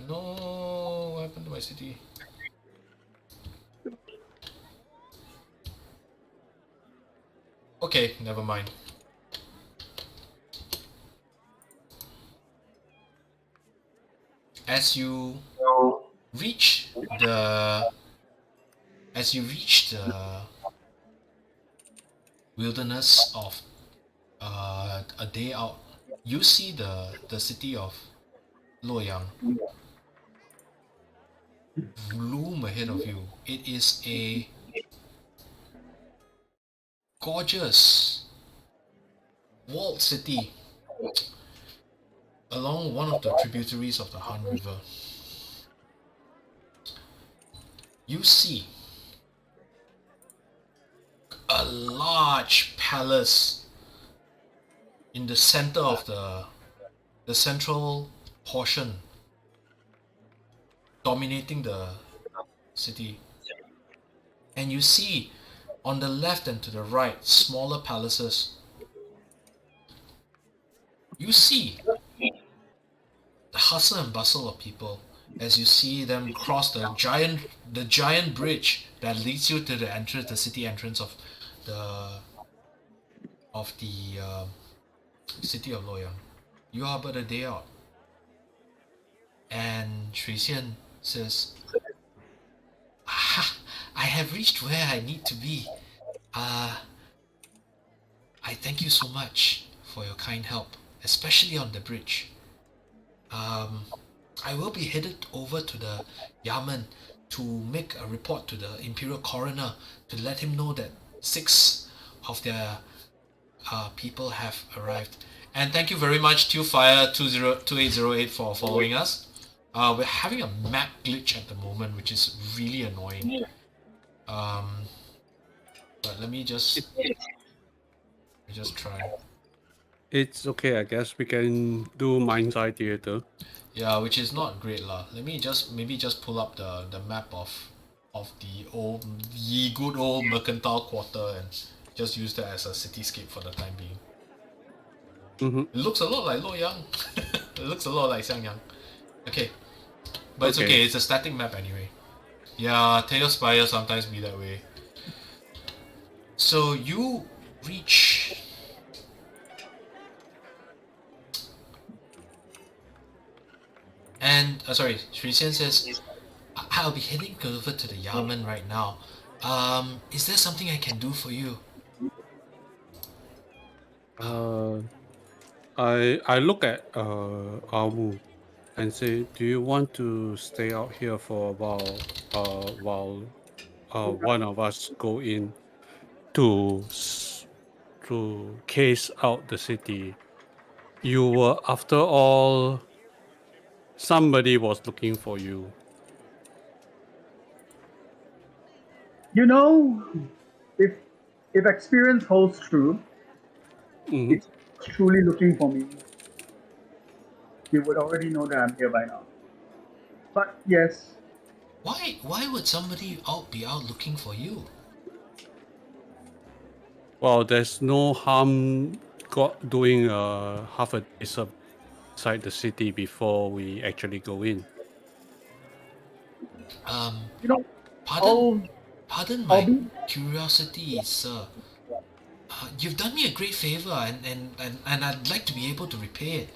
[SPEAKER 1] No, what happened to my city? Okay, never mind. As you reach the wilderness of a day out, you see the city of Luoyang loom ahead of you. It is a gorgeous walled city along one of the tributaries of the Han River. You see a large palace in the center of the central portion, dominating the city. And you see on the left and to the right smaller palaces. You see the hustle and bustle of people as you see them cross the giant bridge that leads you to the city entrance of the city of Luoyang. You are but a day out, and Shui Xian says, I have reached where I need to be. I thank you so much for your kind help, especially on the bridge. I will be headed over to the Yamen to make a report to the Imperial Coroner to let him know that 6 of their people have arrived. And thank you very much, Tufire2808 for following us. We're having a map glitch at the moment, which is really annoying. But let me just try.
[SPEAKER 3] It's okay, I guess we can do Mindside Theater.
[SPEAKER 1] Yeah, which is not great lah. Let me maybe just pull up the map of the good old mercantile quarter and just use that as a cityscape for the time being. It looks a lot like Luoyang. It looks a lot like Xiangyang. Okay. But it's okay, it's a static map anyway. Yeah, Talespire sometimes be that way. So you reach and sorry, Shui Xian says, I'll be heading over to the Yamen right now. Is there something I can do for you?
[SPEAKER 3] I look at Amu and say, do you want to stay out here for a while one of us go in to case out the city? You were, after all, somebody was looking for you.
[SPEAKER 4] You know, if experience holds true, it's truly looking for me. You would already know that I'm here by now. But yes.
[SPEAKER 1] Why would somebody be out looking for you?
[SPEAKER 3] Well, there's no harm doing half a day inside the city before we actually go in.
[SPEAKER 4] You know,
[SPEAKER 1] pardon my curiosity, sir. You've done me a great favor, and I'd like to be able to repay it.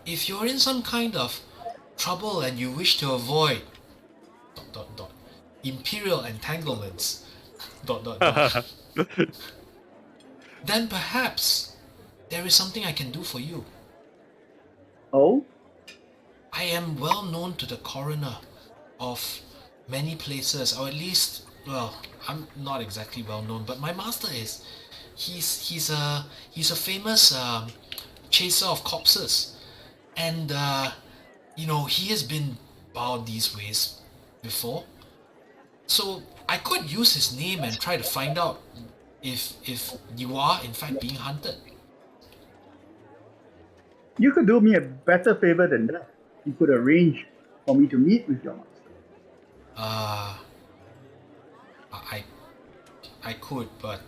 [SPEAKER 1] If you're in some kind of trouble and you wish to avoid ... imperial entanglements ... then perhaps there is something I can do for you.
[SPEAKER 4] Oh,
[SPEAKER 1] I am well known to the coroner of many places, or at least, well, I'm not exactly well known, but my master is. He's a famous chaser of corpses, and he has been bowed these ways before. So I could use his name and try to find out if you are in fact being hunted.
[SPEAKER 4] you could do me a better favor than that. You could arrange for me to meet with your master.
[SPEAKER 1] I could, but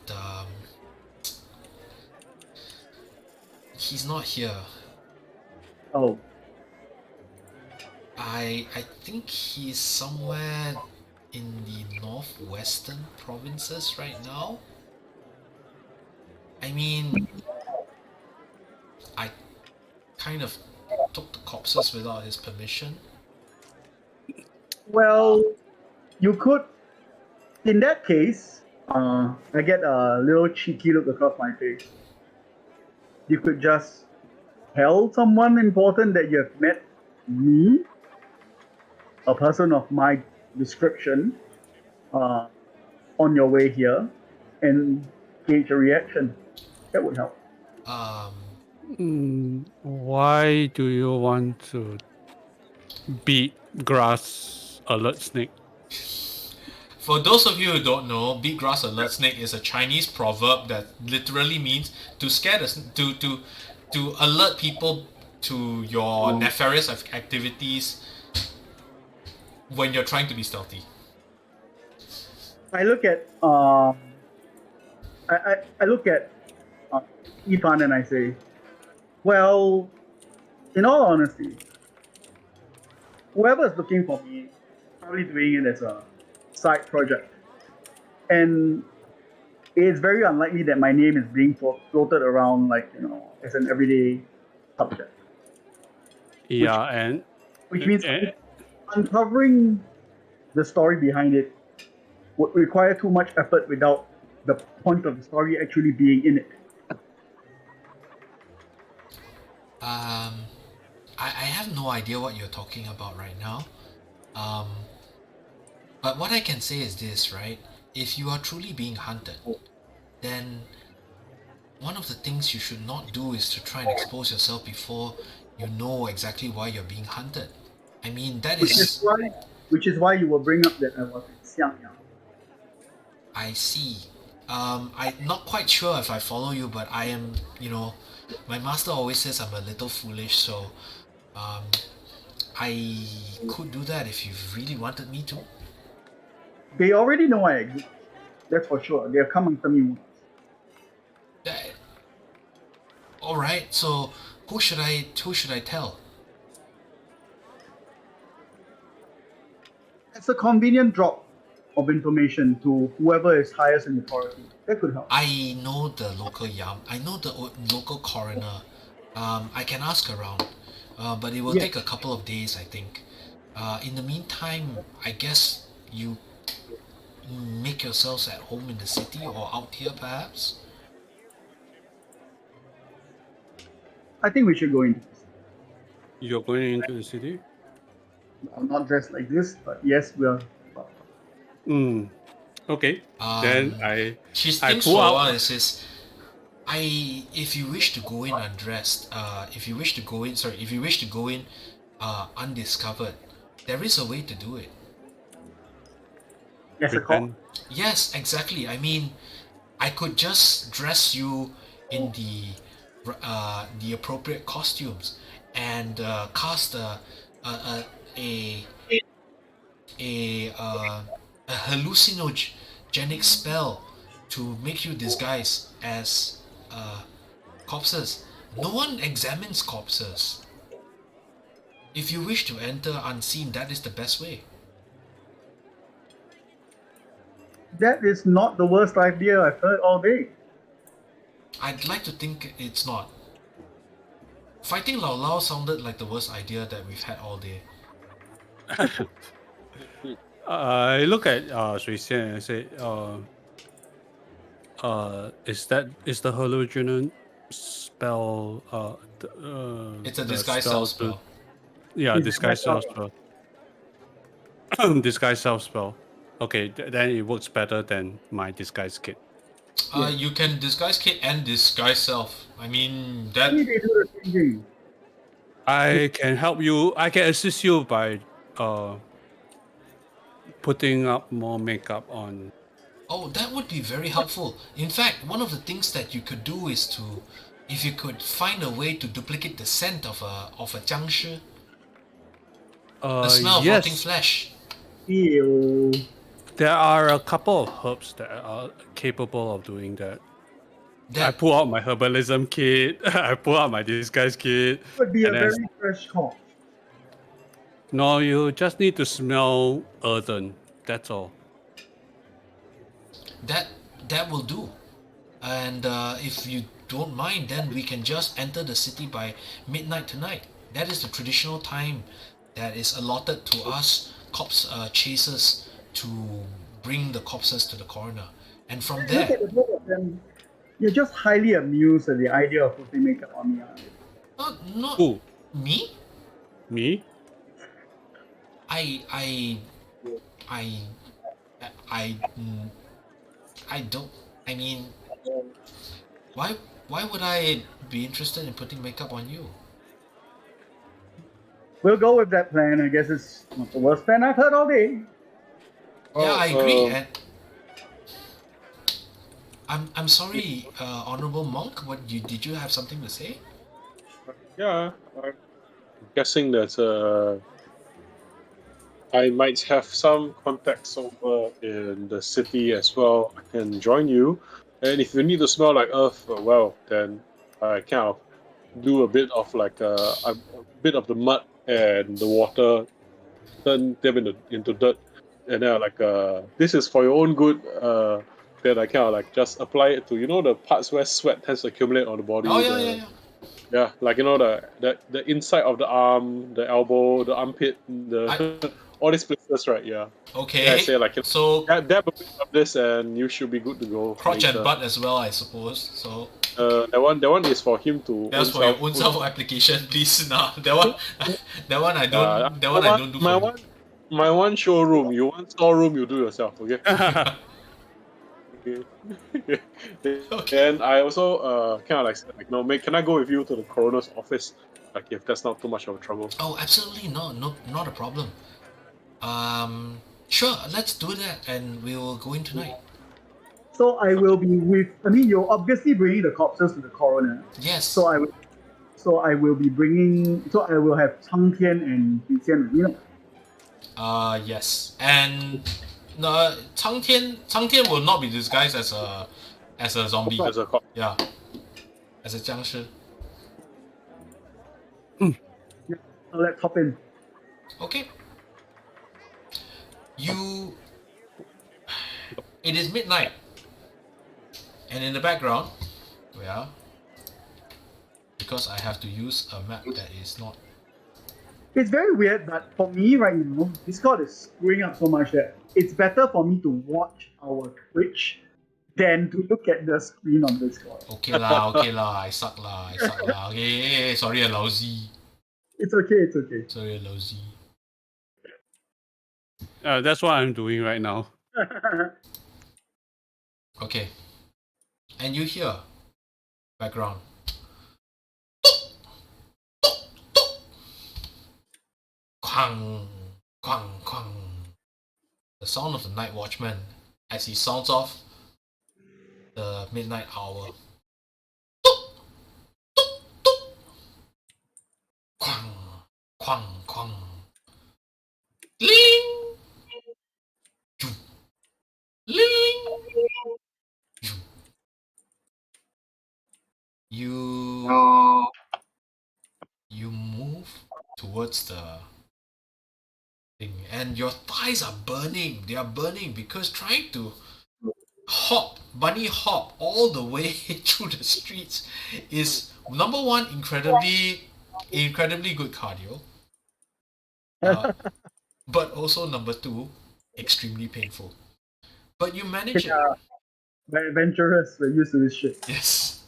[SPEAKER 1] he's not here.
[SPEAKER 4] Oh,
[SPEAKER 1] I think he's somewhere in the northwestern provinces right now. I mean, I kind of took the corpses without his permission.
[SPEAKER 4] well, you could. In that case, I get a little cheeky look across my face. You could just tell someone important that you have met me, a person of my description, on your way here, and gauge a reaction. That would help.
[SPEAKER 3] Why do you want to beat grass alert snake?
[SPEAKER 1] For those of you who don't know, beat grass alert snake is a Chinese proverb that literally means to scare to alert people to your nefarious activities when you're trying to be stealthy.
[SPEAKER 4] I look at I look at Yifan and I say, well, in all honesty, whoever is looking for me, probably doing it as a side project, and it's very unlikely that my name is being floated around as an everyday subject.
[SPEAKER 3] Yeah, and
[SPEAKER 4] Which means uncovering the story behind it would require too much effort without the point of the story actually being in it.
[SPEAKER 1] I have no idea what you're talking about right now. But what I can say is this, right? If you are truly being hunted, then one of the things you should not do is to try and expose yourself before you know exactly why you're being hunted. I mean, that is...
[SPEAKER 4] Which is why you will bring up that I was in Xianxia.
[SPEAKER 1] I see. I'm not quite sure if I follow you, but I am, my master always says I'm a little foolish, so I could do that if you really wanted me to.
[SPEAKER 4] They already know I exist. That's for sure. They have come after me once.
[SPEAKER 1] Alright, so who should I tell?
[SPEAKER 4] It's a convenient drop of information to whoever is highest in authority. That could help.
[SPEAKER 1] I know the local I know the local coroner. I can ask around, but it will take a couple of days, I think. In the meantime, I guess you make yourselves at home in the city or out here, perhaps?
[SPEAKER 4] I think we should go into this.
[SPEAKER 3] you're going into the city?
[SPEAKER 4] I'm not dressed like this, but yes, we are.
[SPEAKER 3] Okay. Then
[SPEAKER 1] She
[SPEAKER 3] I
[SPEAKER 1] thinks
[SPEAKER 3] pull
[SPEAKER 1] for a
[SPEAKER 3] out.
[SPEAKER 1] while and says, if you wish to go in undressed, if you wish to go in undiscovered, there is a way to do it.
[SPEAKER 4] Yes, a call.
[SPEAKER 1] Yes, exactly. I mean, I could just dress you in the appropriate costumes and cast a hallucinogenic spell to make you disguise as corpses. No one examines corpses. If you wish to enter unseen, that is the best way.
[SPEAKER 4] That is not the worst idea I've heard all day.
[SPEAKER 1] I'd like to think it's not. Fighting Lao Lao sounded like the worst idea that we've had all day.
[SPEAKER 3] I look at Shui Xian and say, is the spell.
[SPEAKER 1] It's a
[SPEAKER 3] the
[SPEAKER 1] disguise
[SPEAKER 3] spell
[SPEAKER 1] self
[SPEAKER 3] to-
[SPEAKER 1] spell.
[SPEAKER 3] Yeah,
[SPEAKER 4] It's
[SPEAKER 3] disguise self
[SPEAKER 4] spell.
[SPEAKER 3] spell. Disguise self spell. Okay, then it works better than my disguise kit.
[SPEAKER 1] You can disguise kit and disguise self. I mean
[SPEAKER 4] I
[SPEAKER 1] that.
[SPEAKER 4] mean, they do the same thing.
[SPEAKER 3] I can help you. I can assist you by putting up more makeup on.
[SPEAKER 1] Oh, that would be very helpful. In fact, one of the things that you could do is to, if you could find a way to duplicate the scent of a jiangshi, the smell of rotting
[SPEAKER 3] Yes,
[SPEAKER 1] flesh.
[SPEAKER 4] Ew.
[SPEAKER 3] there are a couple of herbs that are capable of doing that. I
[SPEAKER 1] That
[SPEAKER 3] pull out my herbalism kit. I pull out my disguise kit.
[SPEAKER 4] Would be a
[SPEAKER 3] And then-
[SPEAKER 4] very fresh corpse.
[SPEAKER 3] No, you just need to smell earthen. That's all.
[SPEAKER 1] that will do. And if you don't mind, then we can just enter the city by midnight tonight. That is the traditional time that is allotted to us corpse chasers to bring the corpses to the coroner. And from
[SPEAKER 4] Look
[SPEAKER 1] there,
[SPEAKER 4] at the both of them. You're just highly amused at the idea of putting makeup on me. Aren't you?
[SPEAKER 1] not
[SPEAKER 3] Who?
[SPEAKER 1] me.
[SPEAKER 3] Me?
[SPEAKER 1] I don't. I mean, why would I be interested in putting makeup on you?
[SPEAKER 4] We'll go with that plan. I guess it's not the worst plan I've heard all day.
[SPEAKER 1] Yeah, I agree.
[SPEAKER 2] um,
[SPEAKER 1] And I'm sorry, Honorable Monk. Did you have something to say?
[SPEAKER 2] Yeah, I'm guessing that I might have some contacts over in the city as well. I can join you, and if you need to smell like earth, well, then I kind of do a bit of like a bit of the mud and the water, turn them into dirt, and then like this is for your own good. Then I kind of like just apply it to the parts where sweat tends to accumulate on the body.
[SPEAKER 1] Oh yeah.
[SPEAKER 2] Yeah, like the inside of the arm, the elbow, the armpit, the all these places, right? Yeah.
[SPEAKER 1] Okay.
[SPEAKER 2] Yeah, I say like
[SPEAKER 1] So
[SPEAKER 2] dab a bit of this, and you should be good to go.
[SPEAKER 1] crotch
[SPEAKER 2] later.
[SPEAKER 1] and butt as well, I suppose. So
[SPEAKER 2] That one is for him to.
[SPEAKER 1] that's for your own self application, please. Nah, that one I don't. That one I don't do.
[SPEAKER 2] My
[SPEAKER 1] For
[SPEAKER 2] one, my one showroom. You want storeroom, you do yourself. Okay.
[SPEAKER 1] Okay.
[SPEAKER 2] And I also kind of like said, like, no, mate, can I go with you to the coroner's office? Like, if that's not too much of a trouble.
[SPEAKER 1] Oh, absolutely not a problem. Sure, let's do that, and we will go in tonight.
[SPEAKER 4] So I will be with. I mean, you're obviously bringing the corpses to the coroner.
[SPEAKER 1] Yes.
[SPEAKER 4] So I will be bringing. So I will have Cang Tian and Cang Tian with me.
[SPEAKER 1] Yes, and no, Cang Tian will not be disguised as a zombie.
[SPEAKER 2] As a cop.
[SPEAKER 1] Yeah, as a jiangshi.
[SPEAKER 4] So let's hop in.
[SPEAKER 1] Okay. It is midnight, and in the background, because I have to use a map that is not.
[SPEAKER 4] It's very weird, but for me right now, Discord is screwing up so much that it's better for me to watch our Twitch than to look at the screen on Discord.
[SPEAKER 1] Okay lah, I suck lah. Okay, sorry, lousy.
[SPEAKER 4] It's okay.
[SPEAKER 1] Sorry, lousy.
[SPEAKER 3] That's what I'm doing right now.
[SPEAKER 1] Okay. And you hear background. Quang, quang, quang. The sound of the night watchman as he sounds off the midnight hour. Quang, quang, quang. Ling! Ling! You move towards the thing, and your thighs are burning. They are burning because trying to bunny hop all the way through the streets is number one, incredibly good cardio. But also number two, extremely painful. But you manage it.
[SPEAKER 4] Very adventurous. We're used to this shit.
[SPEAKER 1] Yes.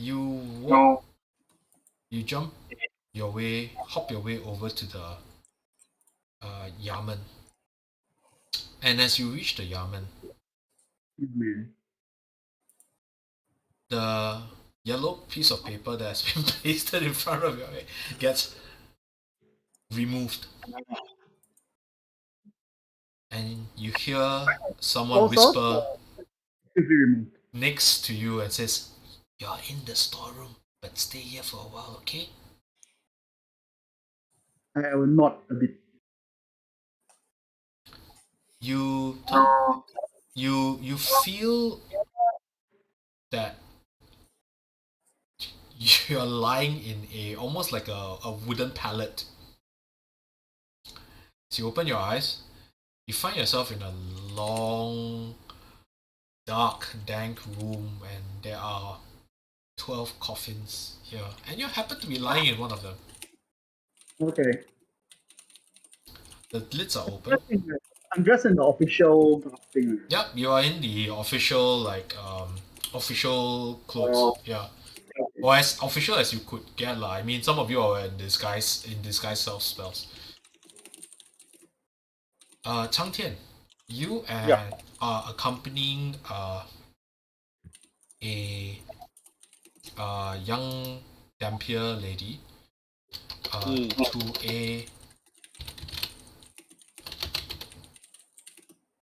[SPEAKER 1] You walk, you hop your way over to the Yamen. And as you reach the Yamen, the yellow piece of paper that has been pasted in front of your head gets removed. And you hear someone whisper next to you and says, "You're in the storeroom, but stay here for a while, okay?"
[SPEAKER 4] I will nod a bit.
[SPEAKER 1] You feel that you're lying in almost like a wooden pallet. So you open your eyes, you find yourself in a long, dark, dank room, and there are 12 coffins here, and you happen to be lying in one of them.
[SPEAKER 4] Okay.
[SPEAKER 1] The lids are open.
[SPEAKER 4] I'm dressed in the official thing.
[SPEAKER 1] Yep, you are in the official official clothes. Yeah. Or as official as you could get, lah. I mean, some of you are in disguise self spells. Cang Tian, you are accompanying a young Dampier lady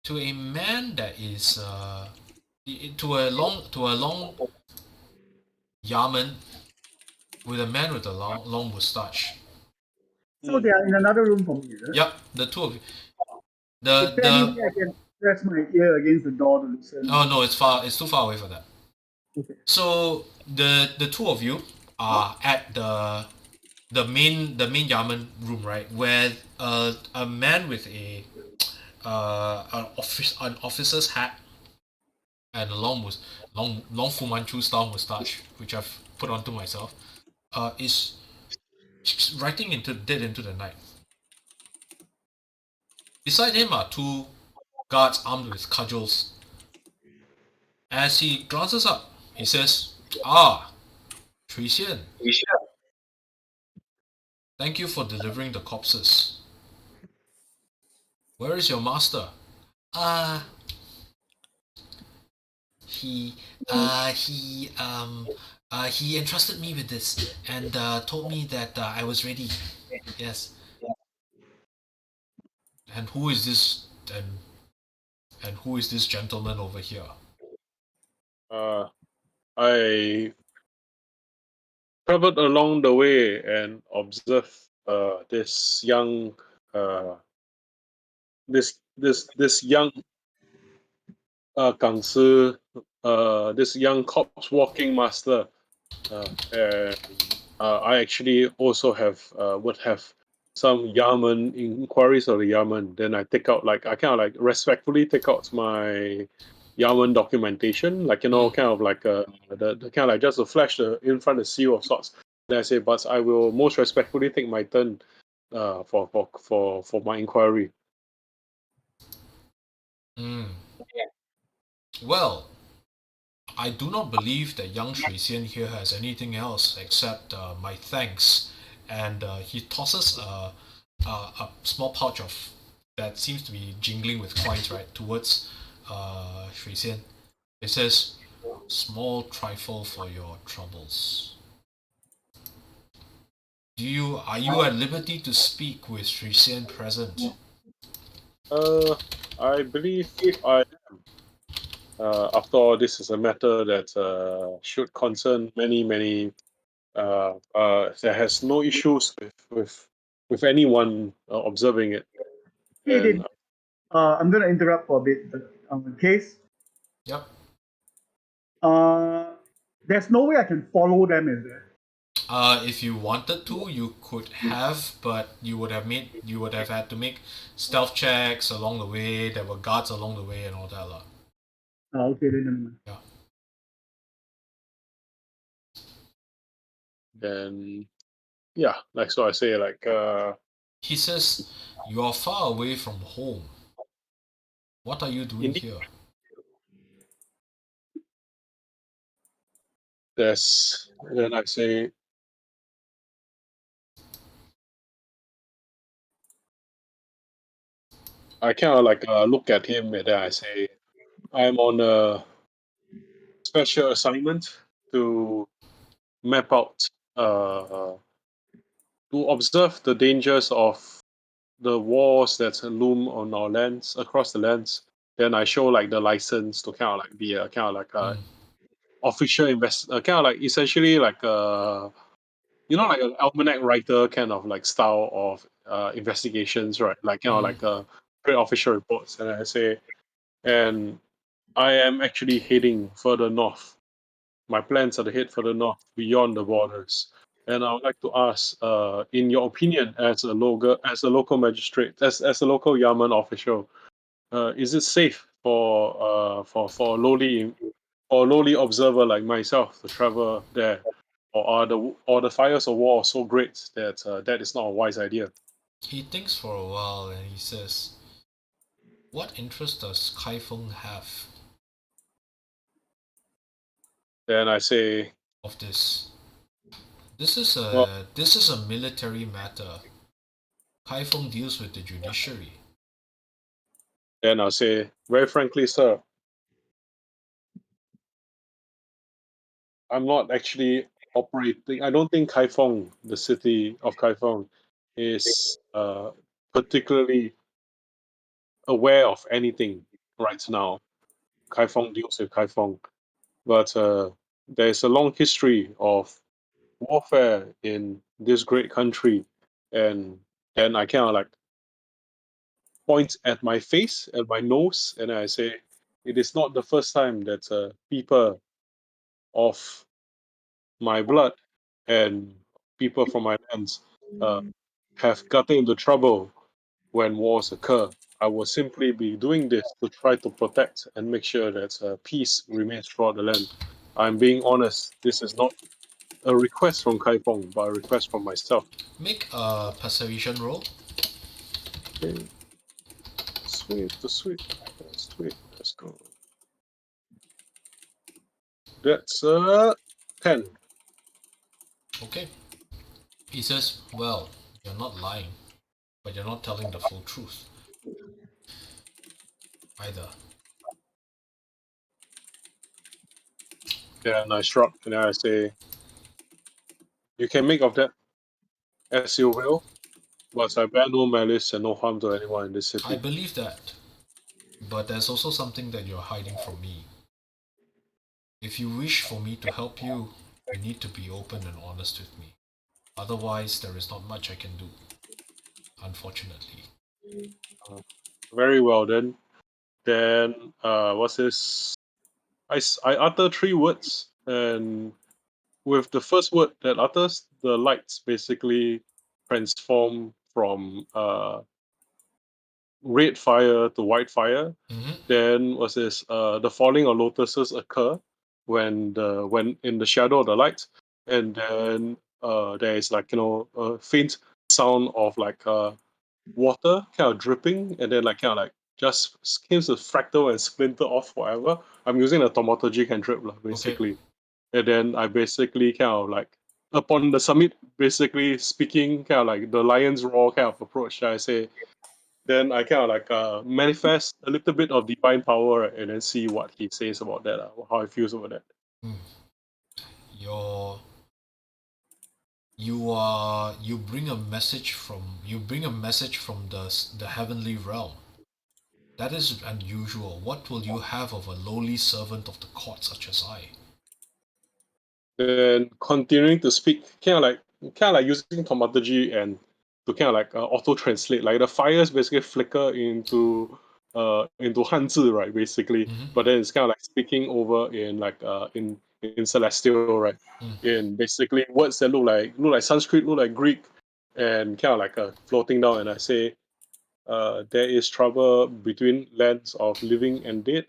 [SPEAKER 1] to a man that is to a long Yamen with a man with a long mustache.
[SPEAKER 4] So they are in another room from me.
[SPEAKER 1] Yep, the two of you.
[SPEAKER 4] I can press my ear against the door to listen.
[SPEAKER 1] Oh no, it's too far away for that.
[SPEAKER 4] Okay.
[SPEAKER 1] So the two of you are at the main Yamen room, right? Where a man with an officer's hat and a long Fu Manchu style mustache, which I've put onto myself, is writing dead into the night. Beside him are two guards armed with cudgels. As he glances up, he says, "Ah, Cui Xian. Thank you for delivering the corpses. Where is your master?" He entrusted me with this and told me that I was ready. Yes. And who is this? And who is this gentleman over here?
[SPEAKER 2] I traveled along the way and observed this young this young this young corpse walking master, and I actually also would have some Yamen inquiries of the Yamen. Then I take out I kind of respectfully take out my Yamen documentation, kind of the kind of just to flash in front of seal of sorts. Then I say, but I will most respectfully take my turn for my inquiry.
[SPEAKER 1] Well, I do not believe that young Shui Xian here has anything else except my thanks. And he tosses a small pouch that seems to be jingling with coins, right, towards Shui Xian. It says, "Small trifle for your troubles." Are you at liberty to speak with Shui Xian present?
[SPEAKER 2] I believe I am. After all, this is a matter that should concern many. There has no issues with anyone observing it.
[SPEAKER 4] Hey, I'm gonna interrupt for a bit. Case.
[SPEAKER 1] Yep.
[SPEAKER 4] There's no way I can follow them, is there?
[SPEAKER 1] If you wanted to, you could have, but you would have had to make stealth checks along the way. There were guards along the way and all that, lah.
[SPEAKER 4] Okay, then.
[SPEAKER 1] Yeah.
[SPEAKER 2] Then, yeah, like what I say,
[SPEAKER 1] he says, "You are far away from home. What are you doing here?"
[SPEAKER 2] Then I say, I kind of like look at him and then I say, I'm on a special assignment to map out, to observe the dangers of the wars that loom on our lands, across the lands. Then I show like the license to kind of like be a kind of like a official kind of like essentially like a like an almanac writer kind of like style of investigations, right? Like like great official reports. And I say, and I am actually heading further north. My plans are to head further north beyond the borders. And I would like to ask, in your opinion, as a local magistrate, as a local Yaman official, is it safe for a lowly observer like myself to travel there, or are the fires of war so great that that is not a wise idea?
[SPEAKER 1] He thinks for a while and he says, "What interest does Kai Feng have
[SPEAKER 2] Then I say,
[SPEAKER 1] of this? This is
[SPEAKER 2] well,
[SPEAKER 1] a military matter. Kai Feng deals with the judiciary."
[SPEAKER 2] then I'll say, very frankly, sir, I'm not actually operating. I don't think Kaifeng, the city of Kaifeng, is particularly aware of anything right now. Kaifeng deals with Kaifeng, but there's a long history of warfare in this great country, and then I kind of like point at my face, at my nose, and I say, it is not the first time that people of my blood and people from my lands uh, have gotten into trouble when wars occur. I will simply be doing this to try to protect and make sure that peace remains throughout the land. I'm being honest. This is not a request from Kaifeng, but a request from myself.
[SPEAKER 1] Make a persuasion roll.
[SPEAKER 2] Okay. Sweet. Let's go. That's 10.
[SPEAKER 1] Okay. He says, "Well, you're not lying, but you're not telling the full truth either."
[SPEAKER 2] Then I shrug and I say, you can make of that as you will, but I bear no malice and no harm to anyone in this
[SPEAKER 1] I
[SPEAKER 2] city.
[SPEAKER 1] believe that, but there's also something that you're hiding from me. If you wish for me to help you, you need to be open and honest with me. Otherwise, there is not much I can do, unfortunately.
[SPEAKER 2] Very well then. Then what's this? I utter 3 words, and with the first word that utters, the lights basically transform from red fire to white fire. Then what's this? The falling of lotuses occur when in the shadow of the light, and then there is like a faint sound of like water kind of dripping, and then like kind of like just seems to fractal and splinter off forever. I'm using a thaumaturgy cantrip basically. And then I basically kind of like upon the summit, basically speaking kind of like the lion's roar kind of approach that I say. Then I kind of like manifest a little bit of divine power, right, and then see what he says about that, how he feels about that.
[SPEAKER 1] You're you bring a message from the heavenly realm. That is unusual. What will you have of a lowly servant of the court such as I?
[SPEAKER 2] Then continuing to speak, kind of like using thaumaturgy and to kind of like auto translate. Like the fires basically flicker into Hanzi, right? Basically, but then it's kind of like speaking over in like in Celestial, right? In basically words that look like Sanskrit, look like Greek, and kind of like floating down. And I say, there is trouble between lands of living and dead.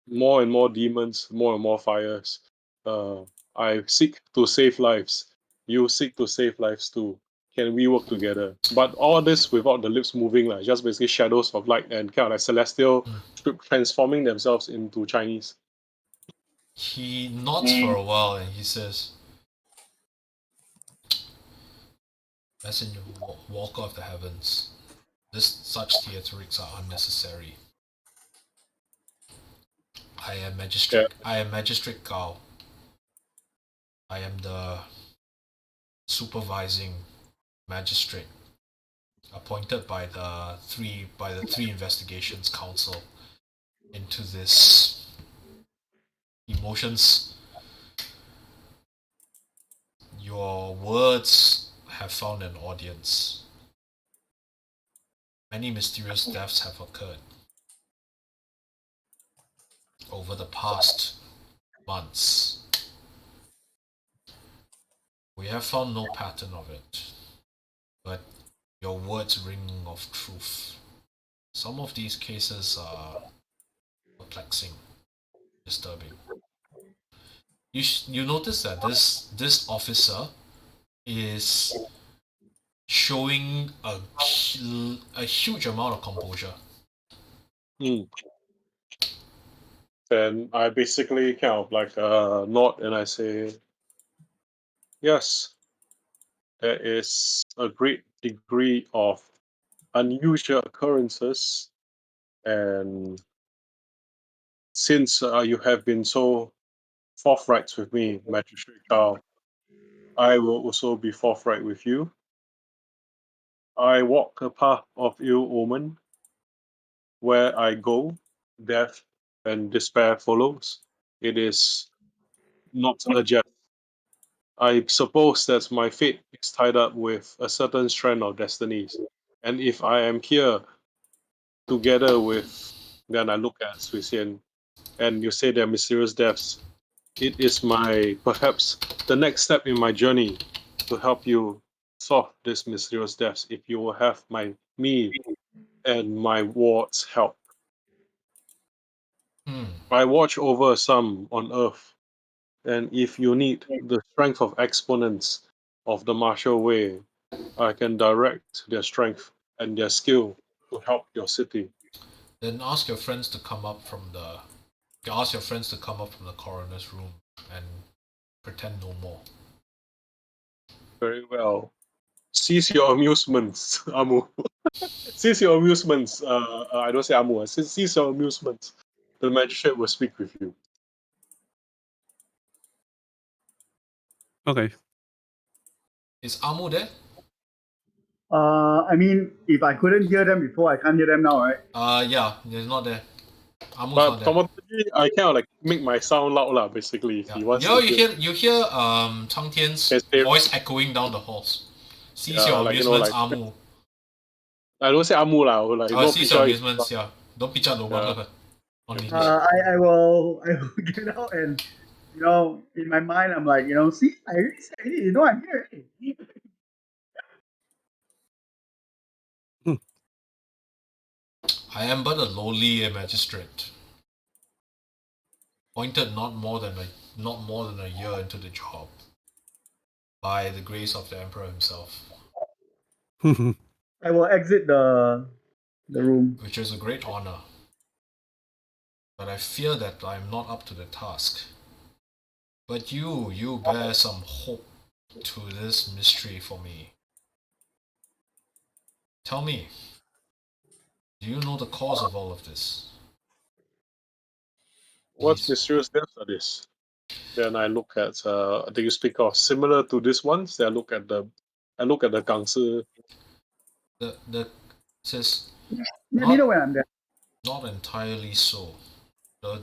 [SPEAKER 2] More and more demons, more and more fires. Uh, I seek to save lives. You seek to save lives too. Can we work together? But all this without the lips moving, like just basically shadows of light and kind of like celestial transforming themselves into Chinese.
[SPEAKER 1] He nods for a while and he says, Messenger, Walker of the Heavens, such theatrics are unnecessary. I am Magistrate Gao. I am the supervising magistrate appointed by the three investigations council into this. Emotions. Your words have found an audience. Many mysterious deaths have occurred over the past months. We have found no pattern of it, but your words ring of truth. Some of these cases are perplexing, disturbing. You notice that this officer is showing a huge amount of composure.
[SPEAKER 2] Then I basically kind of like nod and I say, yes, there is a great degree of unusual occurrences, and since you have been so forthright with me, Magistrate Gao, I will also be forthright with you. I walk a path of ill omen. Where I go, death and despair follows. It is not a jest. I suppose that my fate is tied up with a certain strand of destinies. And if I am here together with, then I look at Sui Xian, and you say they're mysterious deaths. It is perhaps the next step in my journey to help you solve these mysterious deaths if you will have me and my ward's help. I watch over some on Earth, and if you need the strength of exponents of the martial way, I can direct their strength and their skill to help your city.
[SPEAKER 1] Then ask your friends to come up from the coroner's room and pretend no more.
[SPEAKER 2] Very well. Cease your amusements, Amu. Cease your amusements. I don't say Amu. Cease your amusements. The magistrate will speak with you.
[SPEAKER 3] Okay.
[SPEAKER 1] Is Amu there?
[SPEAKER 4] I mean, if I couldn't hear them before, I can't hear them now, right?
[SPEAKER 1] Yeah, he's not there. Amu's
[SPEAKER 2] But
[SPEAKER 1] not there.
[SPEAKER 2] automatically, I kind of like make my sound loud lah. Basically, if he wants to.
[SPEAKER 1] You hear Cang Tian's voice echoing down the halls. Cease your amusements, Amu.
[SPEAKER 2] I don't say Amu lah. Like
[SPEAKER 1] cease your amusements, yeah. Don't pitch out the
[SPEAKER 4] I will get out and, in my mind, I'm like, see, I already said it, I'm here.
[SPEAKER 1] I am but a lowly magistrate, appointed not more than a year into the job, by the grace of the Emperor himself.
[SPEAKER 4] I will exit the room,
[SPEAKER 1] which is a great honor, but I fear that I am not up to the task. But you bear some hope to this mystery for me. Tell me, do you know the cause of all of this?
[SPEAKER 2] What mysterious deaths are this? Then I look at. Do you speak of similar to this ones? Then I look at the Gangsi.
[SPEAKER 1] The says.
[SPEAKER 4] Let me know when I'm there.
[SPEAKER 1] Not entirely so.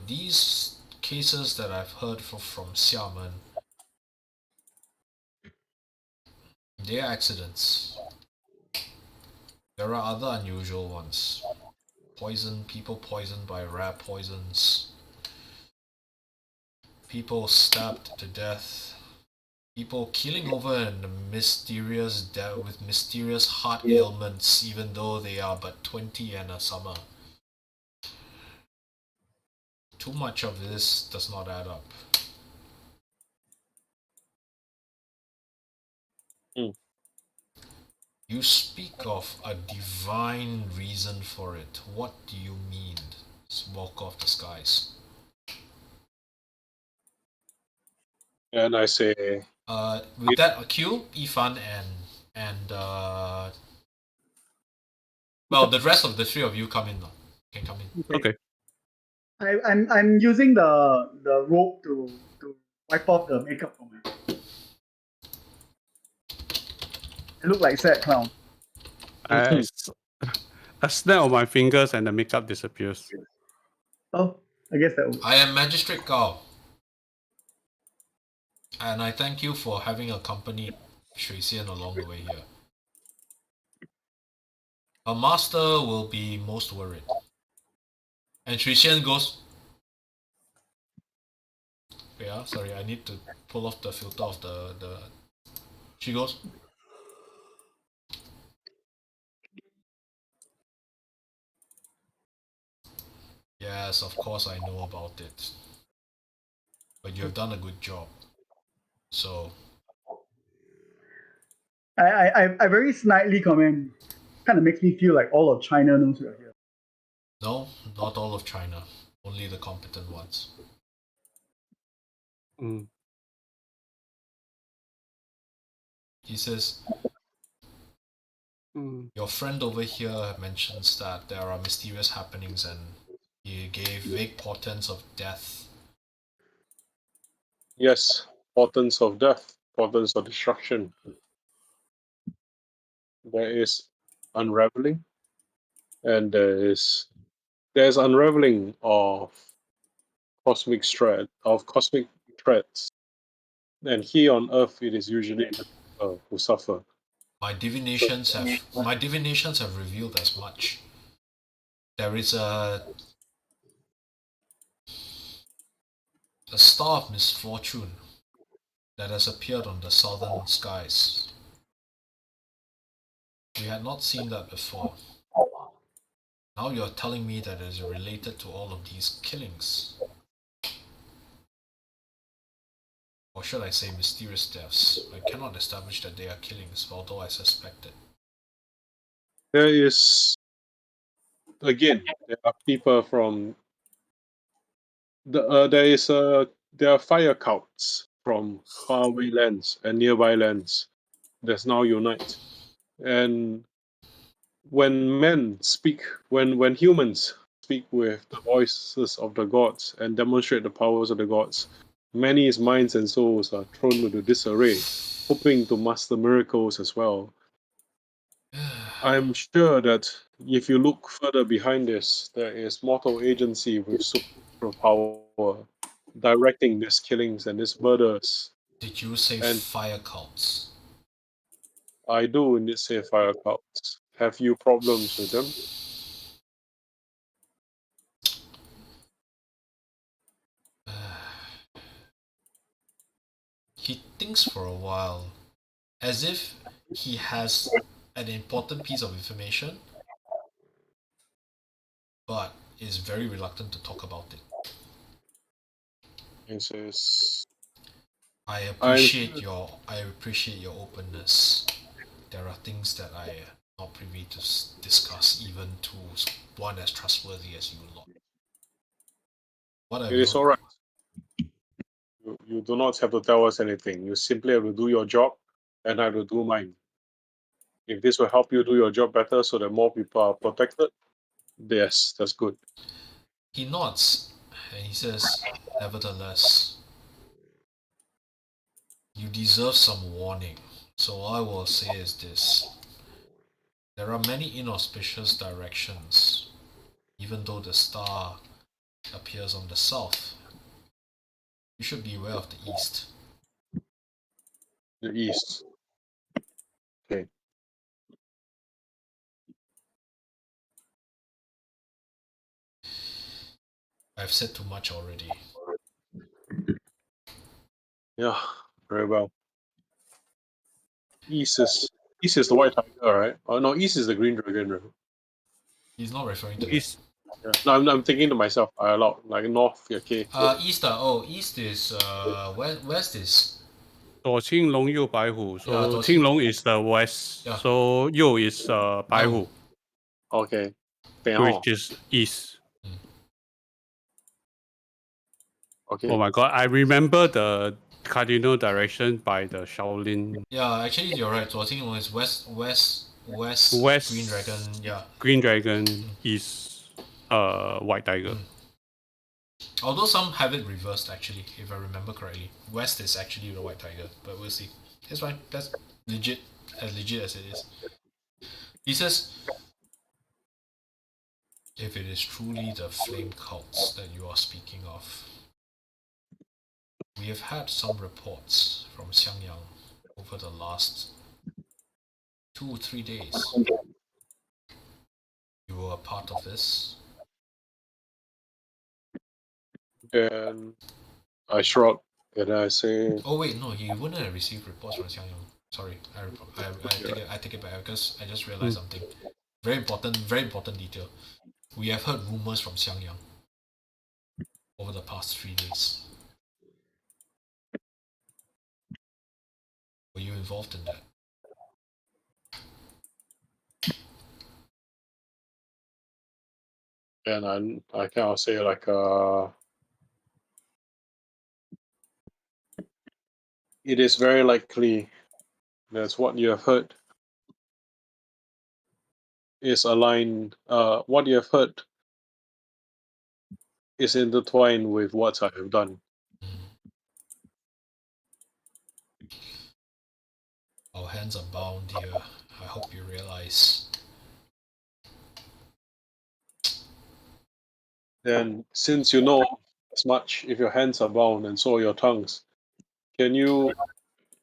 [SPEAKER 1] These cases that I've heard from Xiamen, they are accidents. There are other unusual ones. People poisoned by rare poisons. People stabbed to death. People keeling over in mysterious death with mysterious heart ailments, even though they are but 20 and a summer. Too much of this does not add up. You speak of a divine reason for it. What do you mean, Walker of the Skies?
[SPEAKER 2] And I say,
[SPEAKER 1] With that, Q, Yifan, and well, the rest of the three of you come in now. Can come in.
[SPEAKER 3] Okay.
[SPEAKER 4] I'm using the rope to wipe off the makeup from my. I look like sad clown.
[SPEAKER 3] I snap on my fingers and the makeup disappears.
[SPEAKER 4] Oh, I guess that.
[SPEAKER 1] I am Magistrate Gao, and I thank you for having accompanied Shui Xian along the way here. Her master will be most worried. And Shui Xian goes. Yeah, sorry, I need to pull off the filter of the. She goes. Yes, of course I know about it. But you have done a good job. So.
[SPEAKER 4] I very snidely comment. Kind of makes me feel like all of China knows we are here.
[SPEAKER 1] No, not all of China. Only the competent ones.
[SPEAKER 3] Mm.
[SPEAKER 1] He says, your friend over here mentions that there are mysterious happenings and he gave vague portents of death.
[SPEAKER 2] yes, portents of death, portents of destruction. There is unraveling, and there's unraveling of cosmic threats. And here on Earth, it is usually the people who suffer.
[SPEAKER 1] My divinations have revealed as much. There is a star of misfortune that has appeared on the southern skies. We had not seen that before. Now you're telling me that it is related to all of these killings. Or should I say mysterious deaths? I cannot establish that they are killings, although I suspect it.
[SPEAKER 2] There is, again, there are people from there are fire cults from faraway lands and nearby lands that now unite. And when humans speak with the voices of the gods and demonstrate the powers of the gods, many minds and souls are thrown into disarray, hoping to master miracles as well. I'm sure that if you look further behind this, there is mortal agency with superpower directing these killings and these murders.
[SPEAKER 1] Did you say fire cults?
[SPEAKER 2] I do indeed say fire cults. Have you problems with them?
[SPEAKER 1] He thinks for a while, as if he has an important piece of information, but is very reluctant to talk about it.
[SPEAKER 2] He says,
[SPEAKER 1] I appreciate your openness. There are things that I am not privy to discuss, even to one as trustworthy as you lot.
[SPEAKER 2] it is alright. You do not have to tell us anything. You simply have to do your job, and I will do mine. If this will help you do your job better so that more people are protected, yes, that's good.
[SPEAKER 1] He nods and he says, nevertheless, you deserve some warning. So all I will say is this. There are many inauspicious directions, even though the star appears on the south. You should be aware of the east.
[SPEAKER 2] The east. Okay.
[SPEAKER 1] I've said too much already.
[SPEAKER 2] Yeah, very well. East is the white tiger, right? Oh no, east is the green dragon, right?
[SPEAKER 1] He's not referring to
[SPEAKER 3] East.
[SPEAKER 2] Yeah. No, I'm thinking to myself. I lot like north. Okay.
[SPEAKER 1] East. East is west is.
[SPEAKER 3] 左青龙右白虎. So
[SPEAKER 1] Yeah, 左青-
[SPEAKER 3] 青龙 is the west.
[SPEAKER 1] Yeah.
[SPEAKER 3] So 右 is 白虎,
[SPEAKER 2] Okay.
[SPEAKER 3] which is east.
[SPEAKER 2] Okay.
[SPEAKER 3] Oh my god! I remember the cardinal direction by the Shaolin.
[SPEAKER 1] Yeah, actually you're right. 左青龙 is west.
[SPEAKER 3] West.
[SPEAKER 1] Green Dragon. Yeah.
[SPEAKER 3] Green Dragon, east, White Tiger.
[SPEAKER 1] Although some have it reversed, actually, if I remember correctly. West is actually the White Tiger, but we'll see. It's fine. That's legit as it is. He says, if it is truly the flame cults that you are speaking of, we have had some reports from Xiangyang over the last 2 or 3 days. You were a part of this.
[SPEAKER 2] And I shrug and I say,
[SPEAKER 1] Oh wait, no, you wouldn't have received reports from Xiangyang. Sorry, I take it back because I just realized something. Very important detail. We have heard rumors from Xiangyang over the past 3 days. Were you involved in that?
[SPEAKER 2] and I kind of say like, it is very likely that what you have heard is aligned. What you have heard is intertwined with what I have done.
[SPEAKER 1] Our hands are bound here. I hope you realize.
[SPEAKER 2] Then, since you know as much, if your hands are bound and so are your tongues, can you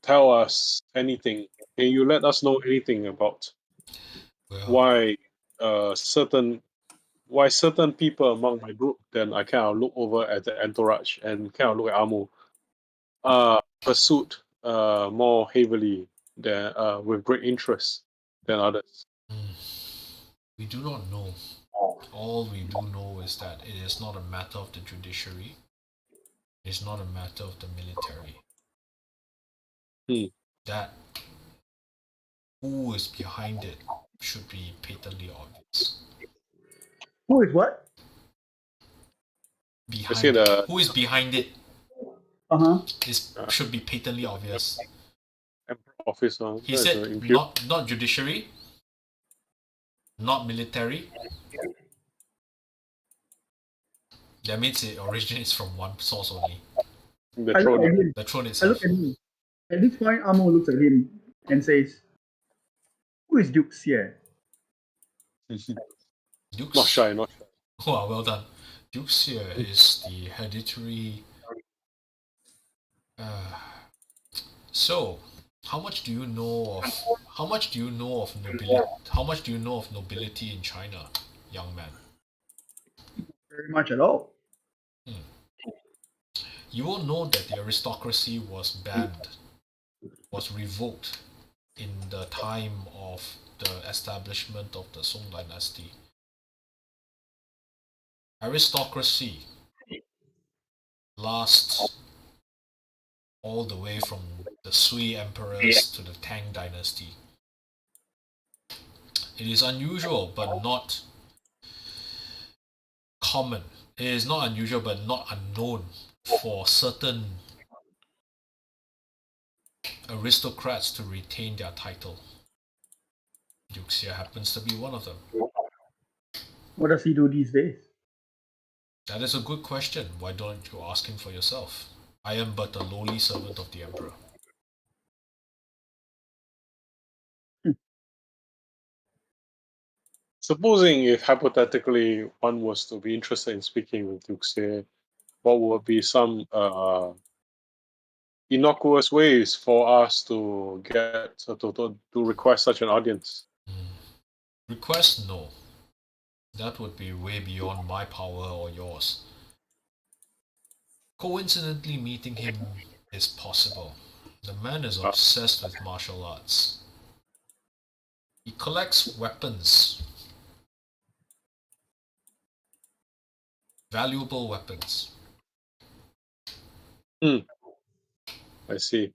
[SPEAKER 2] tell us anything? Can you let us know anything about why certain people among my group? Then I kind of look over at the entourage and kind of look at Amu. Pursued more heavily than with great interest than others.
[SPEAKER 1] We do not know. All we do know is that it is not a matter of the judiciary. It is not a matter of the military. That who is behind it should be patently obvious.
[SPEAKER 4] Who is what?
[SPEAKER 1] Behind it. Who is behind it? Should be patently obvious.
[SPEAKER 2] Officer.
[SPEAKER 1] He said not judiciary, not military. That means it originates from one source only.
[SPEAKER 2] The throne.
[SPEAKER 1] The throne
[SPEAKER 4] I
[SPEAKER 1] itself.
[SPEAKER 4] look at him. At this point, Amo looks at him and says, "Who is Duke Xie?"
[SPEAKER 1] Duke
[SPEAKER 2] Not shy.
[SPEAKER 1] Wow, well done. Duke Xie is the hereditary. So, how much do you know of nobility in China, young man?
[SPEAKER 4] Very much at all.
[SPEAKER 1] You will know that the aristocracy was banned, was revoked in the time of the establishment of the Song dynasty. Aristocracy lasts all the way from the Sui emperors to the Tang dynasty. It is unusual but not common. It is not unusual but not unknown for certain aristocrats to retain their title. Duke Xie happens to be one of them.
[SPEAKER 4] What does he do these days?
[SPEAKER 1] That is a good question. Why don't you ask him for yourself? I am but a lowly servant of the Emperor.
[SPEAKER 2] Supposing if hypothetically one was to be interested in speaking with Duke Xie, what would be some innocuous ways for us to get to request such an audience?
[SPEAKER 1] Request? No. That would be way beyond my power or yours. Coincidentally meeting him is possible. The man is obsessed with martial arts. He collects weapons. Valuable weapons.
[SPEAKER 2] I see.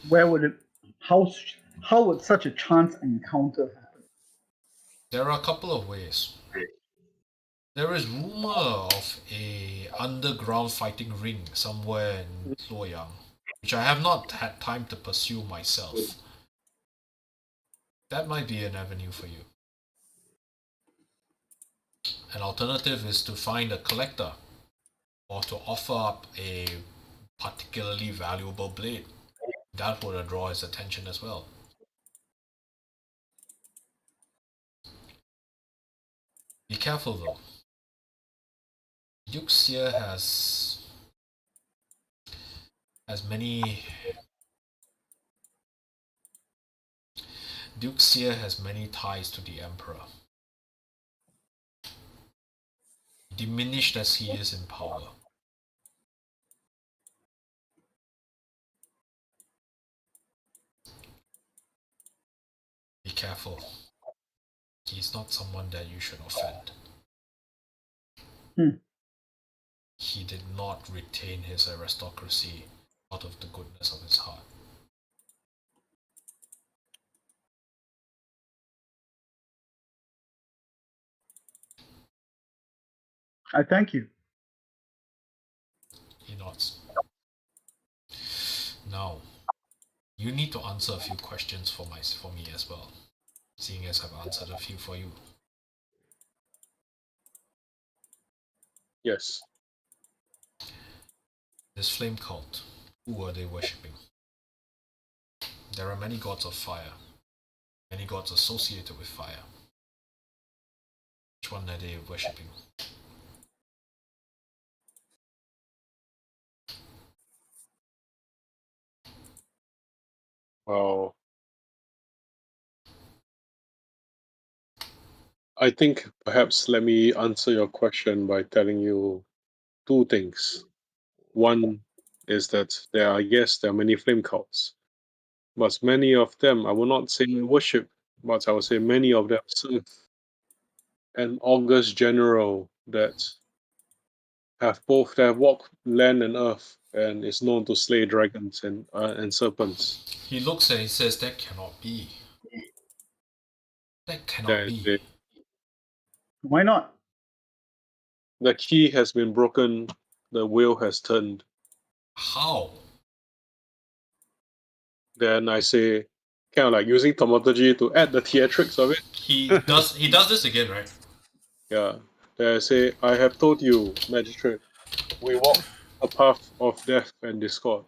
[SPEAKER 4] Where would it? How would such a chance encounter happen?
[SPEAKER 1] There are a couple of ways. There is rumor of a underground fighting ring somewhere in Luoyang, which I have not had time to pursue myself. That might be an avenue for you. An alternative is to find a collector, or to offer up a particularly valuable blade. That would draw his attention as well. Be careful though. Xianxia has many ties to the Emperor. Diminished as he is in power. Be careful. He's not someone that you should offend. He did not retain his aristocracy out of the goodness of his heart.
[SPEAKER 4] I thank you.
[SPEAKER 1] He nods. Now, you need to answer a few questions for me as well, seeing as I've answered a few for you.
[SPEAKER 2] Yes.
[SPEAKER 1] This flame cult, who are they worshipping? There are many gods of fire, many gods associated with fire. Which one are they worshipping?
[SPEAKER 2] Well, I think perhaps let me answer your question by telling you two things. One is that there are many flame cults, but many of them, I will not say worship, but I will say many of them serve an august general that have walked land and earth and is known to slay dragons and serpents.
[SPEAKER 1] He looks and he says, that cannot be. That cannot
[SPEAKER 2] That
[SPEAKER 1] be.
[SPEAKER 2] is
[SPEAKER 4] Why not?
[SPEAKER 2] the key has been broken, the wheel has turned.
[SPEAKER 1] How?
[SPEAKER 2] Then I say, kind of like using thaumaturgy to add the theatrics of it.
[SPEAKER 1] He does this again, right?
[SPEAKER 2] Yeah. Then I say, I have told you, magistrate, we walk a path of death and discord.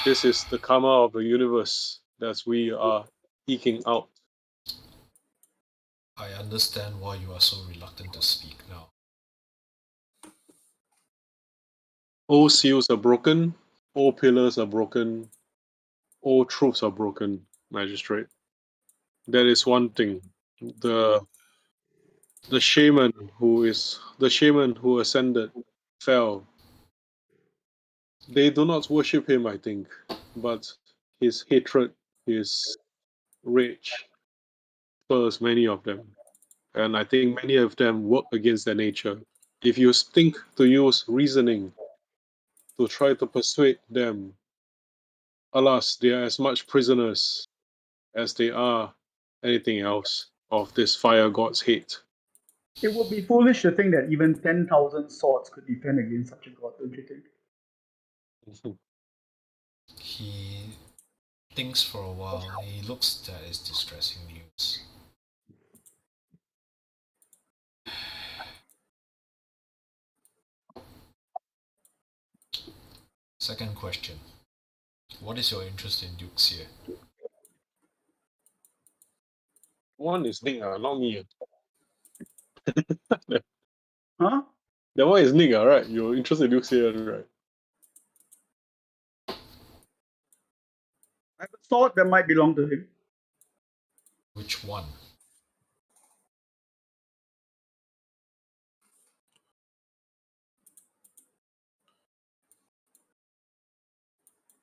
[SPEAKER 2] This is the karma of the universe that we are eking out.
[SPEAKER 1] I understand why you are so reluctant to speak now.
[SPEAKER 2] All seals are broken, all pillars are broken, all truths are broken, magistrate. That is one thing. The shaman who ascended fell. They do not worship him, I think, but his hatred, his rage spurs many of them. And I think many of them work against their nature. If you think to use reasoning to try to persuade them, alas, they are as much prisoners as they are anything else of this fire god's hate.
[SPEAKER 4] It would be foolish to think that even 10,000 swords could defend against such a god, don't you think?
[SPEAKER 1] He thinks for a while. He looks at his distressing news. Second question. What is your interest in Xianxia?
[SPEAKER 2] One is Nick, not me.
[SPEAKER 4] Huh?
[SPEAKER 2] That one is Nick, right? You're interested in Xianxia, right?
[SPEAKER 4] I have a sword that might belong to him.
[SPEAKER 1] Which one?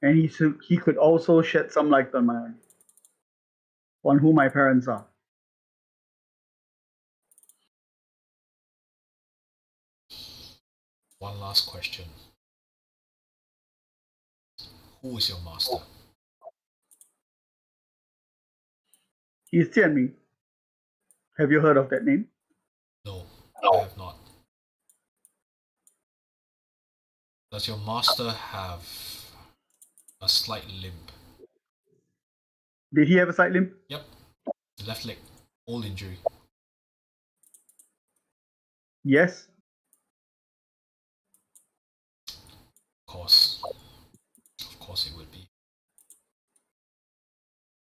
[SPEAKER 4] And he could also shed some light on who my parents are.
[SPEAKER 1] One last question. Who is your master?
[SPEAKER 4] He's Jianming. Have you heard of that name?
[SPEAKER 1] No. I have not. Does your master have a slight limp?
[SPEAKER 4] Did he have a side limb?
[SPEAKER 1] Yep. Left leg. Old injury.
[SPEAKER 4] Yes.
[SPEAKER 1] Of course. Of course it would be.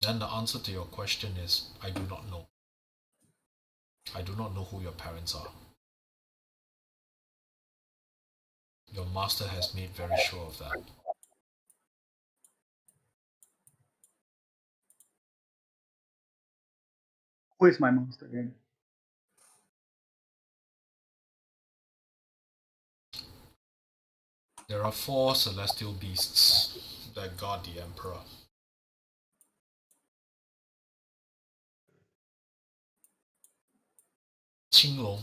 [SPEAKER 1] Then the answer to your question is, I do not know. I do not know who your parents are. Your master has made very sure of that.
[SPEAKER 4] Who is my master again?
[SPEAKER 1] There are 4 celestial beasts that guard the Emperor. Qinglong,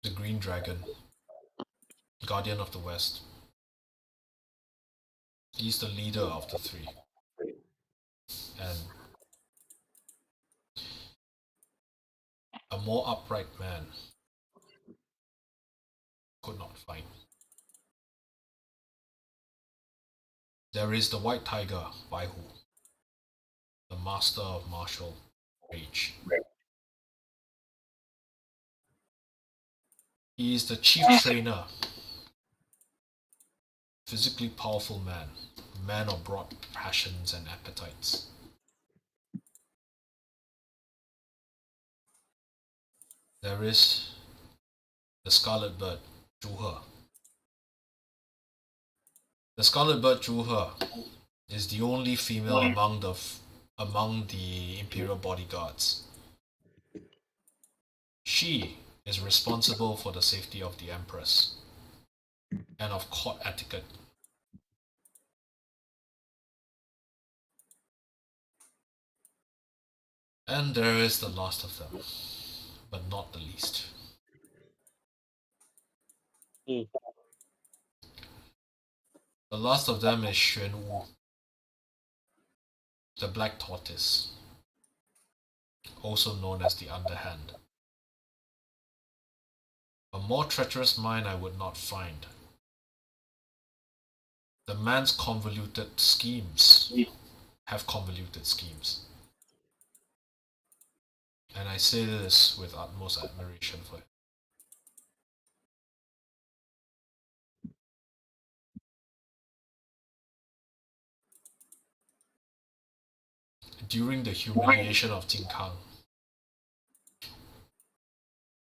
[SPEAKER 1] the green dragon, guardian of the west. He's the leader of the 3. And a more upright man could not find. There is the white tiger, Baihu, the master of martial rage. He is the chief trainer, physically powerful man, man of broad passions and appetites. There is the scarlet bird, Zhu He. The scarlet bird Zhu He is the only female among the imperial bodyguards. She is responsible for the safety of the empress and of court etiquette. And there is the last of them, but not the least.
[SPEAKER 2] Mm.
[SPEAKER 1] The last of them is Xuan Wu, the black tortoise, also known as the underhand. A more treacherous mind I would not find. The man's convoluted schemes have convoluted schemes. And I say this with utmost admiration for him. During the humiliation of Jing Kang,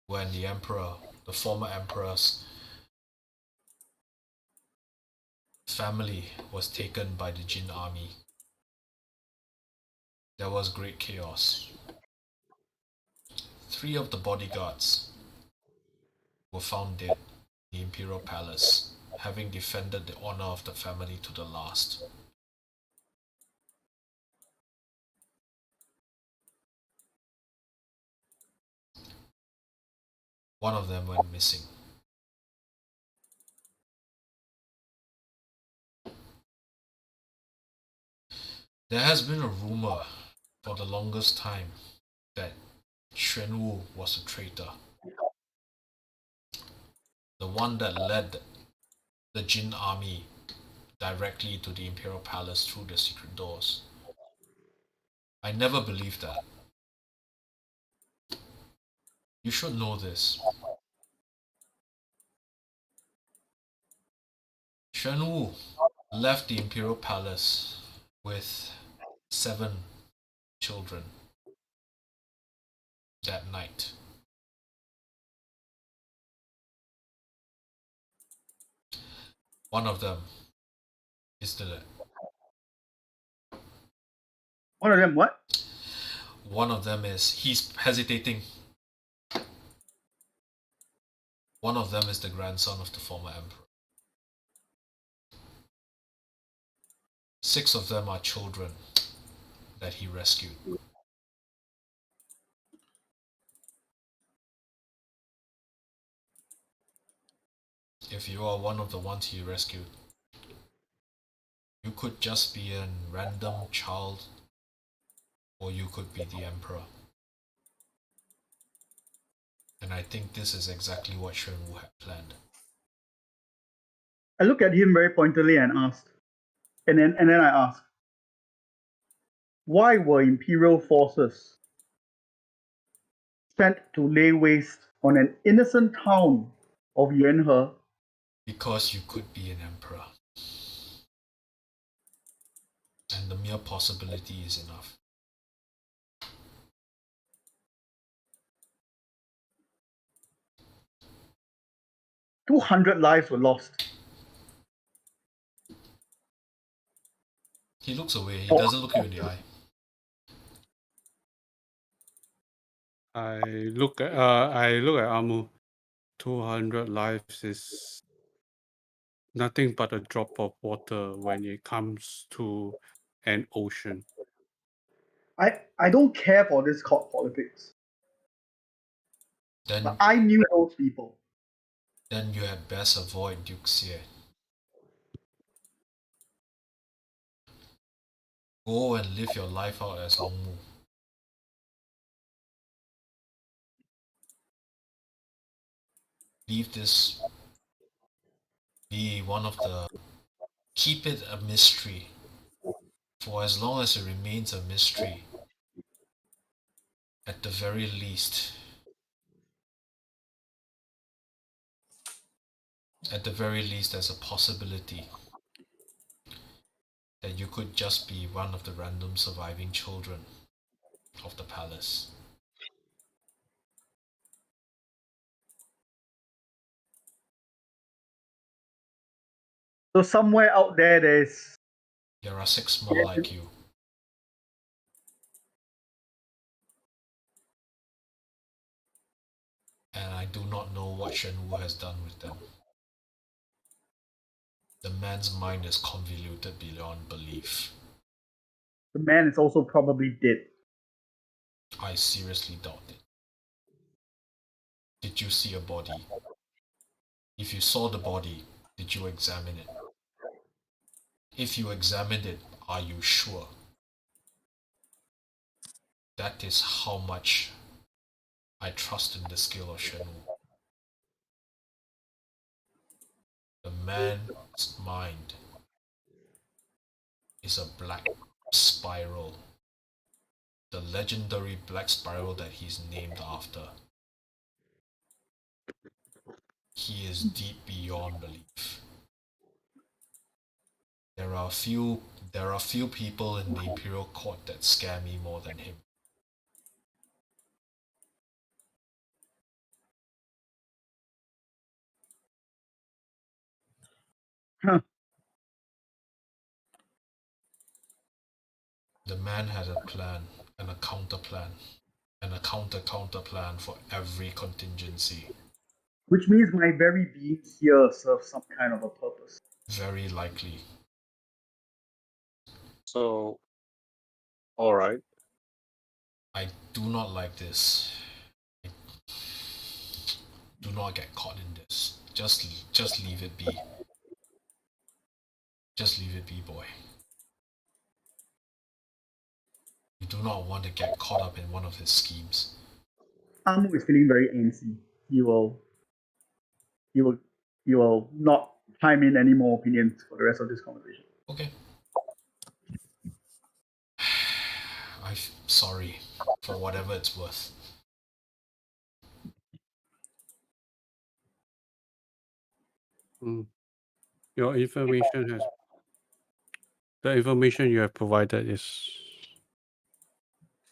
[SPEAKER 1] when the emperor, the former emperor's family was taken by the Jin army, there was great chaos. 3 of the bodyguards were found dead in the imperial palace, having defended the honor of the family to the last. One of them went missing. There has been a rumor for the longest time that Xuan Wu was a traitor. The one that led the Jin army directly to the imperial palace through the secret doors. I never believed that. You should know this. Xuan Wu left the imperial palace with 7 children that night. One of them is the...
[SPEAKER 4] One of them what?
[SPEAKER 1] One of them is... He's hesitating. One of them is the grandson of the former emperor. 6 of them are children that he rescued. If you are one of the ones he rescued, you could just be a random child, or you could be the emperor. And I think this is exactly what Xuanwu had planned.
[SPEAKER 4] I look at him very pointedly and asked, and then I ask, why were Imperial forces sent to lay waste on an innocent town of Yuanhe?
[SPEAKER 1] Because you could be an emperor. And the mere possibility is enough.
[SPEAKER 4] $200 lives were lost.
[SPEAKER 1] He looks away. He doesn't look you in the eye.
[SPEAKER 3] I look at Amu. 200 lives is nothing but a drop of water when it comes to an ocean.
[SPEAKER 4] I don't care for this court politics.
[SPEAKER 1] Then,
[SPEAKER 4] But I knew those people.
[SPEAKER 1] then you had best avoid Duke Xie. Go and live your life out as Longmu. Leave this be one of the... Keep it a mystery. For as long as it remains a mystery, at the very least, there's a possibility that you could just be one of the random surviving children of the palace.
[SPEAKER 4] So somewhere out there, there
[SPEAKER 1] are 6 more like you. And I do not know what Xuanwu has done with them. The man's mind is convoluted beyond belief.
[SPEAKER 4] The man is also probably dead.
[SPEAKER 1] I seriously doubt it. Did you see a body? If you saw the body, did you examine it? If you examined it, are you sure? That is how much I trust in the skill of Xuanwu. The man's mind is a black spiral. The legendary black spiral that he's named after. He is deep beyond belief. There are few people in the Imperial Court that scare me more than him.
[SPEAKER 4] Huh.
[SPEAKER 1] The man had a plan and a counter plan and a counter plan for every contingency.
[SPEAKER 4] Which means my very being here serves some kind of a purpose.
[SPEAKER 1] Very likely.
[SPEAKER 2] So, all right.
[SPEAKER 1] I do not like this. Do not get caught in this. Just leave it be. Just leave it be, boy. You do not want to get caught up in one of his schemes.
[SPEAKER 4] Amu is feeling very antsy. He will not chime in any more opinions for the rest of this conversation.
[SPEAKER 1] Okay. I'm sorry for whatever it's worth.
[SPEAKER 3] Your information has... The information you have provided is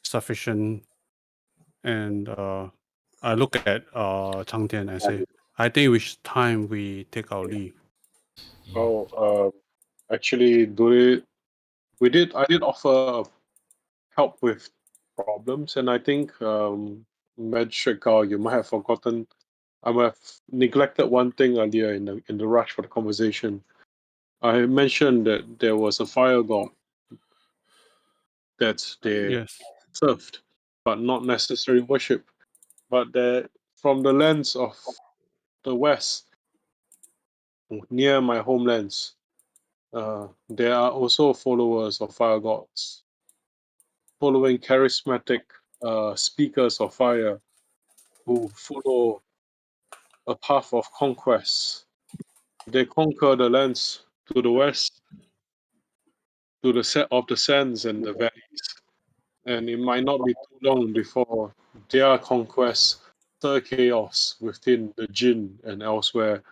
[SPEAKER 3] sufficient, and I look at Cang Tian and say, I think it's time we take our leave.
[SPEAKER 2] Actually, I did offer help with problems, and I think Magistrate Gao, you might have forgotten. I might have neglected one thing earlier in the rush for the conversation. I mentioned that there was a fire god that they
[SPEAKER 3] Yes.
[SPEAKER 2] served, but not necessarily worship. But from the lands of the west, near my homelands, there are also followers of fire gods, following charismatic speakers of fire who follow a path of conquest. They conquer the lands to the west, to the set of the sands and the valleys. And it might not be too long before their conquests stir chaos within the Jin and elsewhere.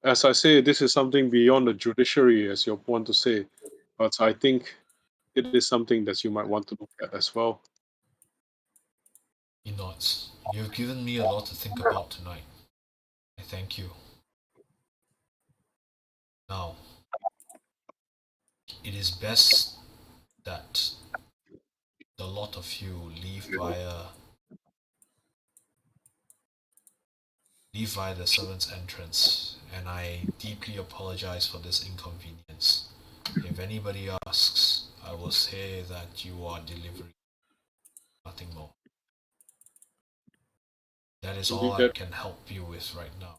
[SPEAKER 2] As I say, this is something beyond the judiciary, as you want to say, but I think it is something that you might want to look at as well.
[SPEAKER 1] He nods. You've given me a lot to think about tonight. I thank you. Now, it is best that the lot of you leave via the servant's entrance, and I deeply apologize for this inconvenience. If anybody asks, I will say that you are delivering, nothing more. That is all I can help you with right now.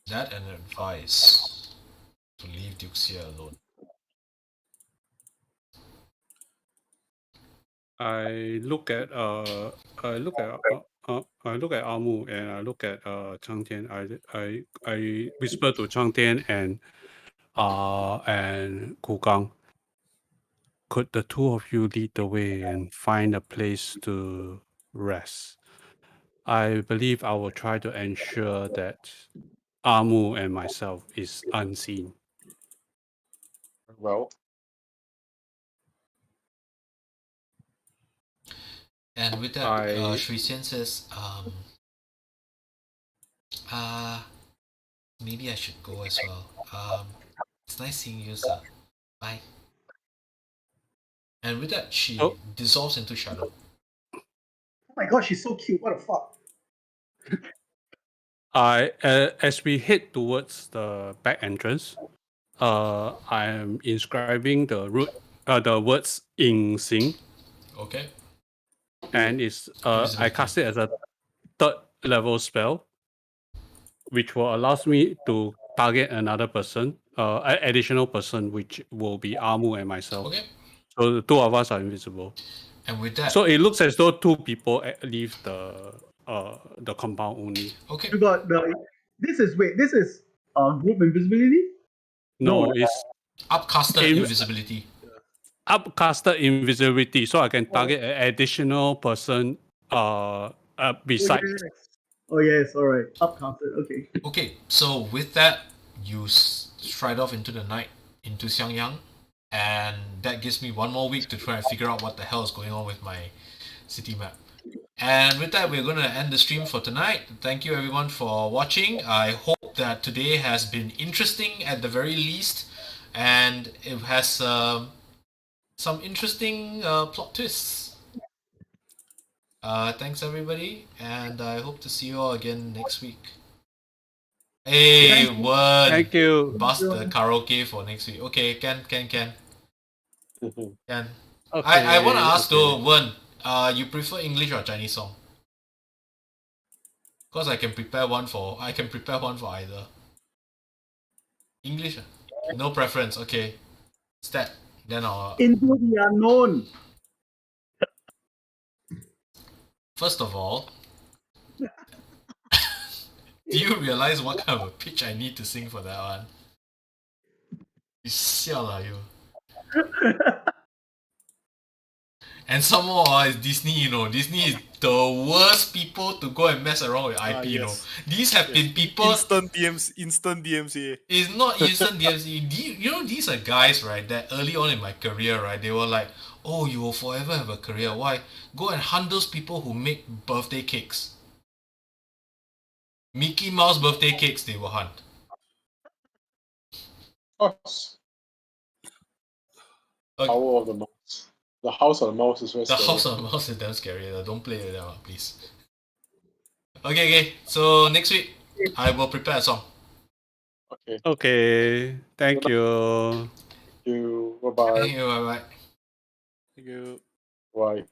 [SPEAKER 1] That and advice to leave Duxia alone.
[SPEAKER 3] I look at Amu and I look at Cang Tian. I whisper to Cang Tian and Wudang. Could the two of you lead the way and find a place to rest? I believe I will try to ensure that Amu and myself is unseen.
[SPEAKER 2] Well,
[SPEAKER 1] And with that, Shui Xian says, maybe I should go as well. It's nice seeing you, sir. Bye. And with that, she dissolves into shadow.
[SPEAKER 4] Oh my god, she's so cute. What the fuck?
[SPEAKER 3] As we head towards the back entrance, I am inscribing the words in Sing.
[SPEAKER 1] Okay.
[SPEAKER 3] And it's I cast it as a 3rd level spell, which will allows me to target another person, an additional person, which will be Amu and myself.
[SPEAKER 1] Okay.
[SPEAKER 3] So the two of us are invisible.
[SPEAKER 1] And with that,
[SPEAKER 3] so it looks as though 2 people leave the compound only.
[SPEAKER 1] Okay.
[SPEAKER 4] You got the. This is group invisibility.
[SPEAKER 3] No, it's
[SPEAKER 1] upcaster invisibility.
[SPEAKER 3] Upcaster invisibility, so I can target an additional person beside.
[SPEAKER 4] Oh yes, all right. Upcaster. Okay.
[SPEAKER 1] Okay, so with that, you stride off into the night, into Xiangyang, and that gives me 1 more week to try and figure out what the hell is going on with my city map. And with that, we're going to end the stream for tonight. Thank you everyone for watching. I hope that today has been interesting at the very least, and it has some interesting plot twists. Thanks everybody, and I hope to see you all again next week. Hey, word!
[SPEAKER 3] Thank you.
[SPEAKER 1] Bust the karaoke for next week. Okay, can.
[SPEAKER 3] Okay,
[SPEAKER 1] I want to ask though, Wen, you prefer English or Chinese song? Because I can prepare one for either. English? No preference. Okay. Stat. Then I'll.
[SPEAKER 4] Into the unknown.
[SPEAKER 1] First of all, do you realize what kind of a pitch I need to sing for that one? You siao lah, you. And some more, it's Disney, you know. Disney is the worst people to go and mess around with IP, you know. These have been people...
[SPEAKER 5] Instant DMCA.
[SPEAKER 1] It's not instant DMCA. You know, these are guys, right, that early on in my career, right, they were like, oh, you will forever have a career. Why? Go and hunt those people who make birthday cakes. Mickey Mouse birthday cakes they will hunt.
[SPEAKER 2] Us. Power of the mouse. The House of the Mouse is very scary.
[SPEAKER 1] The House of the Mouse is damn scary. Don't play with that, please. Okay. So next week, I will prepare a song.
[SPEAKER 3] Okay. Thank you.
[SPEAKER 2] Thank you. Bye-bye.
[SPEAKER 1] Thank you. Bye-bye.
[SPEAKER 5] Thank you.
[SPEAKER 2] Bye.